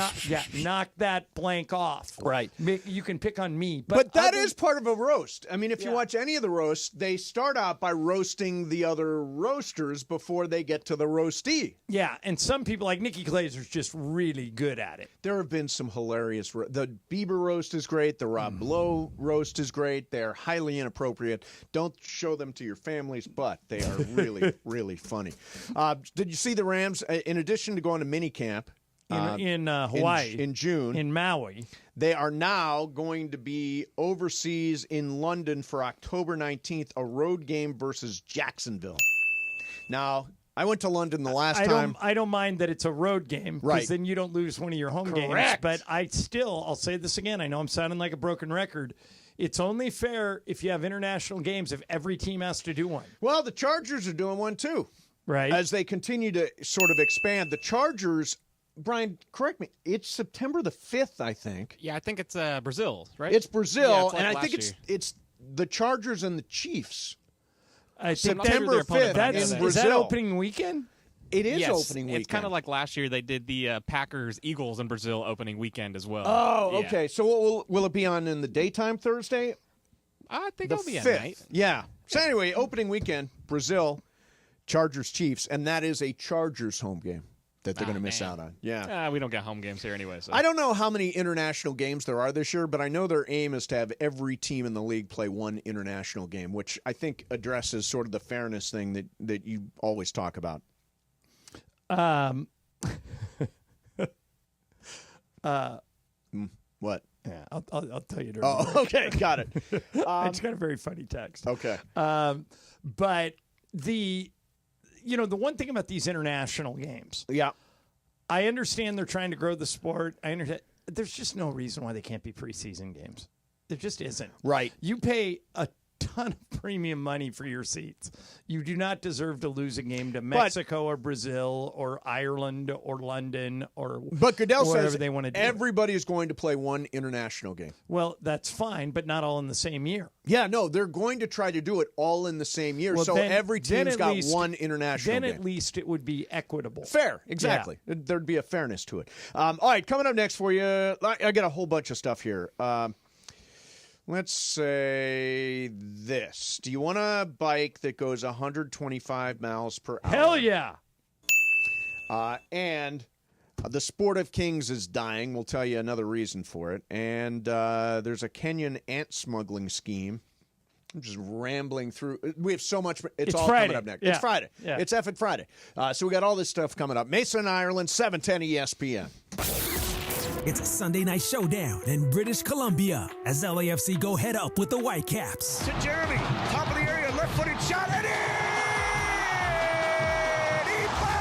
knock that blank off. Right. You can pick on me. But that is part of a roast. I mean, if you watch any of the roasts, they start out by roasting the other roasters before they get to the roastee. Yeah, and some people, like Nikki Glazer's just really good at it. There have been some hilarious the Bieber roast is great. The Rob Lowe roast is great. They're highly inappropriate. Don't show them to your families, but they are really, really funny. Did you see the Rams? In addition to going to minicamp in Hawaii in June, in Maui, they are now going to be overseas in London for October 19th, a road game versus Jacksonville. Now, I went to London the last time. I don't mind that it's a road game, because then you don't lose one of your home games. But I'll say this again. I know I'm sounding like a broken record. It's only fair if you have international games, if every team has to do one. Well, the Chargers are doing one too. Right. As they continue to sort of expand. The Chargers, Brian, correct me, it's September the 5th, I think. Yeah, I think it's Brazil, right? It's Brazil, and I think it's the Chargers and the Chiefs. I think September 5th in Brazil. Is that opening weekend? It is opening weekend. It's kind of like last year they did the Packers-Eagles in Brazil opening weekend as well. Oh, okay. So will it be on in the daytime Thursday? I think the it'll be 5th. at night. Yeah. So anyway, opening weekend, Brazil, Chargers-Chiefs, and that is a Chargers home game that they're going to miss out on. Yeah. We don't get home games here anyway. So. I don't know how many international games there are this year, but I know their aim is to have every team in the league play one international game, which I think addresses sort of the fairness thing that you always talk about. What? Yeah, I'll tell you. Okay, got it. It's got a very funny text. Okay. But the one thing about these international games, I understand they're trying to grow the sport. I understand. There's just no reason why they can't be preseason games. There just isn't. Right. You pay a ton of premium money for your seats. You do not deserve to lose a game to Mexico or Brazil or Ireland or London or But Goodell wherever says they want to do. everybody is going to play one international game. Well, that's fine, but not all in the same year. Yeah, no, they're going to try to do it all in the same year. Well, so then- every then team's at got least- one international Then game. at least it would be equitable. Fair, exactly. There'd be a fairness to it. All right, coming up next for you, I got a whole bunch of stuff here. Let's say this. Do you want a bike that goes 125 miles per hour? Hell yeah. And the sport of kings is dying. We'll tell you another reason for it. And there's a Kenyan ant smuggling scheme. I'm just rambling through. We have so much. It's all Friday. coming up next. Yeah. It's Friday. Yeah. It's effing Friday. So we got all this stuff coming up. Mason, Ireland, 710 ESPN. It's a Sunday night showdown in British Columbia as LAFC go head up with the Whitecaps. To Jeremy, top of the area, left-footed shot, and he found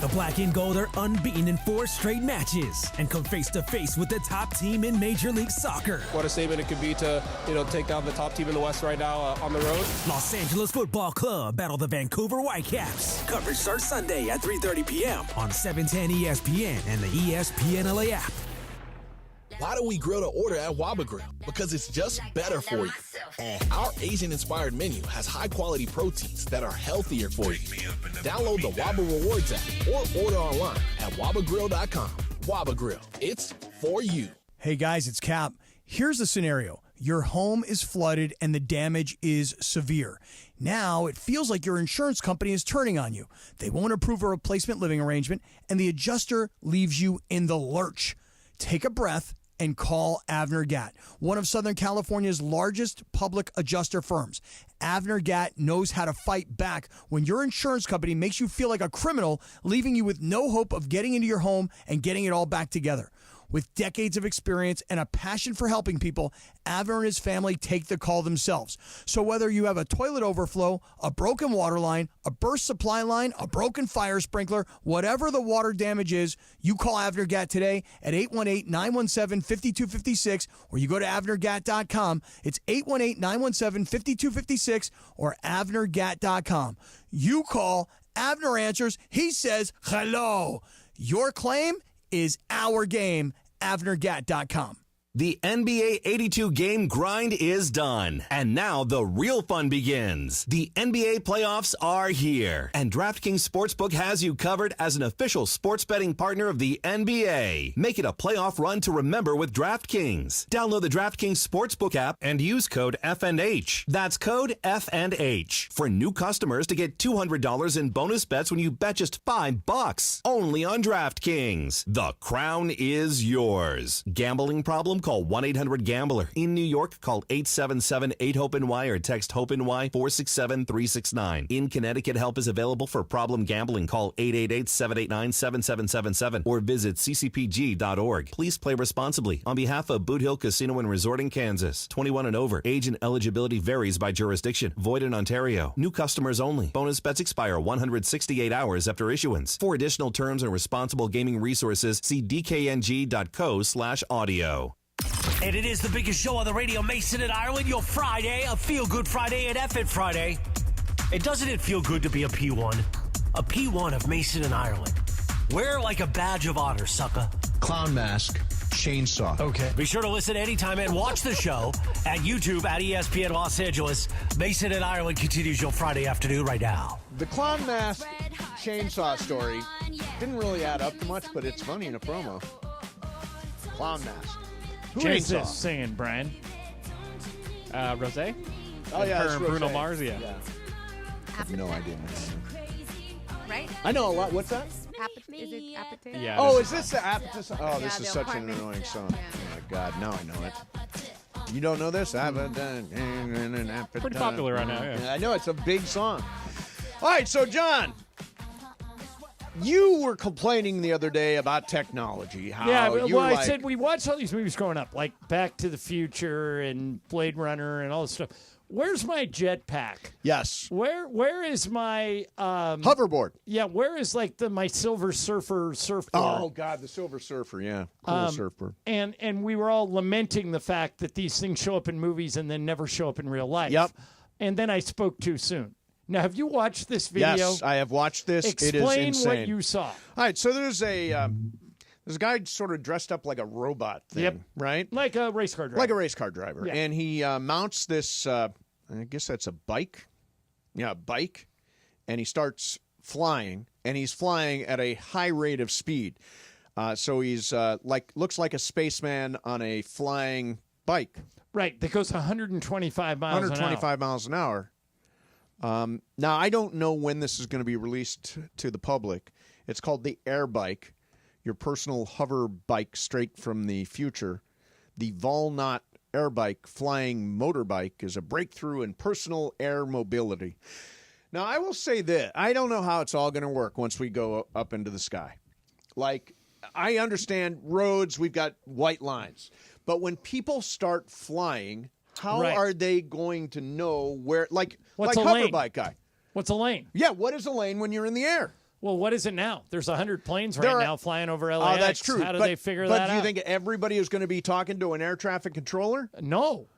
The black and gold are unbeaten in 4 straight matches and come face to face with the top team in Major League Soccer. What a statement it could be to, take down the top team in the West right now on the road. Los Angeles Football Club battle the Vancouver Whitecaps. Coverage starts Sunday at 3:30 p.m. on 710 ESPN and the ESPN LA app. Why do we grill to order at Waba Grill? Because it's just better for you. And our Asian-inspired menu has high-quality proteins that are healthier for you. Download the Waba Rewards app or order online at wabagrill.com. Waba Grill, it's for you. Hey guys, it's Cap. Here's the scenario. Your home is flooded and the damage is severe. Now it feels like your insurance company is turning on you. They won't approve a replacement living arrangement and the adjuster leaves you in the lurch. Take a breath and call Avner Gatt, one of Southern California's largest public adjuster firms. Avner Gatt knows how to fight back when your insurance company makes you feel like a criminal, leaving you with no hope of getting into your home and getting it all back together. With decades of experience and a passion for helping people, Avner and his family take the call themselves. So whether you have a toilet overflow, a broken water line, a burst supply line, a broken fire sprinkler, whatever the water damage is, you call Avner Gatt today at 818-917-5256 or you go to avnergatt.com. It's 818-917-5256 or avnergatt.com. You call, Avner answers, he says hello. Your claim is our game, avnergatt.com. The NBA 82 game grind is done, and now the real fun begins. The NBA playoffs are here, and DraftKings Sportsbook has you covered as an official sports betting partner of the NBA. Make it a playoff run to remember with DraftKings. Download the DraftKings Sportsbook app and use code FNH. That's code FNH for new customers to get $200 in bonus bets when you bet just $5. Only on DraftKings. The crown is yours. Gambling problem? Call 1-800-GAMBLER. In New York, call 877-8-HOPE-NY or text HOPE-NY 467-369. In Connecticut, help is available for problem gambling. Call 888-789-7777 or visit ccpg.org. Please play responsibly. On behalf of Boot Hill Casino and Resort in Kansas, 21 and over. Age and eligibility varies by jurisdiction. Void in Ontario. New customers only. Bonus bets expire 168 hours after issuance. For additional terms and responsible gaming resources, see dkng.co/audio. And it is the biggest show on the radio, Mason and Ireland, your Friday, a feel-good Friday and F-It Friday. And doesn't it feel good to be a P1? A P1 of Mason and Ireland. Wear like a badge of honor, sucker. Clown mask, chainsaw. Okay. Be sure to listen anytime and watch the show at YouTube at ESPN Los Angeles. Mason and Ireland continues your Friday afternoon right now. The clown mask, chainsaw story didn't really add up to much, but it's funny in a promo. Clown mask. Who Chase chainsaw? is singing, Brian. Rose? Oh, yeah, Her it's and Bruno Rosé. Mars, yeah. I have no idea. Right? I know a lot. What's that? Is it appetite? Yeah. Oh, is this the appetite? Oh, Yeah, this the is such an apartment. annoying song. Oh, my God. Now I know it. You don't know this? Pretty popular right now, yeah. I know. It's a big song. All right, so, John, you were complaining the other day about technology. How I said we watched all these movies growing up, like Back to the Future and Blade Runner and all this stuff. Where's my jetpack? Yes. Where is my hoverboard? Yeah, where is like my Silver Surfer surfboard? Oh God, the Silver Surfer, yeah, cool surfboard. And we were all lamenting the fact that these things show up in movies and then never show up in real life. Yep. And then I spoke too soon. Now, have you watched this video? Yes, I have watched this. Explain it is insane. what you saw. All right, so there's a guy sort of dressed up like a robot thing, right? Like a race car driver. Like a race car driver. Yeah. And he mounts this, I guess that's a bike. Yeah, a bike. And he starts flying, and he's flying at a high rate of speed. So he's looks like a spaceman on a flying bike. Right, that goes 125 miles an hour. 125 miles an hour. Now, I don't know when this is going to be released to the public. It's called the Air Bike, your personal hover bike straight from the future. The Volnot Air Bike flying motorbike is a breakthrough in personal air mobility. Now, I will say this. I don't know how it's all going to work once we go up into the sky. Like, I understand roads, we've got white lines. But when people start flying, how are they going to know where, like What's a hover lane? bike guy? What's a lane? Yeah, what is a lane when you're in the air? Well, what is it now? There's 100 planes now flying over LAX. Oh, that's true. How do they figure that out? But do you think everybody is going to be talking to an air traffic controller? No.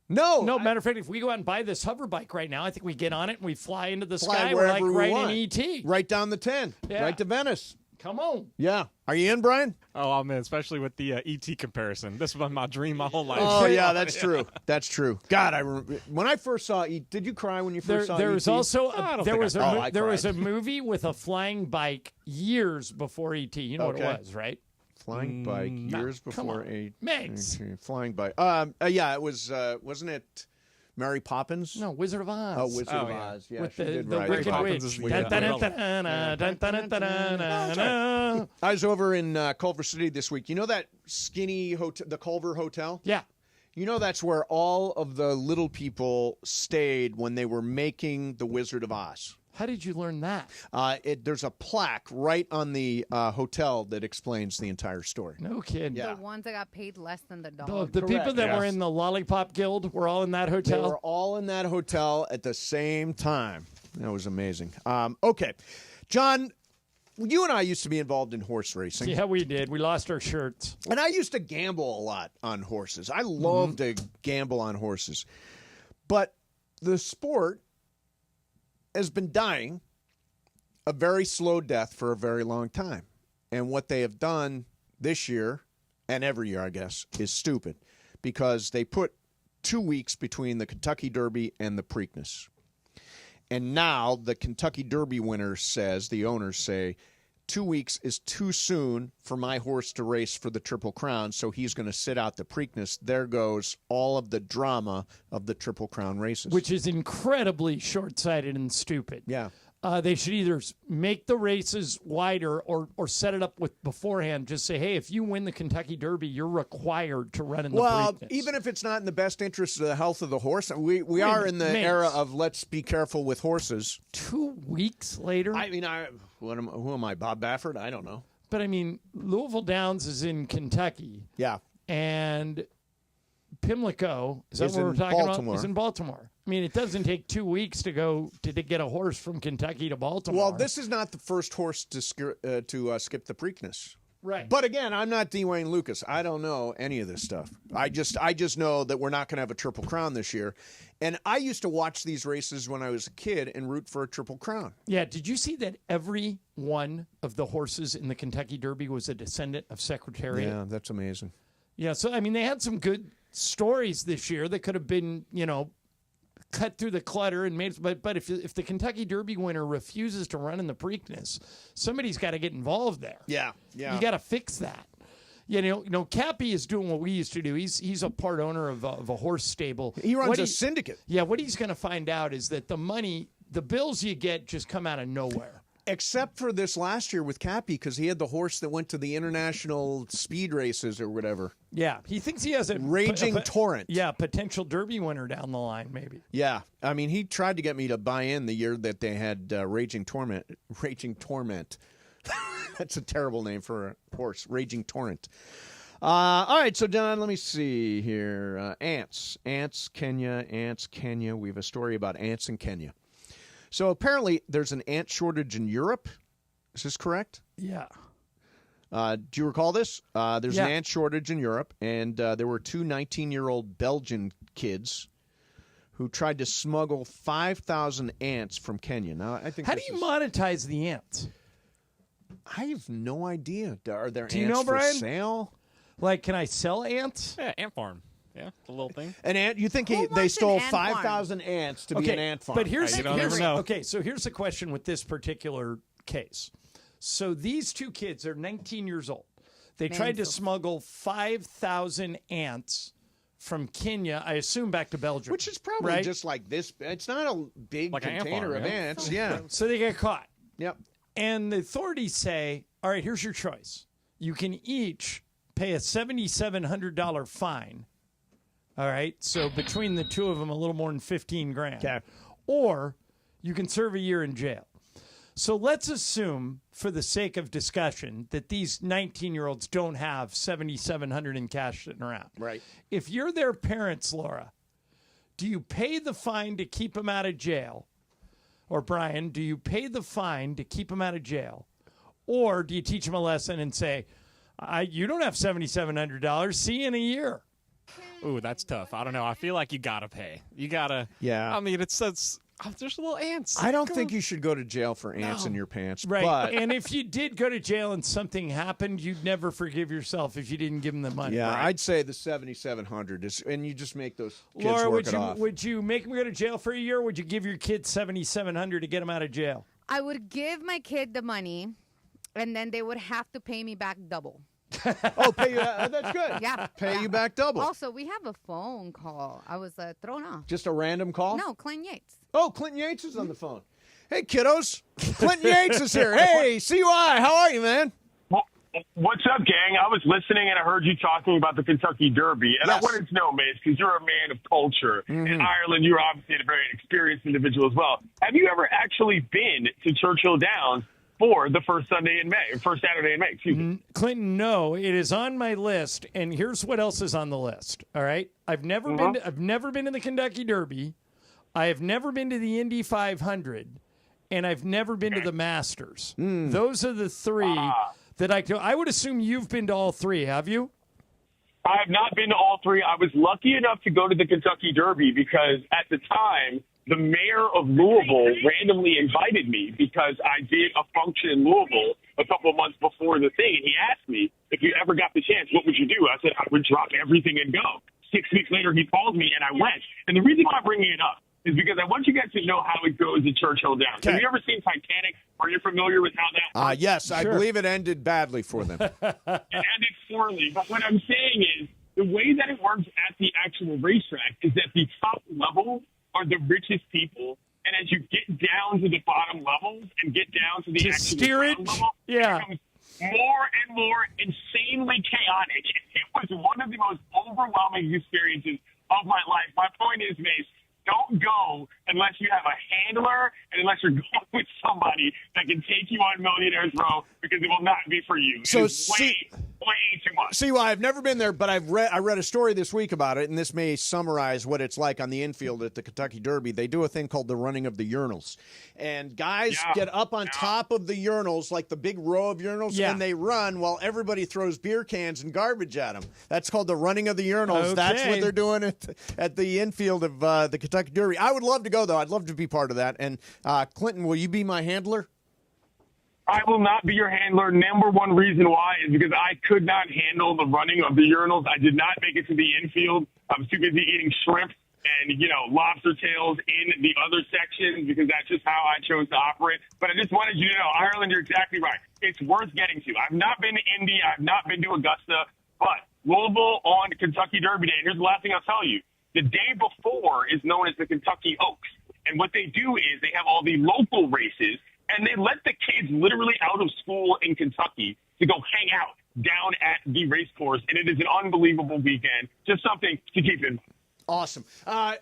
No. No, matter of fact, if we go out and buy this hover bike right now, I think we get on it and we fly into the Fly sky. We're like wherever we right want. in ET. Right down the 10. Yeah. Right to Venice. Come on. Yeah. Are you in, Brian? Oh, I'm in, especially with the ET comparison. This was my dream my whole life. Oh, yeah, that's true. That's true. God, I remember when I first saw ET. Did you cry when you first saw ET? There was also there was a cried. movie with a flying bike years before ET. You know what it was, right? Flying bike years before Megs. Flying bike. Yeah, it was. Wasn't it Mary Poppins? No, Wizard of Oz. Oh, Wizard of Oz. Yeah, with she did the ride Wicked Poppins. Witch. I was over in Culver City this week. You know that skinny hotel, the Culver Hotel? Yeah. You know that's where all of the little people stayed when they were making The Wizard of Oz. How did you learn that? There's a plaque right on the hotel that explains the entire story. No kidding. Yeah. The ones that got paid less than the dog. The people that were in the Lollipop Guild were all in that hotel? They were all in that hotel at the same time. That was amazing. Okay. John, you and I used to be involved in horse racing. Yeah, we did. We lost our shirts. And I used to gamble a lot on horses. I love to gamble on horses. But the sport has been dying a very slow death for a very long time. And what they have done this year, and every year, I guess, is stupid. Because they put 2 weeks between the Kentucky Derby and the Preakness. And now the Kentucky Derby winner says, the owners say, 2 weeks is too soon for my horse to race for the Triple Crown, so he's going to sit out the Preakness. There goes all of the drama of the Triple Crown races. Which is incredibly short-sighted and stupid. Yeah. They should either make the races wider or set it up with beforehand. Just say, hey, if you win the Kentucky Derby, you're required to run in the Preakness. Even if it's not in the best interest of the health of the horse, we are in the era of let's be careful with horses. 2 weeks later? I mean, who am I, Bob Baffert? I don't know. But, I mean, Louisville Downs is in Kentucky. Yeah. And Pimlico, is that Is what we're in talking Baltimore. about? Is in Baltimore. I mean, it doesn't take 2 weeks to go to get a horse from Kentucky to Baltimore. Well, this is not the first horse to skip the Preakness. Right. But again, I'm not Dwayne Lucas. I don't know any of this stuff. I just know that we're not going to have a Triple Crown this year. And I used to watch these races when I was a kid and root for a Triple Crown. Yeah, did you see that every one of the horses in the Kentucky Derby was a descendant of Secretariat? Yeah, that's amazing. Yeah, so, I mean, they had some good stories this year that could have been, cut through the clutter and made. But if the Kentucky Derby winner refuses to run in the Preakness, somebody's got to get involved there. Yeah. You got to fix that. Cappy is doing what we used to do. He's a part owner of a horse stable. He runs a syndicate. Yeah, what he's going to find out is that the bills you get just come out of nowhere. Except for this last year with Cappy, because he had the horse that went to the international speed races or whatever. Yeah, he thinks he has a Raging Torrent. Yeah, potential Derby winner down the line, maybe. Yeah, I mean, he tried to get me to buy in the year that they had Raging Torment. Raging Torment. That's a terrible name for a horse. Raging Torrent. All right, so Don, let me see here. Ants, Kenya. We have a story about ants in Kenya. So apparently there's an ant shortage in Europe. Is this correct? Yeah. Do you recall this? There's an ant shortage in Europe, and there were two 19-year-old Belgian kids who tried to smuggle 5,000 ants from Kenya. Now, I think. How do you monetize the ants? I have no idea. Are there Do you ants know, Brian? for sale? Like, can I sell ants? Yeah, ant farm. Yeah, it's a little thing. An ant? You think they stole 5,000 ants to be an ant farm? But here's You don't never know. Okay, so here's the question with this particular case. So these two kids are 19 years old. They tried to smuggle 5,000 ants from Kenya, I assume back to Belgium. Which is probably right? just like this. It's not a big Like an ant container farm, of yeah. ants. Yeah. So they get caught. Yep. And the authorities say, all right, here's your choice. You can each pay a $7,700 fine. All right. So between the two of them, a little more than 15 grand. Okay. Or you can serve a year in jail. So let's assume, for the sake of discussion, that these 19-year-olds don't have $7,700 in cash sitting around. Right. If you're their parents, Laura, do you pay the fine to keep them out of jail? Or Brian, do you pay the fine to keep them out of jail? Or do you teach them a lesson and say, you don't have $7,700, see you in a year? Ooh, that's tough. I don't know. I feel like you got to pay. You got to. Yeah. I mean, it's there's little ants. I don't think you should go to jail for ants in your pants. Right. But And if you did go to jail and something happened, you'd never forgive yourself if you didn't give them the money. yeah, right? I'd say the 7,700 is, and you just make those kids Laura, work it off. would you make them go to jail for a year? Or would you give your kid $7,700 to get them out of jail? I would give my kid the money, and then they would have to pay me back double. Oh, pay you. That's good. Yeah. Pay you back double. Also, we have a phone call. I was thrown off. Just a random call? No, Clinton Yates. Oh, Clinton Yates is on the phone. Hey, kiddos. Clinton Yates is here. Hey, CUI. How are you, man? What's up, gang? I was listening and I heard you talking about the Kentucky Derby. And Yes. I wanted to know, Mace, because you're a man of culture. In Ireland, you're obviously a very experienced individual as well. Have you ever actually been to Churchill Downs for the first Saturday in May, excuse me? Clinton, no, it is on my list, and here's what else is on the list. All right, I've never been to the Kentucky Derby, I have never been to the Indy 500, and I've never been to the Masters. Those are the three that I would assume you've been to all three. Have you? I have not been to all three. I was lucky enough to go to the Kentucky Derby because at the time, the mayor of Louisville randomly invited me because I did a function in Louisville a couple of months before the thing. And he asked me, if you ever got the chance, what would you do? I said, I would drop everything and go. 6 weeks later, he called me and I went. And the reason why I'm bringing it up is because I want you guys to know how it goes at Churchill Downs. Have you ever seen Titanic? Are you familiar with how that works? Yes, I believe it ended badly for them. It ended poorly. But what I'm saying is the way that it works at the actual racetrack is that the top level are the richest people. And as you get down to the bottom levels and get down to the actual ground level, it becomes more and more insanely chaotic. It was one of the most overwhelming experiences of my life. My point is, Mace, don't go unless you have a handler and unless you're going with somebody that can take you on Millionaire's Row because it will not be for you. So it's way too much. See, well, I've never been there, but I read a story this week about it, and this may summarize what it's like on the infield at the Kentucky Derby. They do a thing called the running of the urinals, and guys get up on top of the urinals, like the big row of urinals, and they run while everybody throws beer cans and garbage at them. That's called the running of the urinals. Okay. That's what they're doing at the infield of the Kentucky Derby. I would love to go, though. I'd love to be part of that. And Clinton, will you be my handler? I will not be your handler. Number one reason why is because I could not handle the running of the urinals. I did not make it to the infield. I was too busy eating shrimp and, lobster tails in the other sections because that's just how I chose to operate. But I just wanted you to know, Ireland, you're exactly right. It's worth getting to. I've not been to Indy. I've not been to Augusta. But Louisville on Kentucky Derby Day, and here's the last thing I'll tell you. The day before is known as the Kentucky Oaks. And what they do is they have all the local races, and they let the kids literally out of school in Kentucky to go hang out down at the race course. And it is an unbelievable weekend. Just something to keep in mind. Awesome.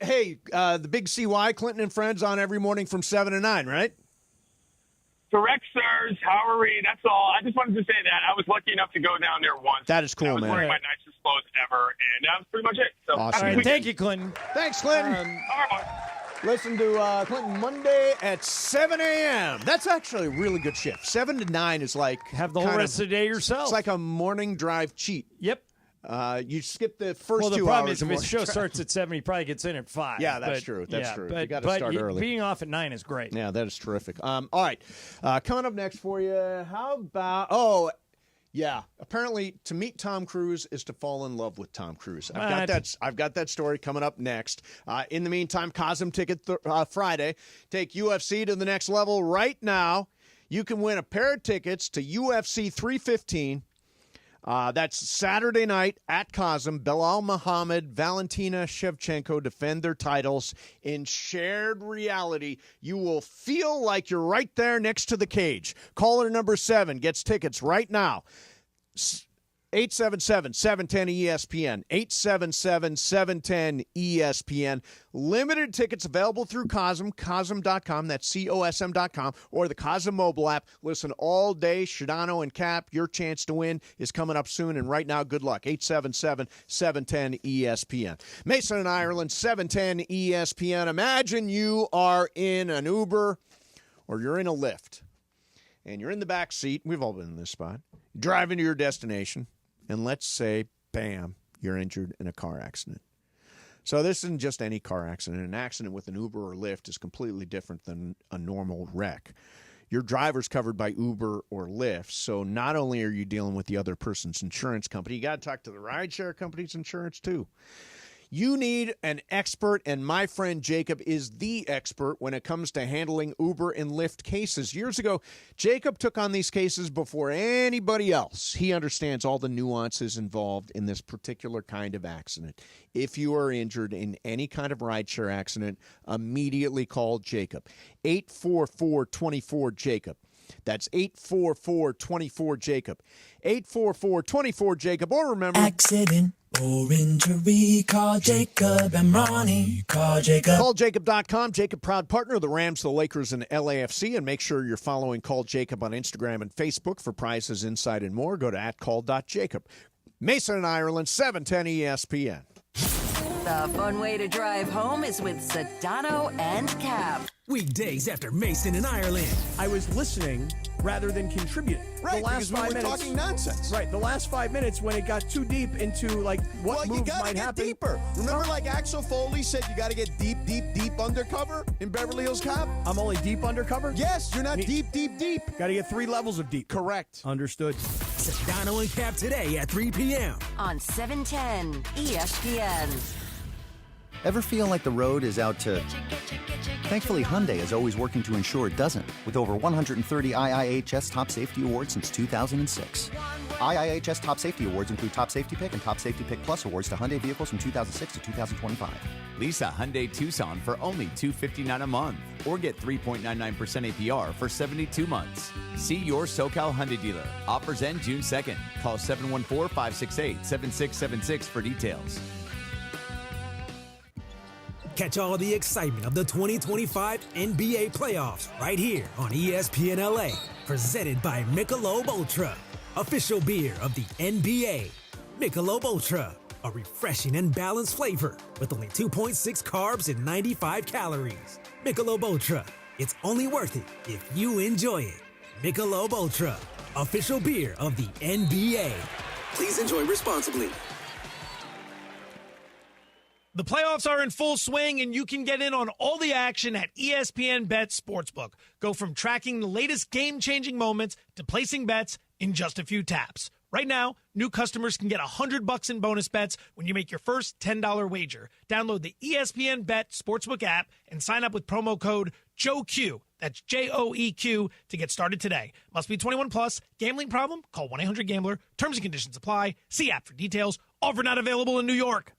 Hey, the big CY, Clinton and Friends, on every morning from 7 to 9, right? Correct, sirs. How are we? That's all. I just wanted to say that. I was lucky enough to go down there once. That is cool, I was man. wearing my nicest clothes ever, and that was pretty much it. So, Awesome. All right, thank you, Clinton. Thanks, Clinton. all right. Listen to Clinton Monday at 7 a.m. That's actually a really good shift. 7 to 9 is like... Have the whole rest of the day yourself. It's like a morning drive cheat. Yep. You skip the first 2 hours. Well, the problem is if of his show morning starts at 7, he probably gets in at 5. Yeah, that's true. That's true. You got to start early. Being off at 9 is great. Yeah, that is terrific. All right. Coming up next for you, how about... Oh, yeah. Apparently, to meet Tom Cruise is to fall in love with Tom Cruise. I've got that story coming up next. In the meantime, Cosm Ticket Friday. Take UFC to the next level right now. You can win a pair of tickets to UFC 315. That's Saturday night at Cosm. Belal Muhammad, Valentina Shevchenko defend their titles in shared reality. You will feel like you're right there next to the cage. Caller number 7 gets tickets right now. 877-710-ESPN. 877-710-ESPN. Limited tickets available through Cosm, Cosm.com. That's COSM.com. Or the Cosm mobile app. Listen all day. Sedano and Cap, your chance to win is coming up soon. And right now, good luck. 877-710-ESPN. Mason and Ireland, 710 ESPN. Imagine you are in an Uber or you're in a Lyft. And you're in the back seat. We've all been in this spot. Driving to your destination. And let's say, bam, you're injured in a car accident. So this isn't just any car accident. An accident with an Uber or Lyft is completely different than a normal wreck. Your driver's covered by Uber or Lyft, so not only are you dealing with the other person's insurance company, you got to talk to the rideshare company's insurance too. You need an expert, and my friend Jacob is the expert when it comes to handling Uber and Lyft cases. Years ago, Jacob took on these cases before anybody else. He understands all the nuances involved in this particular kind of accident. If you are injured in any kind of rideshare accident, immediately call Jacob. 844-24-JACOB. That's 844-24-JACOB. 844-24-JACOB. Or remember... Accident or injury, call Jacob and Ronnie. Call Jacob. CallJacob.com. Jacob, proud partner of the Rams, the Lakers, and LAFC. And make sure you're following Call Jacob on Instagram and Facebook for prizes, insight, and more. Go to @call.jacob. Mason and Ireland, 710 ESPN. The fun way to drive home is with Sedano and Cap. Weekdays after Mason in Ireland. I was listening rather than contributing. Right, the last because 5 we were minutes, talking nonsense. Right, the last 5 minutes when it got too deep into like what moves might happen. Deeper. Remember, like Axel Foley said, you got to get deep undercover in Beverly Hills Cop. I'm only deep undercover. Yes, you're not deep. Got to get 3 levels of deep. Correct. Understood. Sedano and Cap today at 3 p.m. on 710 ESPN. Ever feel like the road is out to... Thankfully, Hyundai is always working to ensure it doesn't, with over 130 IIHS Top Safety Awards since 2006. IIHS Top Safety Awards include Top Safety Pick and Top Safety Pick Plus awards to Hyundai vehicles from 2006 to 2025. Lease a Hyundai Tucson for only $259 a month, or get 3.99% APR for 72 months. See your SoCal Hyundai dealer. Offers end June 2nd. Call 714-568-7676 for details. Catch all the excitement of the 2025 NBA playoffs right here on ESPN LA. Presented by Michelob Ultra, official beer of the NBA. Michelob Ultra, a refreshing and balanced flavor with only 2.6 carbs and 95 calories. Michelob Ultra, it's only worth it if you enjoy it. Michelob Ultra, official beer of the NBA. Please enjoy responsibly. The playoffs are in full swing, and you can get in on all the action at ESPN Bet Sportsbook. Go from tracking the latest game-changing moments to placing bets in just a few taps. Right now, new customers can get $100 in bonus bets when you make your first $10 wager. Download the ESPN Bet Sportsbook app and sign up with promo code JOEQ. That's JOEQ to get started today. Must be 21 plus. Gambling problem? Call 1-800-GAMBLER. Terms and conditions apply. See app for details. Offer not available in New York.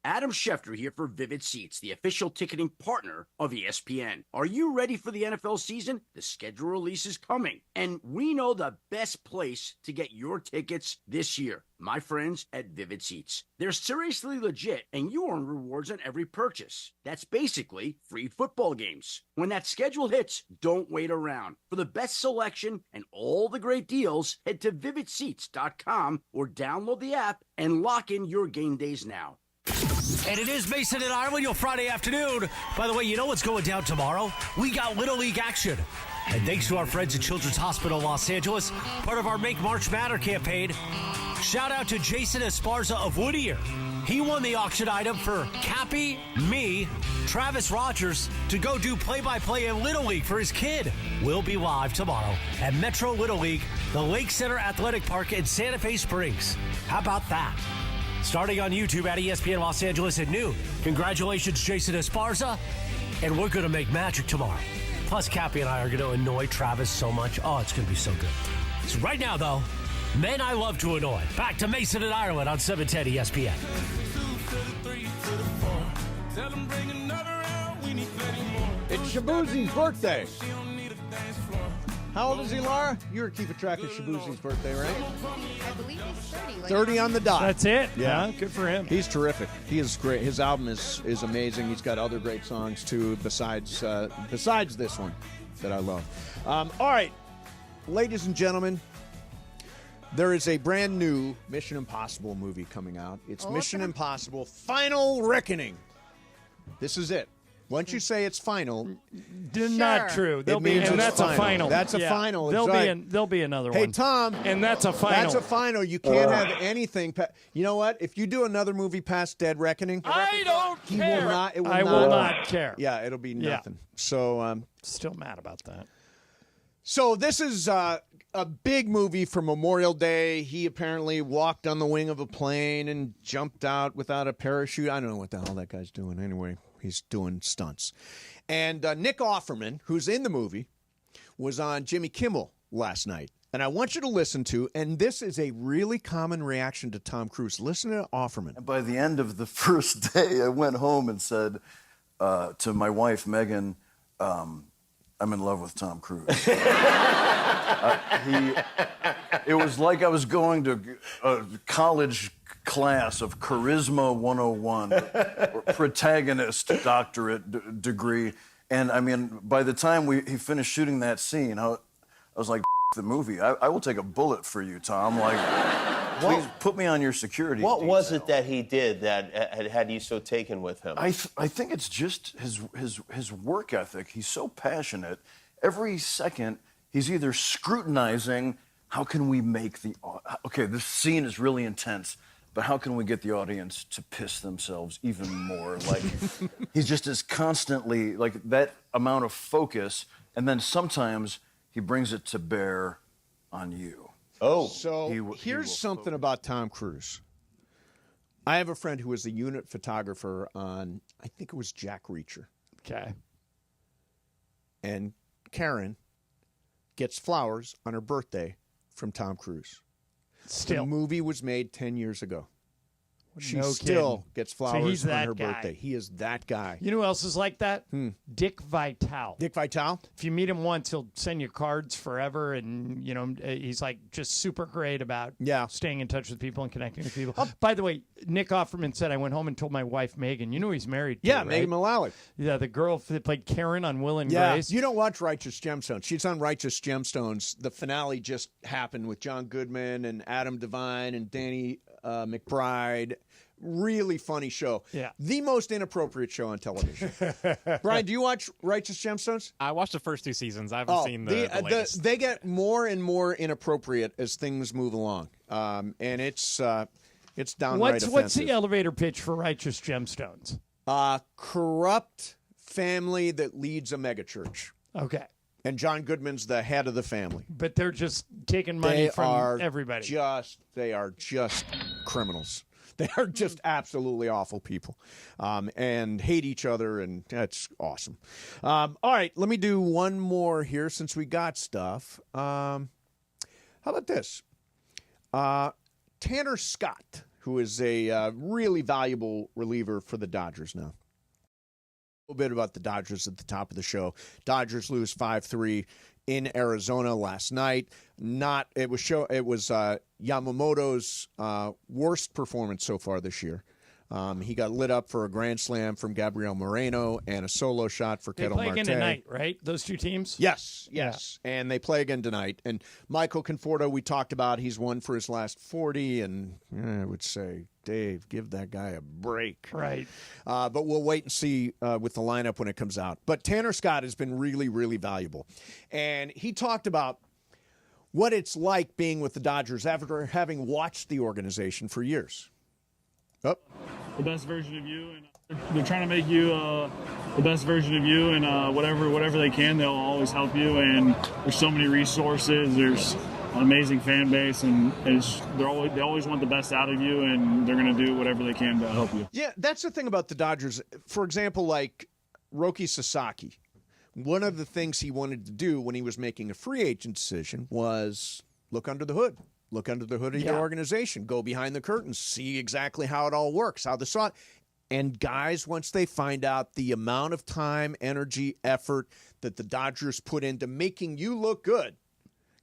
Adam Schefter here for Vivid Seats, the official ticketing partner of ESPN. Are you ready for the NFL season? The schedule release is coming, and we know the best place to get your tickets this year. My friends at Vivid Seats. They're seriously legit, and you earn rewards on every purchase. That's basically free football games. When that schedule hits, don't wait around. For the best selection and all the great deals, head to vividseats.com or download the app and lock in your game days now. And it is Mason and Ireland, your Friday afternoon. By the way, you know what's going down tomorrow? We got Little League action. And thanks to our friends at Children's Hospital Los Angeles, part of our Make March Matter campaign, shout out to Jason Esparza of Whittier. He won the auction item for Cappy, me, Travis Rogers to go do play-by-play in Little League for his kid. We'll be live tomorrow at Metro Little League, the Lake Center Athletic Park in Santa Fe Springs. How about that? Starting on YouTube at ESPN Los Angeles at noon. Congratulations, Jason Esparza. And we're going to make magic tomorrow. Plus, Cappy and I are going to annoy Travis so much. Oh, it's going to be so good. So right now, though, men I love to annoy. Back to Mason and Ireland on 710 ESPN. It's Shabuzi's birthday. How old is he, Laura? You were keeping track of Shabuzi's birthday, right? I believe he's 30. Like 30 on the dot. That's it? Yeah. Good for him. He's terrific. He is great. His album is amazing. He's got other great songs, too, besides this one that I love. All right, ladies and gentlemen, there is a brand new Mission Impossible movie coming out. It's Mission Impossible Final Reckoning. This is it. Once you say it's final, not true. There'll be, and that's a final. That's a final. There'll be another one. Hey, Tom, and that's a final. That's a final. You can't have anything. You know what? If you do another movie past Dead Reckoning, I don't care. I will not care. Yeah, it'll be nothing. Yeah. So, still mad about that. So this is a big movie for Memorial Day. He apparently walked on the wing of a plane and jumped out without a parachute. I don't know what the hell that guy's doing anyway. He's doing stunts. And Nick Offerman, who's in the movie, was on Jimmy Kimmel last night. And I want you to listen to, and this is a really common reaction to Tom Cruise. Listen to Offerman. By the end of the first day, I went home and said to my wife, Megan, I'm in love with Tom Cruise. It was like I was going to a college class of Charisma 101, or protagonist doctorate degree. And I mean, by the time he finished shooting that scene, I was like, the movie. I will take a bullet for you, Tom. Like, please put me on your security What detail. was it that he did that had you so taken with him? I think it's just his work ethic. He's so passionate. Every second, he's either scrutinizing, how can we make okay, this scene is really intense, but how can we get the audience to piss themselves even more? Like, he's just as constantly, like, that amount of focus, and then sometimes he brings it to bear on you. Oh. So here's something about Tom Cruise. I have a friend who was a unit photographer on, I think it was Jack Reacher. Okay. And Karen gets flowers on her birthday from Tom Cruise. Still. The movie was made 10 years ago. She No still kidding. gets So flowers he's on that her guy. birthday. He is that guy. You know who else is like that? Dick Vitale. Dick Vitale? If you meet him once, he'll send you cards forever, and he's like just super great about staying in touch with people and connecting with people. By the way, Nick Offerman said, I went home and told my wife Megan. You know he's married to, right? Megan Mullally. Yeah, the girl that played Karen on Will and Yeah, Grace. you don't watch Righteous Gemstones. She's on Righteous Gemstones. The finale just happened with John Goodman and Adam Devine and Danny McBride. Really funny show. Yeah. The most inappropriate show on television. Brian, do you watch Righteous Gemstones? I watched the first 2 seasons. I haven't seen the latest. They get more and more inappropriate as things move along. And it's downright offensive. What's the elevator pitch for Righteous Gemstones? Corrupt family that leads a megachurch. Okay. And John Goodman's the head of the family. But they're just taking money from everybody. They are just criminals. They are just absolutely awful people and hate each other, and that's awesome. All right, let me do one more here since we got stuff. How about this? Tanner Scott, who is a really valuable reliever for the Dodgers now. A little bit about the Dodgers at the top of the show. Dodgers lose 5-3 in Arizona last night. It was Yamamoto's worst performance so far this year. He got lit up for a grand slam from Gabriel Moreno and a solo shot for Ketel Marte. They play again tonight, right? Those two teams? Yes. Yeah. And they play again tonight. And Michael Conforto, we talked about, he's won for his last 40, and I would say, Dave, give that guy a break. Right. But we'll wait and see with the lineup when it comes out. But Tanner Scott has been really, really valuable. And he talked about what it's like being with the Dodgers after having watched the organization for years. The best version of you, and they're trying to make you the best version of you, and whatever they can, they'll always help you. And there's so many resources. There's an amazing fan base, and they always want the best out of you, and they're going to do whatever they can to help you. Yeah, that's the thing about the Dodgers. For example, like Roki Sasaki, one of the things he wanted to do when he was making a free agent decision was look under the hood. Look under the hood of your organization. Go behind the curtains. See exactly how it all works, how the saw. And guys, once they find out the amount of time, energy, effort that the Dodgers put into making you look good,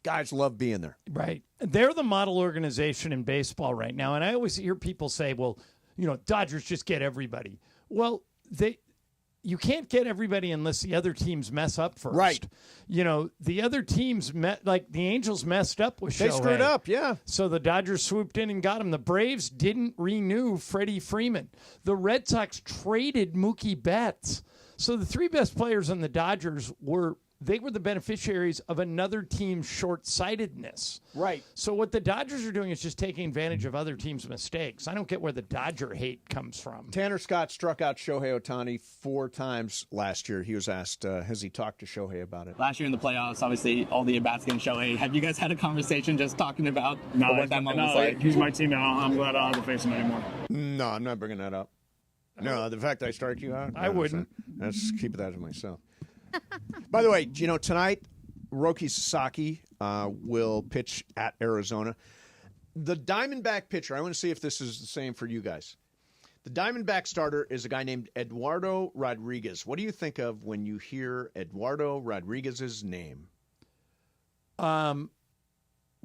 guys love being there. Right. They're the model organization in baseball right now. And I always hear people say, well, Dodgers just get everybody. Well, you can't get everybody unless the other teams mess up first. Right. The other teams, like the Angels messed up with Shohei. They screwed up, yeah. So the Dodgers swooped in and got him. The Braves didn't renew Freddie Freeman. The Red Sox traded Mookie Betts. So the three best players on the Dodgers were the beneficiaries of another team's short-sightedness. Right. So what the Dodgers are doing is just taking advantage of other teams' mistakes. I don't get where the Dodger hate comes from. Tanner Scott struck out Shohei Ohtani 4 times last year. He was asked, has he talked to Shohei about it? Last year in the playoffs, obviously, all the at-bats against Shohei. Have you guys had a conversation just talking about what that moment was like? He's my teammate. I'm glad I don't have to face him anymore. No, I'm not bringing that up. No, the fact I strike you out? I wouldn't. Let's keep that to myself. By the way, tonight, Roki Sasaki will pitch at Arizona. The Diamondback pitcher, I want to see if this is the same for you guys. The Diamondback starter is a guy named Eduardo Rodriguez. What do you think of when you hear Eduardo Rodriguez's name?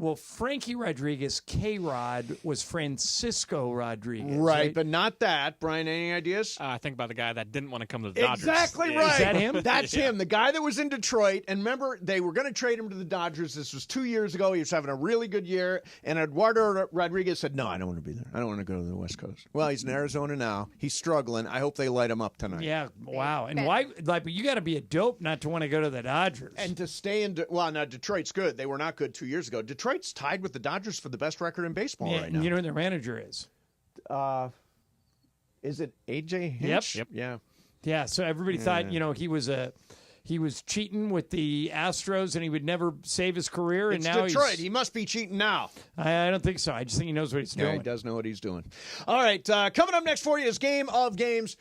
Well, Frankie Rodriguez, K-Rod, was Francisco Rodriguez. Right, but not that. Brian, any ideas? Think about the guy that didn't want to come to the Dodgers. Exactly right. Is that him? That's him. The guy that was in Detroit. And remember, they were going to trade him to the Dodgers. This was 2 years ago. He was having a really good year. And Eduardo Rodriguez said, no, I don't want to be there. I don't want to go to the West Coast. Well, he's in Arizona now. He's struggling. I hope they light him up tonight. Yeah, wow. And why? But you got to be a dope not to want to go to the Dodgers. And to stay in, now Detroit's good. They were not good 2 years ago. Detroit's tied with the Dodgers for the best record in baseball right now. You know who their manager is? Is it AJ Hinch? Yep. Yeah. Yeah. So everybody thought he was cheating with the Astros and he would never save his career. It's and now Detroit. He must be cheating now. I don't think so. I just think he knows what he's doing. Yeah, he does know what he's doing. All right. Coming up next for you is Game of Games.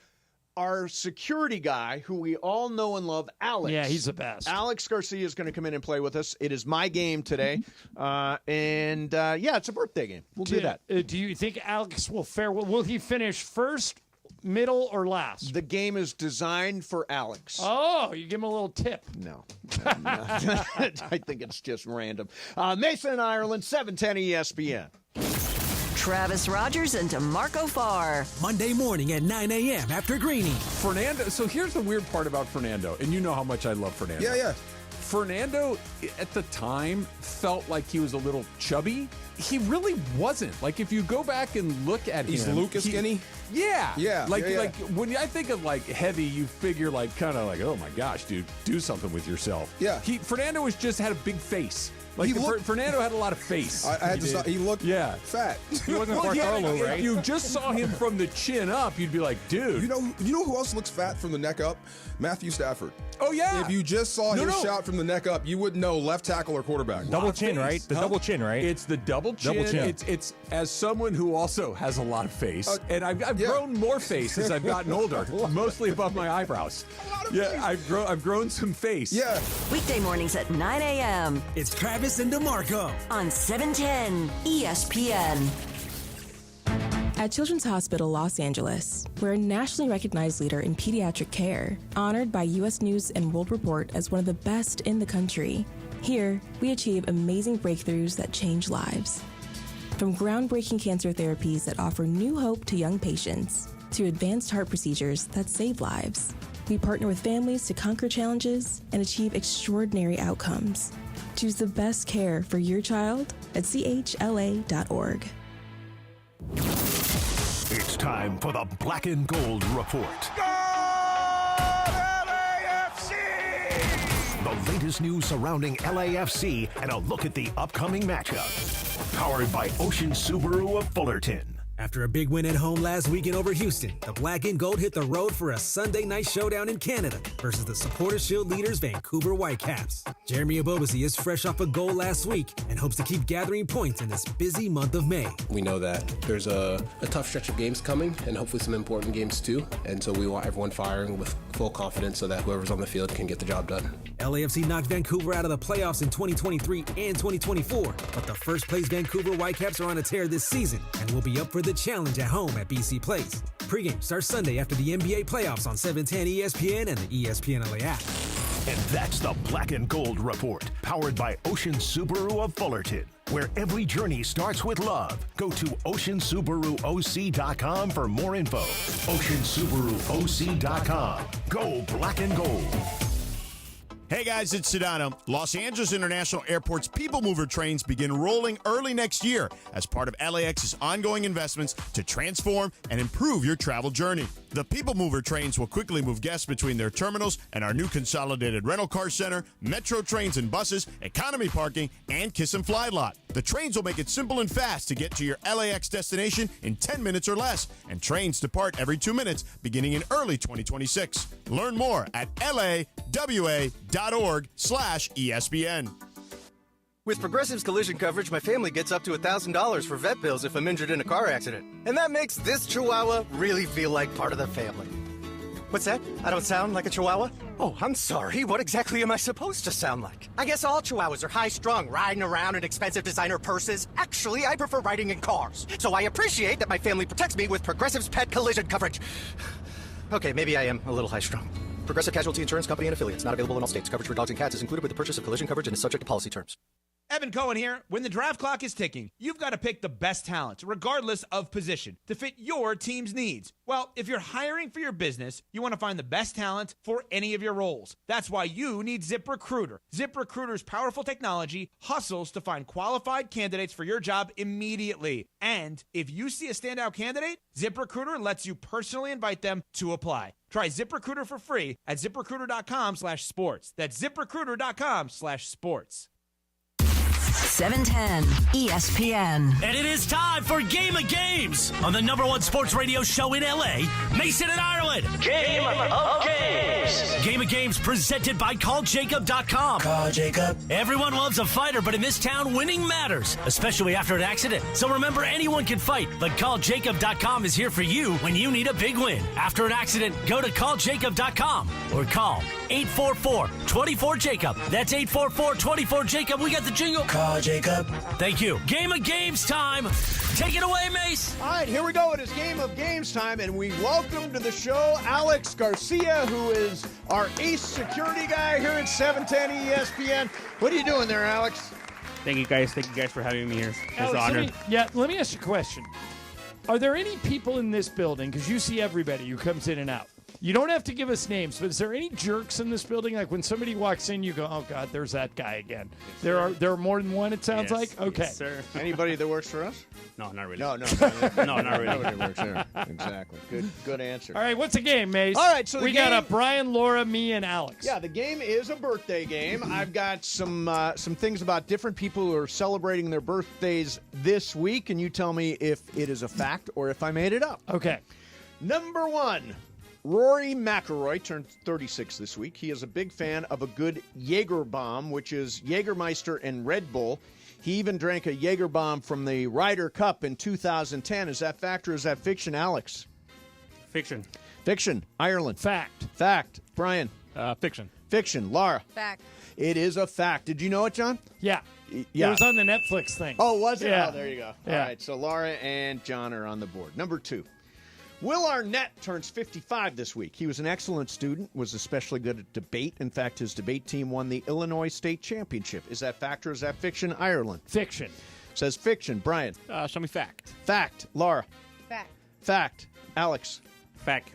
Our security guy, who we all know and love, Alex. Yeah, he's the best. Alex Garcia is going to come in and play with us. It is my game today. It's a birthday game. We'll do that. Do you think Alex will fare well? Will he finish first, middle, or last? The game is designed for Alex. Oh, you give him a little tip. No. I think it's just random. Mason in Ireland, 710 ESPN. Travis Rogers and DeMarco Farr. Monday morning at 9 a.m. after Greeny. Fernando. So here's the weird part about Fernando, and you know how much I love Fernando. Yeah. Fernando, at the time, felt like he was a little chubby. He really wasn't. Like, if you go back and look at He's him. He's Lucas Skinny? Yeah. Like when I think of, like, heavy, you figure, like, kind of like, oh, my gosh, dude, do something with yourself. Yeah. Fernando just had a big face. Like, Fernando had a lot of face. I had to stop. He looked fat. He wasn't Bartholomew, right? If you just saw him from the chin up, you'd be like, dude. You know who else looks fat from the neck up? Matthew Stafford. Oh, yeah. If you just saw his shot from the neck up, you wouldn't know left tackle or quarterback. Double chin, right? The double chin, right? It's the double chin. It's as someone who also has a lot of face, and I've grown more face as I've gotten older, mostly above my eyebrows. Yeah, I've grown some face. Yeah. Weekday mornings at 9 a.m. It's Travis and DeMarco on 710 ESPN. At Children's Hospital Los Angeles, we're a nationally recognized leader in pediatric care, honored by U.S. News & World Report as one of the best in the country. Here, we achieve amazing breakthroughs that change lives. From groundbreaking cancer therapies that offer new hope to young patients, to advanced heart procedures that save lives, we partner with families to conquer challenges and achieve extraordinary outcomes. Choose the best care for your child at CHLA.org. It's time for the Black and Gold Report. The latest news surrounding LAFC and a look at the upcoming matchup. Powered by Ocean Subaru of Fullerton. After a big win at home last weekend over Houston, the Black and Gold hit the road for a Sunday night showdown in Canada versus the Supporters Shield leaders Vancouver Whitecaps. Jeremy Ebobisse is fresh off a goal last week and hopes to keep gathering points in this busy month of May. We know that there's a tough stretch of games coming and hopefully some important games too. And so we want everyone firing with full confidence so that whoever's on the field can get the job done. LAFC knocked Vancouver out of the playoffs in 2023 and 2024, but the first place Vancouver Whitecaps are on a tear this season and will be up for the challenge at home at BC Place. Pre-game starts Sunday after the NBA playoffs on 710 ESPN and the ESPN LA app. And that's the Black and Gold Report, powered by Ocean Subaru of Fullerton. Where every journey starts with love. Go to OceanSubaruOC.com for more info. OceanSubaruOC.com. Go Black and Gold. Hey guys, it's Sedano. Los Angeles International Airport's People Mover trains begin rolling early next year as part of LAX's ongoing investments to transform and improve your travel journey. The People Mover trains will quickly move guests between their terminals and our new consolidated rental car center, metro trains and buses, economy parking, and Kiss and Fly lot. The trains will make it simple and fast to get to your LAX destination in 10 minutes or less, and trains depart every 2 minutes beginning in early 2026. Learn more at lawa.org/ESPN. With Progressive's collision coverage, my family gets up to $1,000 for vet bills if I'm injured in a car accident. And that makes this Chihuahua really feel like part of the family. What's that? I don't sound like a Chihuahua? Oh, I'm sorry. What exactly am I supposed to sound like? I guess all Chihuahuas are high-strung, riding around in expensive designer purses. Actually, I prefer riding in cars. So I appreciate that my family protects me with Progressive's pet collision coverage. Okay, maybe I am a little high-strung. Progressive Casualty Insurance Company and affiliates. Not available in all states. Coverage for dogs and cats is included with the purchase of collision coverage and is subject to policy terms. Evan Cohen here. When the draft clock is ticking, you've got to pick the best talent, regardless of position, to fit your team's needs. Well, if you're hiring for your business, you want to find the best talent for any of your roles. That's why you need ZipRecruiter. ZipRecruiter's powerful technology hustles to find qualified candidates for your job immediately. And if you see a standout candidate, ZipRecruiter lets you personally invite them to apply. Try ZipRecruiter for free at ZipRecruiter.com/sports. That's ZipRecruiter.com/sports. 710 ESPN. And it is time for Game of Games on the #1 sports radio show in LA, Mason and Ireland. Game of Games. Game of Games presented by CallJacob.com. Call Jacob. Everyone loves a fighter, but in this town, winning matters, especially after an accident. So remember, anyone can fight, but CallJacob.com is here for you when you need a big win. After an accident, go to CallJacob.com or call 844-24-JACOB. That's 844-24-JACOB. We got the jingle. Call Jacob. Thank you. Game of Games time. Take it away, Mace. All right, here we go. It is Game of Games time, and we welcome to the show Alex Garcia, who is our ace security guy here at 710 ESPN. What are you doing there, Alex? Thank you guys for having me here. It's an Alex, honor. let me ask you a question. Are there any people in this building, because you see everybody who comes in and out, you don't have to give us names, but is there any jerks in this building? Like when somebody walks in, you go, "Oh God, there's that guy again." There are more than one. It sounds like. Okay, yes, sir. Anybody that works for us? No, not really. No, no, not really. Nobody works there. Exactly. Good answer. All right, what's the game, Mace? All right, so we got a Brian, Laura, me, and Alex. Yeah, the game is a birthday game. I've got some things about different people who are celebrating their birthdays this week, and you tell me if it is a fact or if I made it up. Okay. Number one. Rory McIlroy turned 36 this week. He is a big fan of a good Jaeger bomb, which is Jägermeister and Red Bull. He even drank a Jaeger bomb from the Ryder Cup in 2010. Is that fact or is that fiction, Alex? Fiction. Fiction. Ireland. Fact. Fact. Brian. Fiction. Fiction. Laura. Fact. It is a fact. Did you know it, John? Yeah. Yeah. It was on the Netflix thing. Oh, was it? Yeah. Oh, there you go. Yeah. All right, so Laura and John are on the board. Number 2. Will Arnett turns 55 this week. He was an excellent student, was especially good at debate. In fact, his debate team won the Illinois State Championship. Is that fact or is that fiction? Ireland. Fiction. Says fiction. Brian. Show me fact. Fact. Laura. Fact. Fact. Alex. Fact.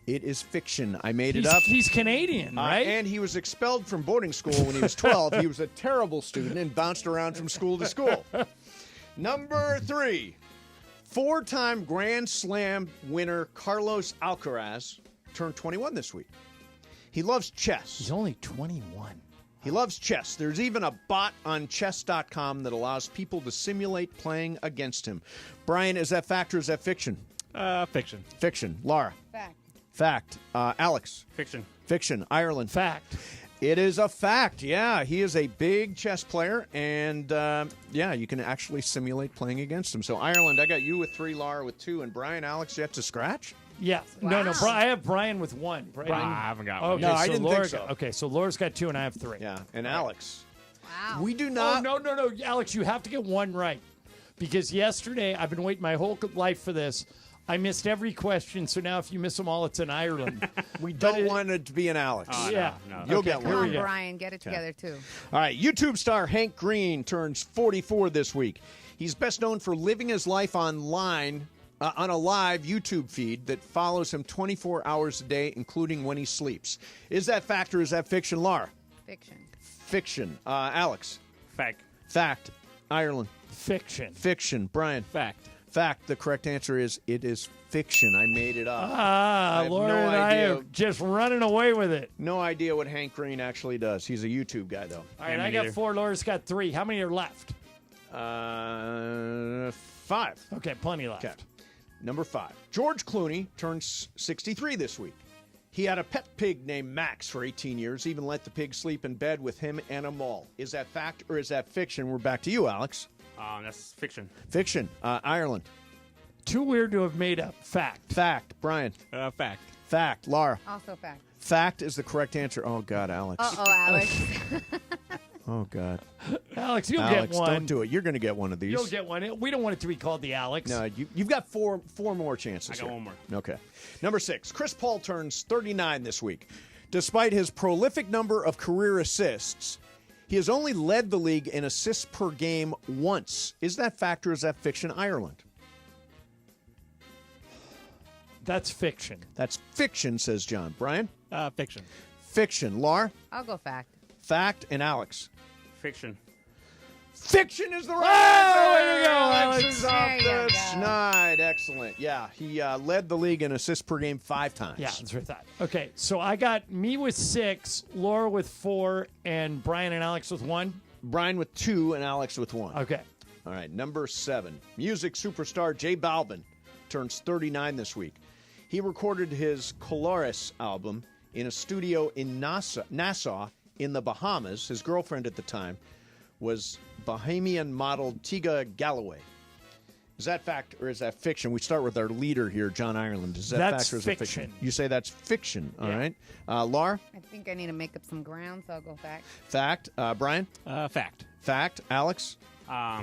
It is fiction. I made it up. He's Canadian, right? And he was expelled from boarding school when he was 12. He was a terrible student and bounced around from school to school. Number 3. 4-time Grand Slam winner Carlos Alcaraz turned 21 this week. He loves chess. He's only 21. He loves chess. There's even a bot on chess.com that allows people to simulate playing against him. Brian, is that fact or is that fiction? Fiction. Fiction. Laura. Fact. Fact. Alex. Fiction. Fiction. Ireland. Fact. It is a fact. Yeah, he is a big chess player, and you can actually simulate playing against him. So Ireland, I got you with 3, Laura with 2, and Brian, Alex, yet to scratch? Yeah. Wow. No. I have Brian with 1. Brian, I haven't got one. Okay, No, I so didn't Laura think so. Okay, so Laura's got 2 and I have 3. Yeah, and Alex. Wow. We do not. Oh, no. Alex, you have to get 1 right. Because yesterday, I've been waiting my whole life for this. I missed every question, so now if you miss them all, it's in Ireland. We don't want it to be an Alex. Yeah. No. You'll Okay, get Come one. on, Brian. Get it together, too. All right, YouTube star Hank Green turns 44 this week. He's best known for living his life online on a live YouTube feed that follows him 24 hours a day, including when he sleeps. Is that fact or is that fiction, Laura? Fiction. Fiction. Alex? Fact. Fact. Ireland? Fiction. Fiction. Brian? Fact. Fact. The correct answer is it is fiction. I made it up. I have Laura no and I idea. are just running away with it. No idea what Hank Green actually does. He's a YouTube guy, though. All right, I got 4. Laura's got 3. How many are left? 5. Okay, plenty left. Okay. Number 5. George Clooney turns 63 this week. He had a pet pig named Max for 18 years, even let the pig sleep in bed with him and a mall. Is that fact or is that fiction? We're back to you, Alex. That's fiction. Fiction. Ireland. Too weird to have made up. Fact. Fact. Brian. Fact. Fact. Laura. Also fact. Fact is the correct answer. Oh, God, Alex. Uh-oh, Alex. Oh, God. Alex, you'll Alex, get one. don't do it. You're going to get one of these. You'll get one. We don't want it to be called the Alex. No, you've got four more chances. I got here. one more. Okay. Number 6. Chris Paul turns 39 this week. Despite his prolific number of career assists, he has only led the league in assists per game once. Is that fact or is that fiction, Ireland? That's fiction. That's fiction, says John. Brian? Fiction. Fiction. Laura? I'll go fact. Fact. And Alex? Fiction. Fiction is the right answer. Way to go, Alex. Is off the schneid. Excellent. Yeah, he led the league in assists per game 5 times. Yeah, that's what I thought. Okay, so I got me with 6, Laura with 4, and Brian and Alex with 1. Brian with 2 and Alex with 1. Okay. All right, number 7. Music superstar J Balvin turns 39 this week. He recorded his Colores album in a studio in Nassau in the Bahamas. His girlfriend at the time was Bahamian model Tiga Galloway. Is that fact or is that fiction? We start with our leader here, John Ireland. Is that That's fact or is that fiction. fiction? You say that's fiction, all Yeah. right. Laura? I think I need to make up some ground, so I'll go fact. Fact. Brian? Fact. Fact. Alex?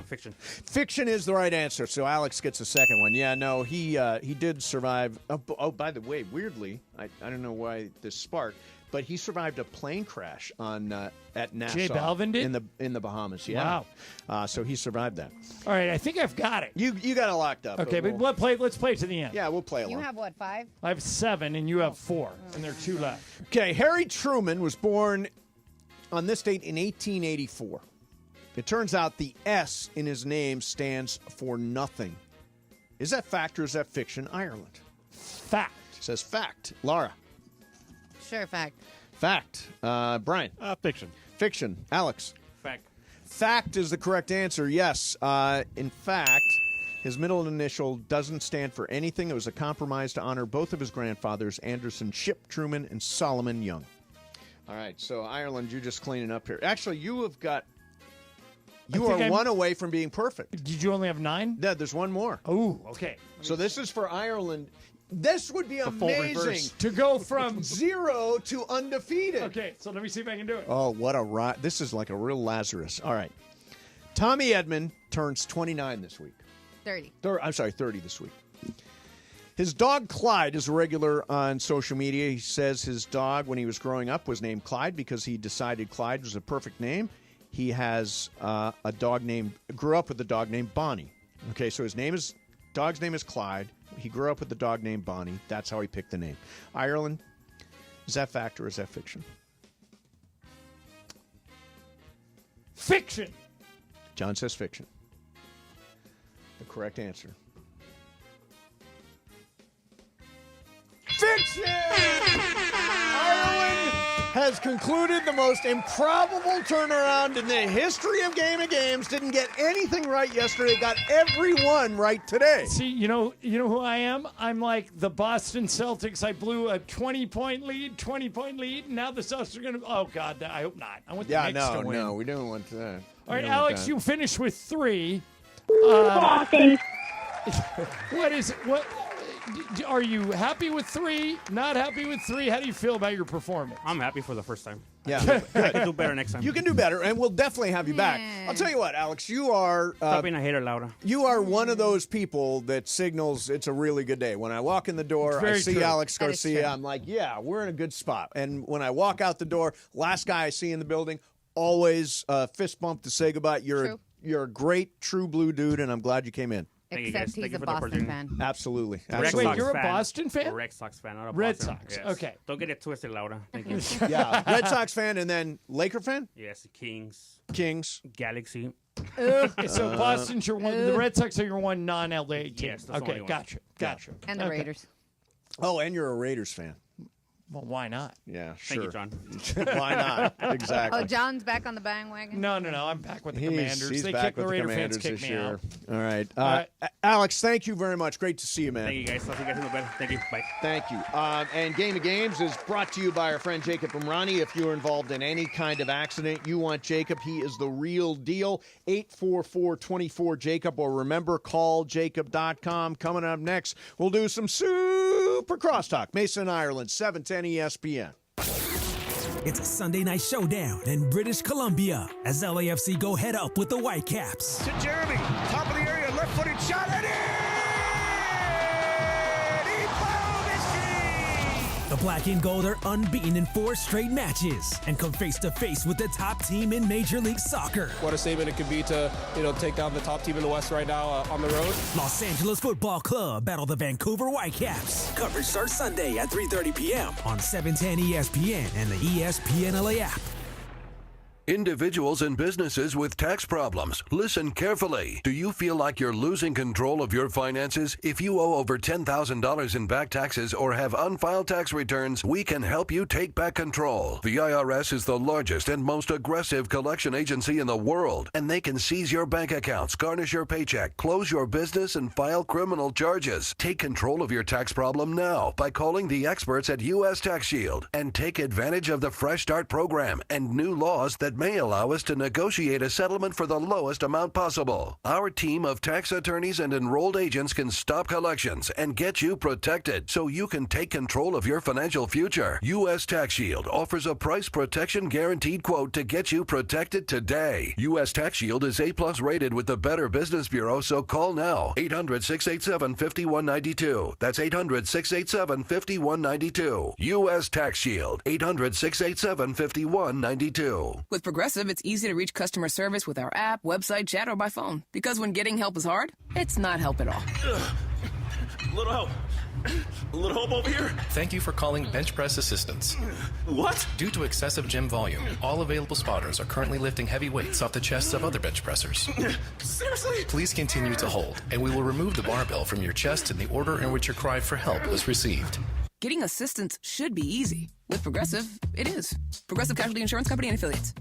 Fiction. Fiction is the right answer, so Alex gets a second one. Yeah, no, he did survive. Oh, by the way, weirdly, I don't know why this sparked, but he survived a plane crash at Nassau. J Balvin did? in the Bahamas. Yeah. Wow. So he survived that. All right, I think I've got it. You got it locked up. Okay, but let's play to the end. Yeah, we'll play along. You have what, 5? I have 7 and you have 4, and there are 2 left. Okay, Harry Truman was born on this date in 1884. It turns out the S in his name stands for nothing. Is that fact or is that fiction, Ireland? Fact. It says fact. Laura? Sure, fact. Fact. Brian? Fiction. Fiction. Alex? Fact. Fact is the correct answer, yes. In fact, his middle initial doesn't stand for anything. It was a compromise to honor both of his grandfathers, Anderson Ship Truman and Solomon Young. All right, so Ireland, you're just cleaning up here. Actually, you have got... You are one away from being perfect. Did you only have 9? Yeah, there's one more. Oh, okay. So this is for Ireland. This would be amazing to go from 0 to undefeated. Okay, so let me see if I can do it. Oh, what a ride. This is like a real Lazarus. All right. Tommy Edmond turns 29 this week. 30. 30 this week. His dog Clyde is a regular on social media. He says his dog, when he was growing up, was named Clyde because he decided Clyde was a perfect name. He has grew up with a dog named Bonnie. Okay, so dog's name is Clyde. He grew up with a dog named Bonnie. That's how he picked the name. Ireland, is that fact or is that fiction? Fiction. John says fiction. The correct answer. Fiction! Ireland has concluded the most improbable turnaround in the history of Game of Games. Didn't get anything right yesterday. Got every one right today. See, you know who I am? I'm like the Boston Celtics. I blew a 20-point lead. Now the Celtics are going to... Oh, God, I hope not. I want the Knicks to win. No, we don't want that. All right, Alex, you finished with 3. What are you happy with 3? Not happy with 3? How do you feel about your performance? I'm happy for the first time. Yeah, I can do better next time. You can do better, and we'll definitely have you back. I'll tell you what, Alex, you are... Stop being a hater, Laura. You are one of those people that signals it's a really good day. When I walk in the door, I see Alex Garcia, I'm like, yeah, we're in a good spot. And when I walk out the door, last guy I see in the building, always fist bump to say goodbye. You're a great, true blue dude, and I'm glad you came in. Except he's a Boston fan. Absolutely. Wait, you're a Boston fan? Red Sox fan, not a Red Boston. Sox. Yes. Okay. Don't get it twisted, Laura. Thank you. Yeah, Red Sox fan and then Laker fan? Yes, Kings. Galaxy. So Boston's your one. The Red Sox are your one non-LA team. Yes, that's the okay, only one. Gotcha. And the Raiders. Oh, and you're a Raiders fan. Well, why not? Yeah, sure. Thank you, John. Why not? Exactly. Oh, John's back on the bandwagon? No. I'm back with the Commanders. He's They back kick with the Raider Commanders fans kick this me year. out. All right. Alex, thank you very much. Great to see you, man. Thank you, guys. I'll see you guys in the bed. Thank you. Bye. Thank you. And Game of Games is brought to you by our friend Jacob Imrani. If you're involved in any kind of accident, you want Jacob. He is the real deal. 844-24-JACOB, or remember, call jacob.com. Coming up next, we'll do some super crosstalk. Mason, Ireland, 710 ESPN. It's a Sunday night showdown in British Columbia as LAFC go head up with the Whitecaps. To Jeremy, top of the area, left-footed shot, and he fouled his streak! The black and gold are unbeaten in 4 straight matches and come face-to-face with the top team in Major League Soccer. What a statement it could be to, take down the top team in the West right now on the road. Los Angeles Football Club battle the Vancouver Whitecaps. Coverage starts Sunday at 3:30 p.m. on 710 ESPN and the ESPN LA app. Individuals and businesses with tax problems, listen carefully. Do you feel like you're losing control of your finances? If you owe over $10,000 in back taxes or have unfiled tax returns, we can help you take back control. The IRS is the largest and most aggressive collection agency in the world, and they can seize your bank accounts, garnish your paycheck, close your business, and file criminal charges. Take control of your tax problem now by calling the experts at U.S. Tax Shield and take advantage of the Fresh Start program and new laws that may allow us to negotiate a settlement for the lowest amount possible. Our team of tax attorneys and enrolled agents can stop collections and get you protected so you can take control of your financial future. U.S. Tax Shield offers a price protection guaranteed quote to get you protected today. U.S. Tax Shield is A+ rated with the Better Business Bureau, so call now. 800-687-5192. That's 800-687-5192. U.S. Tax Shield. 800-687-5192. With Progressive, it's easy to reach customer service with our app, website, chat, or by phone. Because when getting help is hard, it's not help at all. Little help. A little help over here. Thank you for calling Bench Press Assistance. What? Due to excessive gym volume, all available spotters are currently lifting heavy weights off the chests of other bench pressers. Seriously? Please continue to hold, and we will remove the barbell from your chest in the order in which your cry for help was received. Getting assistance should be easy. With Progressive, it is. Progressive Casualty Insurance Company and Affiliates.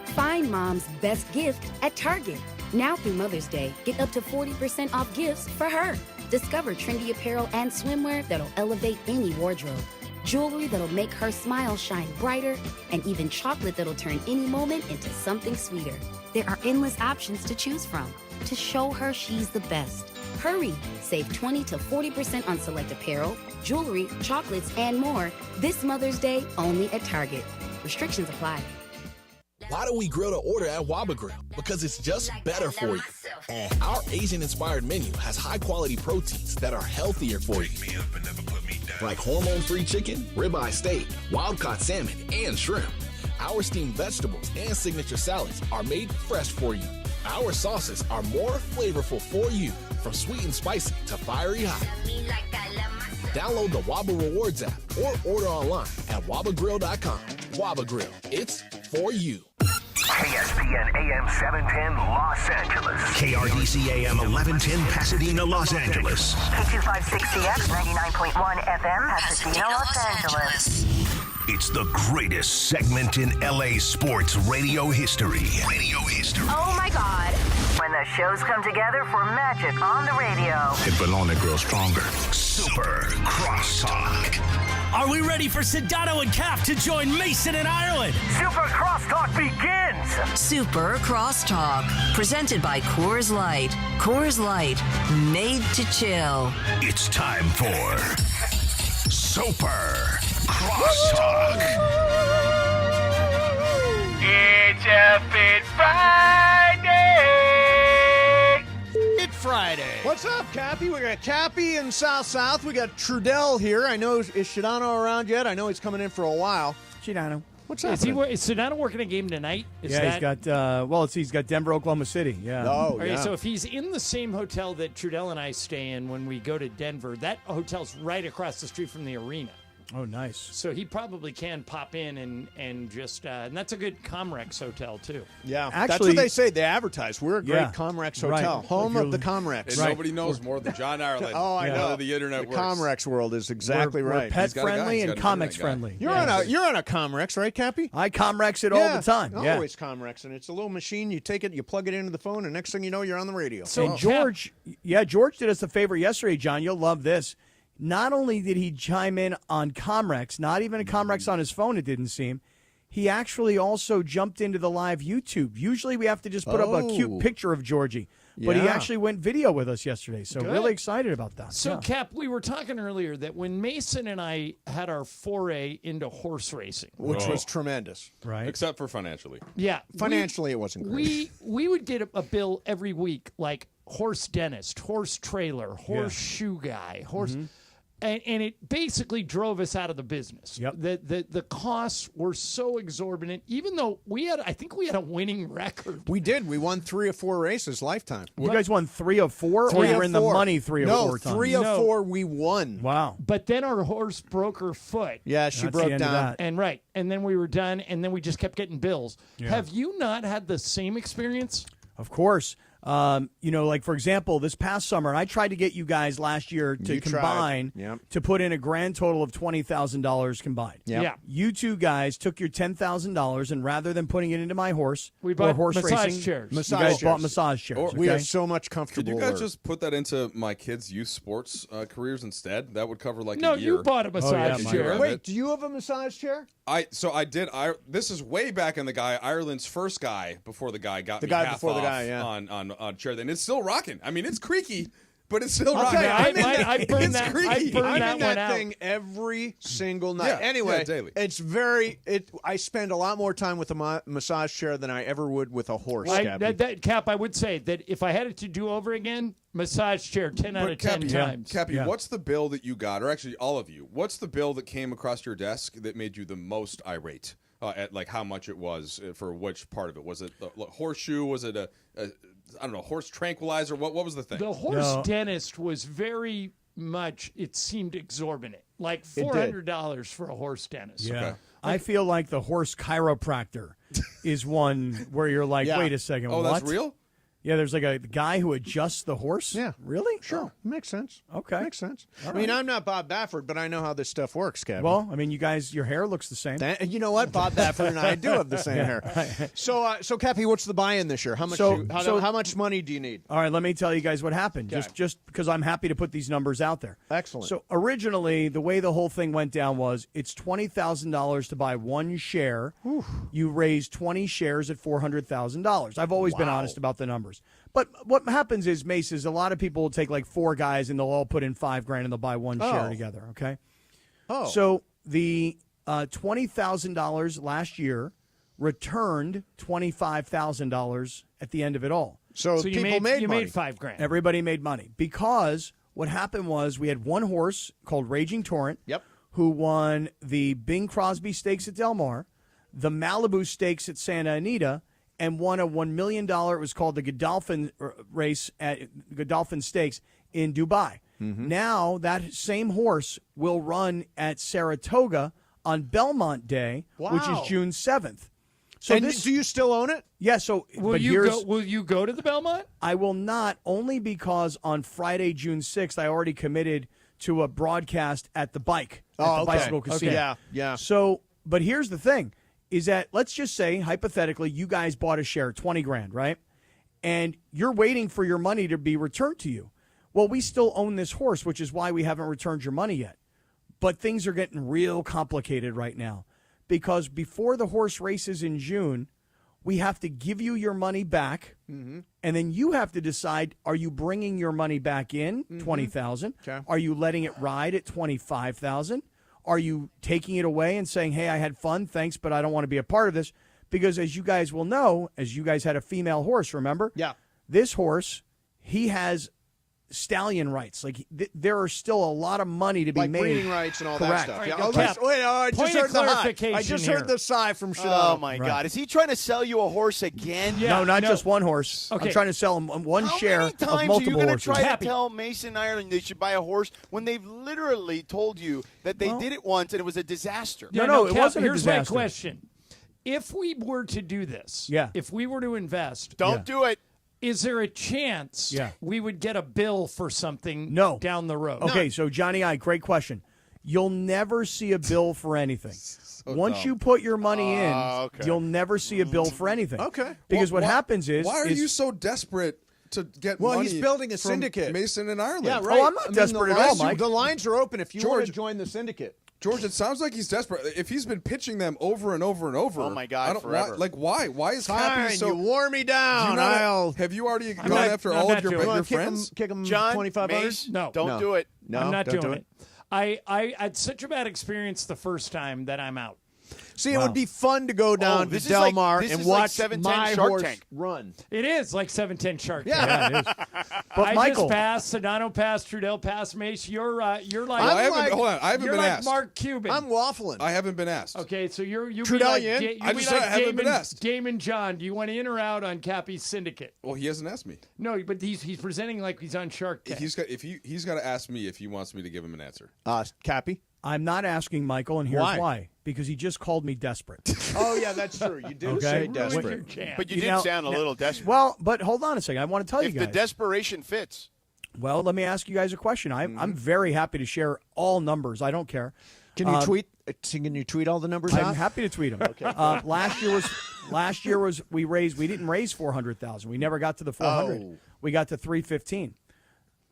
Find mom's best gift at Target. Now through Mother's Day, get up to 40% off gifts for her. Discover trendy apparel and swimwear that'll elevate any wardrobe. Jewelry that'll make her smile shine brighter, and even chocolate that'll turn any moment into something sweeter. There are endless options to choose from to show her she's the best. Hurry! Save 20 to 40% on select apparel, jewelry, chocolates, and more this Mother's Day only at Target. Restrictions apply. Why do we grill to order at Waba Grill? Because it's just better for you. And our Asian-inspired menu has high-quality proteins that are healthier for you. Like hormone-free chicken, ribeye steak, wild-caught salmon, and shrimp. Our steamed vegetables and signature salads are made fresh for you. Our sauces are more flavorful for you, from sweet and spicy to fiery hot. Download the Waba Rewards app or order online at wabagrill.com. Waba Grill, it's for you. ESPN AM 710 Los Angeles. KRDC AM 1110 Pasadena, Los Angeles. K256CX 99.1 FM Pasadena, Los Angeles. It's the greatest segment in LA sports radio history. Oh my God. When the shows come together for magic on the radio. It will only grow stronger. Super Crosstalk. Are we ready for Sedano and Cap to join Mason in Ireland? Super Crosstalk begins. Super Crosstalk. Presented by Coors Light. Coors Light. Made to chill. It's time for Super Crosstalk. It's a Fit Friday. It's Friday. What's up, Cappy? We got Cappy in South. We got Trudell here. I know, is Sedano around yet? I know he's coming in for a while. Sedano. What's up? Is Sedano working a game tonight? He's got Denver, Oklahoma City. Yeah. Oh, All right, so if he's in the same hotel that Trudell and I stay in when we go to Denver, that hotel's right across the street from the arena. Oh, nice. So he probably can pop in and just and that's a good Comrex hotel too. Yeah, Actually, that's what they say. They advertise. We're a great Yeah. Comrex hotel, Right. home of the Comrex. And nobody knows more than John Ireland. Oh, I know. How the internet The works. Comrex world is exactly We're right. pet He's got a guy. friendly He's and got an comics internet guy. friendly. You're on a Comrex, right, Cappy? I Comrex it all the time. Yeah. Always Comrex, and it's a little machine. You take it, you plug it into the phone, and next thing you know, you're on the radio. And George did us a favor yesterday, John. You'll love this. Not only did he chime in on Comrex, not even a Comrex on his phone, it didn't seem. He actually also jumped into the live YouTube. Usually we have to just put up a cute picture of Georgie. But he actually went video with us yesterday, so Good. really excited about that. So, Yeah. Cap, we were talking earlier that when Mason and I had our foray into horse racing, which was tremendous. Right. Except for financially. yeah, Financially, it wasn't great. we would get a bill every week like horse dentist, horse trailer, horse shoe guy, horse. Mm-hmm. And it basically drove us out of the business. Yep. The costs were so exorbitant, even though I think we had a winning record. We did. We won 3 or 4 races lifetime. You guys won 3 of 4, or you were in the money 3 or 4 times? 3 of 4 we won. Wow. But then our horse broke her foot. Yeah, she That's the broke end of down. that. And then we were done, and then we just kept getting bills. Yeah. Have you not had the same experience? Of course. Like, for example, this past summer, I tried to get you guys last year to combine to put in a grand total of $20,000 combined. Yep. Yeah. You two guys took your $10,000, and rather than putting it into my horse, We bought horse massage racing, chairs. you guys bought massage chairs. Or- okay? We are so much comfortable. Could you guys just put that into my kids' youth sports careers instead? That would cover like No, a year. you bought a massage chair. Wait, do you have a massage chair? I did. This is way back in the guy Ireland's first guy before the guy got The me guy half before the off guy, yeah. on chair. And it's still rocking. I mean, it's creaky, but it's still I'll rocking. tell you, I burned it's that. creaky. I burned I'm that in one that out. thing every single night. Yeah, anyway, yeah, daily. it's I spend a lot more time with a massage chair than I ever would with a horse. Cap, I would say that if I had it to do over again, massage chair 10 out of 10 times. Cappy, what's the bill that you got, or actually all of you, what's the bill that came across your desk that made you the most irate? At like how much it was for which part of it? Was it a horseshoe? Was it a I don't know, horse tranquilizer? What was the thing? The horse dentist was very much, it seemed exorbitant. Like $400 for a horse dentist. Yeah. Okay. I feel like the horse chiropractor is one where you're like, wait a second, Oh, what? that's real? Yeah, there's like a guy who adjusts the horse. Yeah. Really? Sure. Makes sense. Okay. Makes sense. All I mean, right. I'm not Bob Baffert, but I know how this stuff works, Kevin. Well, I mean, you guys, your hair looks the same. You know what? Bob Baffert and I do have the same hair. So, Cappy, what's the buy-in this year? How much? How much money do you need? All right, let me tell you guys what happened. Okay. Just because I'm happy to put these numbers out there. Excellent. So originally, the way the whole thing went down was it's $20,000 to buy one share. You raise 20 shares at $400,000. I've always been honest about the numbers. But what happens is, Mace, is a lot of people will take like 4 guys and they'll all put in $5,000 and they'll buy one share together, okay? Oh. So the $20,000 last year returned $25,000 at the end of it all. So you people made money. $5,000. Everybody made money because what happened was we had one horse called Raging Torrent who won the Bing Crosby Stakes at Del Mar, the Malibu Stakes at Santa Anita, and won a $1 million. It was called the Godolphin race at Godolphin Stakes in Dubai. Now that same horse will run at Saratoga on Belmont Day, which is June 7th. So and do you still own it? Yeah. So Will you go to the Belmont? I will not, only because on Friday, June 6th, I already committed to a broadcast at the bike at the Bicycle Casino. Yeah. So, but here's the thing. Is that, let's just say, hypothetically, you guys bought a share, $20,000, right? And you're waiting for your money to be returned to you. Well, we still own this horse, which is why we haven't returned your money yet. But things are getting real complicated right now because before the horse races in June, we have to give you your money back, and then you have to decide, are you bringing your money back in, $20,000? Okay. Are you letting it ride at $25,000? Are you taking it away and saying, hey, I had fun, thanks, but I don't want to be a part of this? Because as you guys will know, as you guys had a female horse, remember? Yeah. This horse, he has stallion rights. Like, there are still a lot of money to be Like made. breeding rights and all Correct. that stuff. All right, Yeah. Cap, I just heard the high. I just here. heard the sigh from Sedano. Oh, my God. Is he trying to sell you a horse again? No, not just one horse. Okay. I'm trying to sell him one share of How many times are you multiple going to horses. try to tell Mason Ireland they should buy a horse when they've literally told you that they did it once and it was a disaster? No, it Cap, wasn't a here's disaster. my question. If we were to do this, Yeah. if we were to invest, Don't do it. is there a chance we would get a bill for something down the road? Okay, so Johnny I, great question. You'll never see a bill for anything. Once dumb. you put your money in, you'll never see a bill for anything. Okay. Because Well, what why- happens is... Why are you so desperate to get Well, money he's building a from syndicate. Mason and Ireland? Yeah, right. Oh, I'm not desperate at all, Mike. The lines are open if you want to George- join the syndicate. George, it sounds like he's desperate. If he's been pitching them over and over and over, Oh, my God, I don't, forever. Why? Why is Fine, Cappy so? you wore me Do down. you not- I'll have you already gone not- after I'm all not of your, doing it. your kick friends? him John, 2,500. Mace, No. don't do it. No, I'm not don't doing do it. I had such a bad experience the first time that I'm out. See, it would be fun to go down to this is Del like- Mar this and is like watch 710 my Shark horse Tank. run. It is like 710 Shark Tank. Yeah, it is. But I Michael, just passed. Sedano passed. Trudell passed. Mace, you're like Hold on, I haven't you're been like asked. Mark Cuban. I'm waffling. I haven't been asked. Okay, so you be Trudell, like, you in? you I be just like said I haven't been Damon, asked. Damon John. Do you want in or out on Cappy's syndicate? Well, he hasn't asked me. No, but he's presenting like he's on Shark Tank. He's got to ask me if he wants me to give him an answer. Cappy? I'm not asking Michael, and here's Why? why. Because he just called me desperate. Oh, yeah, that's true. You did Okay. say Ruined your desperate. chance. But you You did know- sound a little desperate. Well, but hold on a second. I want to tell you If guys. the desperation fits. Well, let me ask you guys a question. I'm very happy to share all numbers. I don't care. Can you tweet? Can you tweet all the numbers I'm out? happy to tweet them. Okay. Last year was we didn't raise 400,000. We never got to the 400. Oh. We got to 315.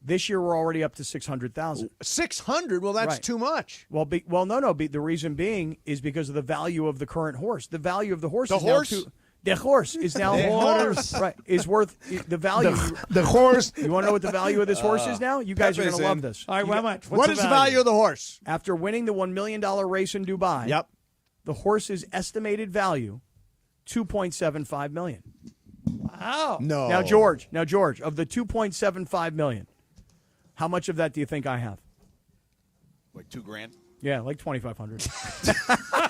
This year we're already up to 600,000. 600? Well, that's Right. too much. No. The reason being is because of the value of the current horse. The value of the horse. The is horse? Now the horse is now The horse. right is worth the value. The horse. You want to know what the value of this horse is now? You guys are going Pepe's to love in. this. All right, how much? What is the value of the horse? After winning the $1 million race in Dubai, Yep. the horse's estimated value, $2.75 million. Wow. No. Now, George, of the $2.75 million, how much of that do you think I have? Like $2,000. Yeah, like 2,500.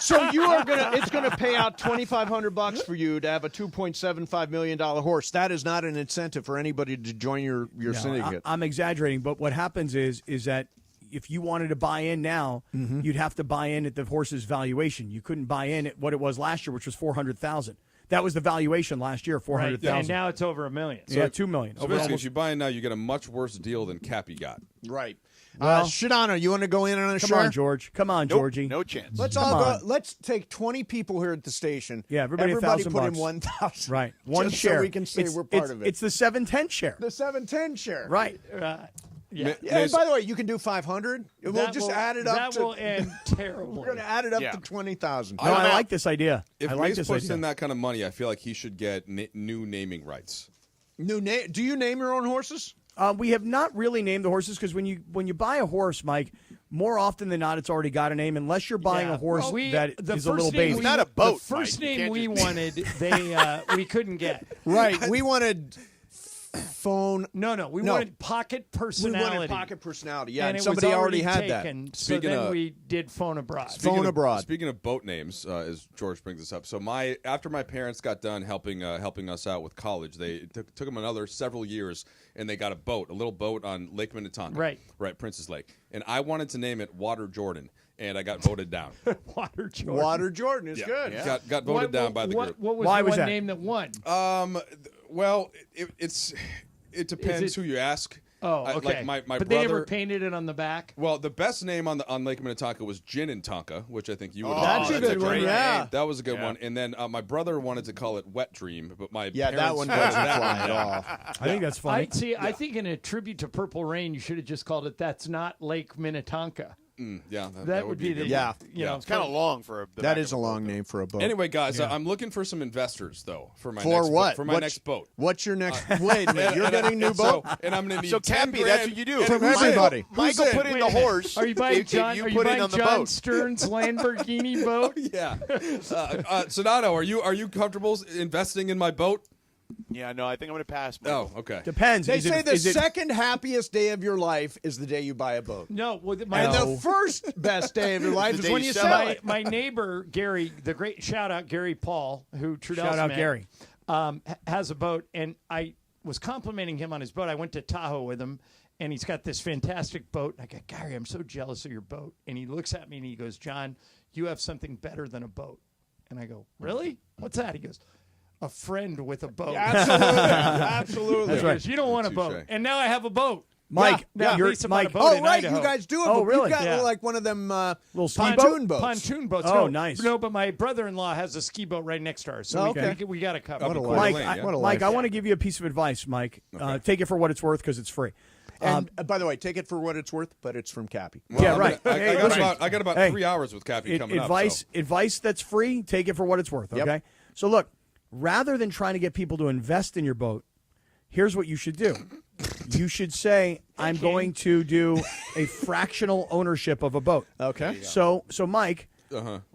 So you are it's gonna pay out $2,500 for you to have a $2.75 million horse. That is not an incentive for anybody to join your No, syndicate. I'm exaggerating, but what happens is that if you wanted to buy in now, you'd have to buy in at the horse's valuation. You couldn't buy in at what it was last year, which was $400,000. That was the valuation last year, $400,000. Right, and now it's over $1 million. Yeah, $2 million. So basically, if you buy in now, you get a much worse deal than Cappy got. Right. Well, Sedano, you want to go in on a Come share? on, George. Come on, Nope, Georgie. no chance. Let's Come all go. on. Let's take 20 people here at the station. Yeah, everybody put $1,000 in 1,000. Right. One Just share. so we can say we're part of it. It's the 710 share. The 710 share. Right. Yeah. Yeah, and by the way, you can do 500. We'll That just will- add it up. That to, will end terribly. We're going to add it up Yeah. to 20,000. No, I like this idea. If I like Mace this puts idea. in that kind of money, I feel like he should get new naming rights. Do you name your own horses? We have not really named the horses because when you buy a horse, Mike, more often than not, it's already got a name. Unless you're buying a horse that is a little baby. It's not a boat. The first Mike. name we wanted, we couldn't get. Right. We wanted phone. No. We wanted pocket personality. We wanted pocket personality. Yeah, and somebody already had taken, that. So then we did phone abroad. Speaking of boat names, as George brings this up, so after my parents got done helping us out with college, they took them another several years, and they got a little boat on Lake Minnetonka, right, Princess Lake, and I wanted to name it Water Jordan. And I got voted down. Water Jordan. Water Jordan is good. Yeah. Got voted down by the group. What was the one name that won? Well, it depends who you ask. Oh, okay. My but brother, they never painted it on the back? Well, the best name on Lake Minnetonka was Gin and Tonka, which I think you would have. That's a good one, yeah. That was a good one. And then my brother wanted to call it Wet Dream, but my parents that one doesn't fly at all. I think that's funny. I think in a tribute to Purple Rain, you should have just called it That's Not Lake Minnetonka. That would be the it's kind of long for that is a long name for a boat. Anyway, guys, I'm looking for some investors though for my next boat. What's your next? Wait a minute, you're getting a new boat, and I'm going to need so Cappy. That's what you do from everybody. Michael put in the horse. Are you buying John? Are you buying John Stern's Lamborghini boat? Yeah. Sedano, are you comfortable investing in my boat? Yeah, no, I think I'm going to pass. Oh, okay. Depends. They say the second happiest day of your life is the day you buy a boat. No, and the first best day of your life is when you sell it. My neighbor Gary, the great shout out Gary Paul, who Trudell's shout out met, Gary, has a boat, and I was complimenting him on his boat. I went to Tahoe with him, and he's got this fantastic boat. I go, Gary, I'm so jealous of your boat. And he looks at me and he goes, John, you have something better than a boat. And I go, really? What's that? He goes, a friend with a boat. Absolutely. That's right. You don't want a boat. And now I have a boat. Mike, you're Mike. Oh, right. Idaho. You guys do have Oh, really? You've got like one of them little pontoon boats. Pontoon boats. Oh, no, nice. No, but my brother-in-law has a ski boat right next to ours. So we got to cover. Mike, I want to give you a piece of advice, Mike. Okay. Take it for what it's worth because it's free. And by the way, take it for what it's worth, but it's from Cappy. Well, yeah, right. I got about 3 hours with Cappy coming up. Advice that's free, take it for what it's worth, okay? Yep. So look, rather than trying to get people to invest in your boat, here's what you should do. You should say, I'm going to do a fractional ownership of a boat. Okay. So Mike,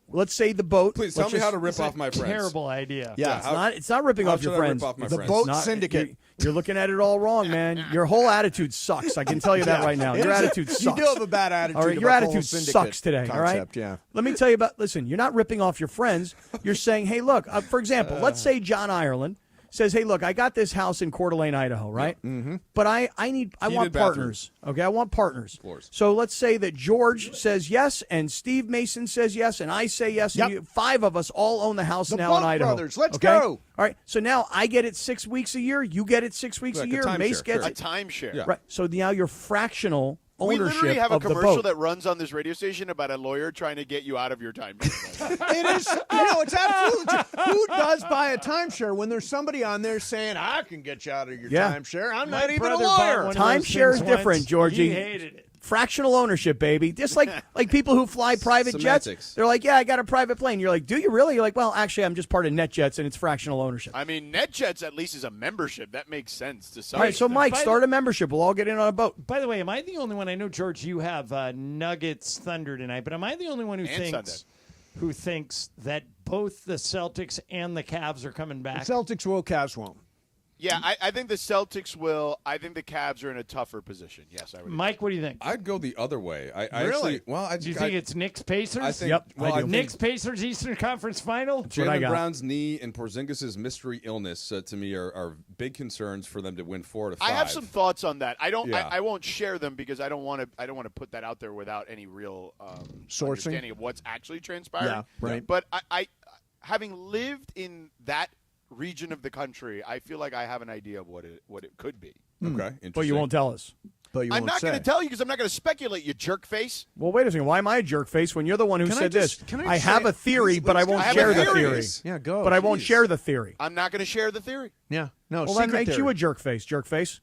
let's say the boat. Please tell me how to rip off my friends. Terrible idea. Yeah, it's not ripping off your friends. The boat syndicate. You're looking at it all wrong, man. Your whole attitude sucks. I can tell you that right now. Your attitude sucks. You do have a bad attitude. All right, your attitude sucks today. Concept, all right. Yeah. Let me tell you about. Listen, you're not ripping off your friends. You're saying, hey, look. For example, let's say John Ireland says, hey, look, I got this house in Coeur d'Alene, Idaho, right? Mm-hmm. But I want partners. Okay, I want partners. So let's say that George says yes, and Steve Mason says yes, and I say yes, and 5 of us all own the house now in Idaho. Brothers, let's go. All right, so now I get it 6 weeks a year, you get it 6 weeks a year, Mace gets a timeshare. Yeah. Right, so now you're fractional we ownership literally have a of the commercial boat. that runs on this radio station about a lawyer trying to get you out of your timeshare. It is, it's absolutely true. Who does buy a timeshare when there's somebody on there saying, I can get you out of your timeshare? I'm not even a lawyer. Timeshare is different, Georgie. He hated it. Fractional ownership, baby. Just like people who fly private jets. They're like, yeah, I got a private plane. You're like, do you really? You're like, well, actually, I'm just part of NetJets, and it's fractional ownership. I mean, NetJets at least is a membership. That makes sense to some. All right, so Mike, start a membership. We'll all get in on a boat. By the way, am I the only one? I know, George, you have Nuggets Thunder tonight, but am I the only one who thinks that both the Celtics and the Cavs are coming back? The Celtics will, Cavs won't. Yeah, I think the Celtics will. I think the Cavs are in a tougher position. Yes, I would. Mike, what do you think? I'd go the other way. I really? Actually, do you think it's Knicks Pacers? I think, Knicks Pacers Eastern Conference Final. Jaylen Brown's knee and Porzingis' mystery illness to me are big concerns for them to win 4 to 5. I have some thoughts on that. I don't. Yeah. I won't share them because I don't want to put that out there without any real understanding of what's actually transpiring. Yeah, right. But I having lived in that region of the country, I feel like I have an idea of what it could be. Okay, interesting. But you won't tell us. I'm not going to tell you because I'm not going to speculate, you jerk face. Well, wait a second. Why am I a jerk face when you're the one who said this? I have a theory, but I won't share the theory. Yeah, go. But I won't share the theory. I'm not going to share the theory. Yeah. No, well, that makes you a jerk face.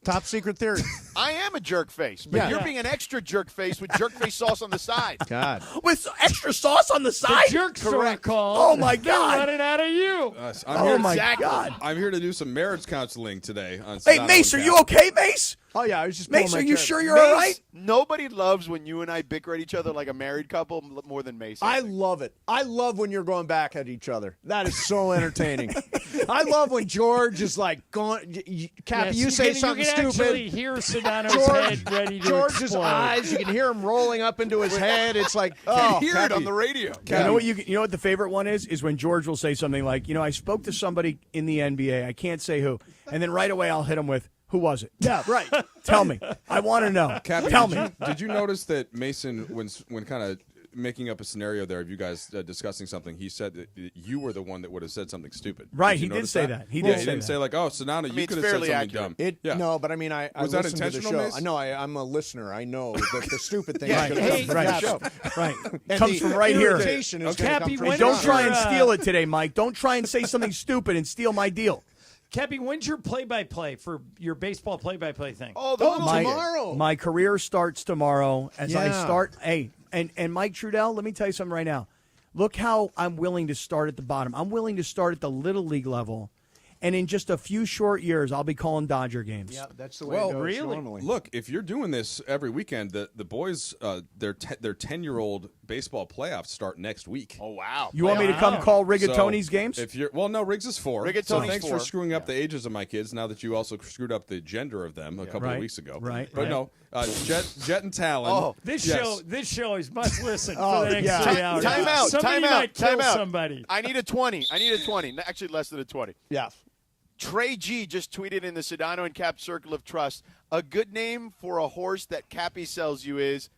Top secret theory. I am a jerk face, but you're being an extra jerk face with jerk face sauce on the side. God. With extra sauce on the side? The jerk store call. Oh, my God. They're running out of you. God. I'm here to do some marriage counseling today. On Hey, Sedano Mace, are and you Cap. okay, Mace? Oh, yeah, I was just Mace, pulling are my you chair. sure you're Mace, all right? Nobody loves when you and I bicker at each other like a married couple more than Mace. I love it. I love when you're going back at each other. That is so entertaining. I love when George is like going. Cappy, you say something you can stupid. actually hear Sedano's head ready to George's explode. eyes. You can hear him rolling up into his head. It's like, Can't hear it on the radio. You know what? You know what the favorite one is when George will say something like, I spoke to somebody in the NBA. I can't say who, and then right away I'll hit him with, "Who was it?" Yeah, right. Tell me. I want to know. Cappy, Tell me. Did you notice that Mason, when kind of making up a scenario there of you guys discussing something, he said that you were the one that would have said something stupid. Right, you he did notice say that. He Yeah, did he say didn't that. say like, "Oh, Sedano, you could have said something dumb." No, but I mean, I Was that listen to the intentional, show. Mace? I know I'm a listener. I know that the stupid thing Yeah, is going to come from right. the show. Right. And Comes the from right here. irritation is gonna Cappy, come from when Don't is try your, and steal it today, Mike. Don't try and say something stupid and steal my deal. Cappy, when's your play-by-play for your baseball play-by-play thing? Oh, tomorrow. My career starts tomorrow as I Yeah. start. Hey, and Mike Trudell, let me tell you something right now. Look how I'm willing to start at the bottom. I'm willing to start at the Little League level. And in just a few short years, I'll be calling Dodger games. Yeah, that's the way it goes normally. Look, if you're doing this every weekend, the boys, their 10-year-old baseball playoffs start next week. Oh, wow. You want me to come call Rigatoni's So, games? If you're no, Riggs is 4. Rigatoni's so thanks 4. for screwing up the ages of my kids. Now that you also screwed up the gender of them a couple of weeks ago. Right. But no, Jet and Talon. This show is must listen Oh, for the next yeah. 3 hours. Time out. Somebody Time might out. kill Time out. somebody. I need a 20. Actually, less than a 20. Yeah. Trey G just tweeted in the Sedano and Cap Circle of Trust, a good name for a horse that Cappy sells you is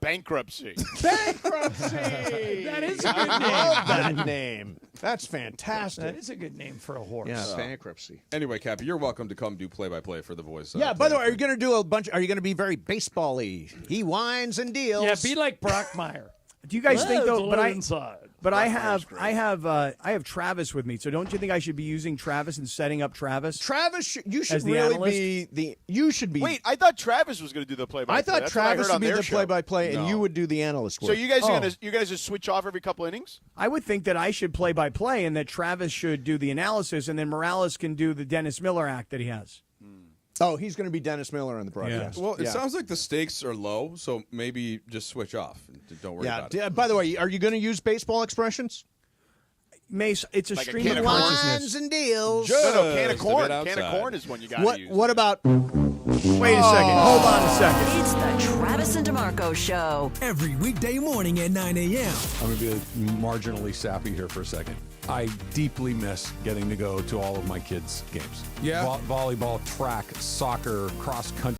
bankruptcy. Bankruptcy. That is a good I name. love that name. That's fantastic. That is a good name for a horse. Yeah, bankruptcy. Anyway, Cappy, you're welcome to come do play-by-play for the boys. Yeah. By the way, are you going to do a bunch? Are you going to be very baseball-y? He whines and deals. Yeah, be like Brockmeyer. Do you guys think though? Inside. But I have Travis with me. So don't you think I should be using Travis and setting up Travis? Travis, you should as the really analyst? be the. You should be. Wait, I thought Travis was going to do the play-by-play. I thought That's Travis what I heard would be on their the show. play-by-play, and you would do the analyst work. So you guys Oh. you guys just switch off every couple innings? I would think that I should play by play, and that Travis should do the analysis, and then Morales can do the Dennis Miller act that he has. Oh, he's going to be Dennis Miller on the broadcast. Well, it sounds like the stakes are low, so maybe just switch off. Don't worry about it. By the way, are you going to use baseball expressions? Mace, it's a Like a stream can of of corn? consciousness. and deals. No, can of Just a corn. bit Can of outside. corn is one you got to use. What about? Wait a second. Hold on a second. It's the Travis and DeMarco Show. Every weekday morning at 9 a.m. I'm going to be marginally sappy here for a second. I deeply miss getting to go to all of my kids' games. Yeah. Volleyball, track, soccer, cross country.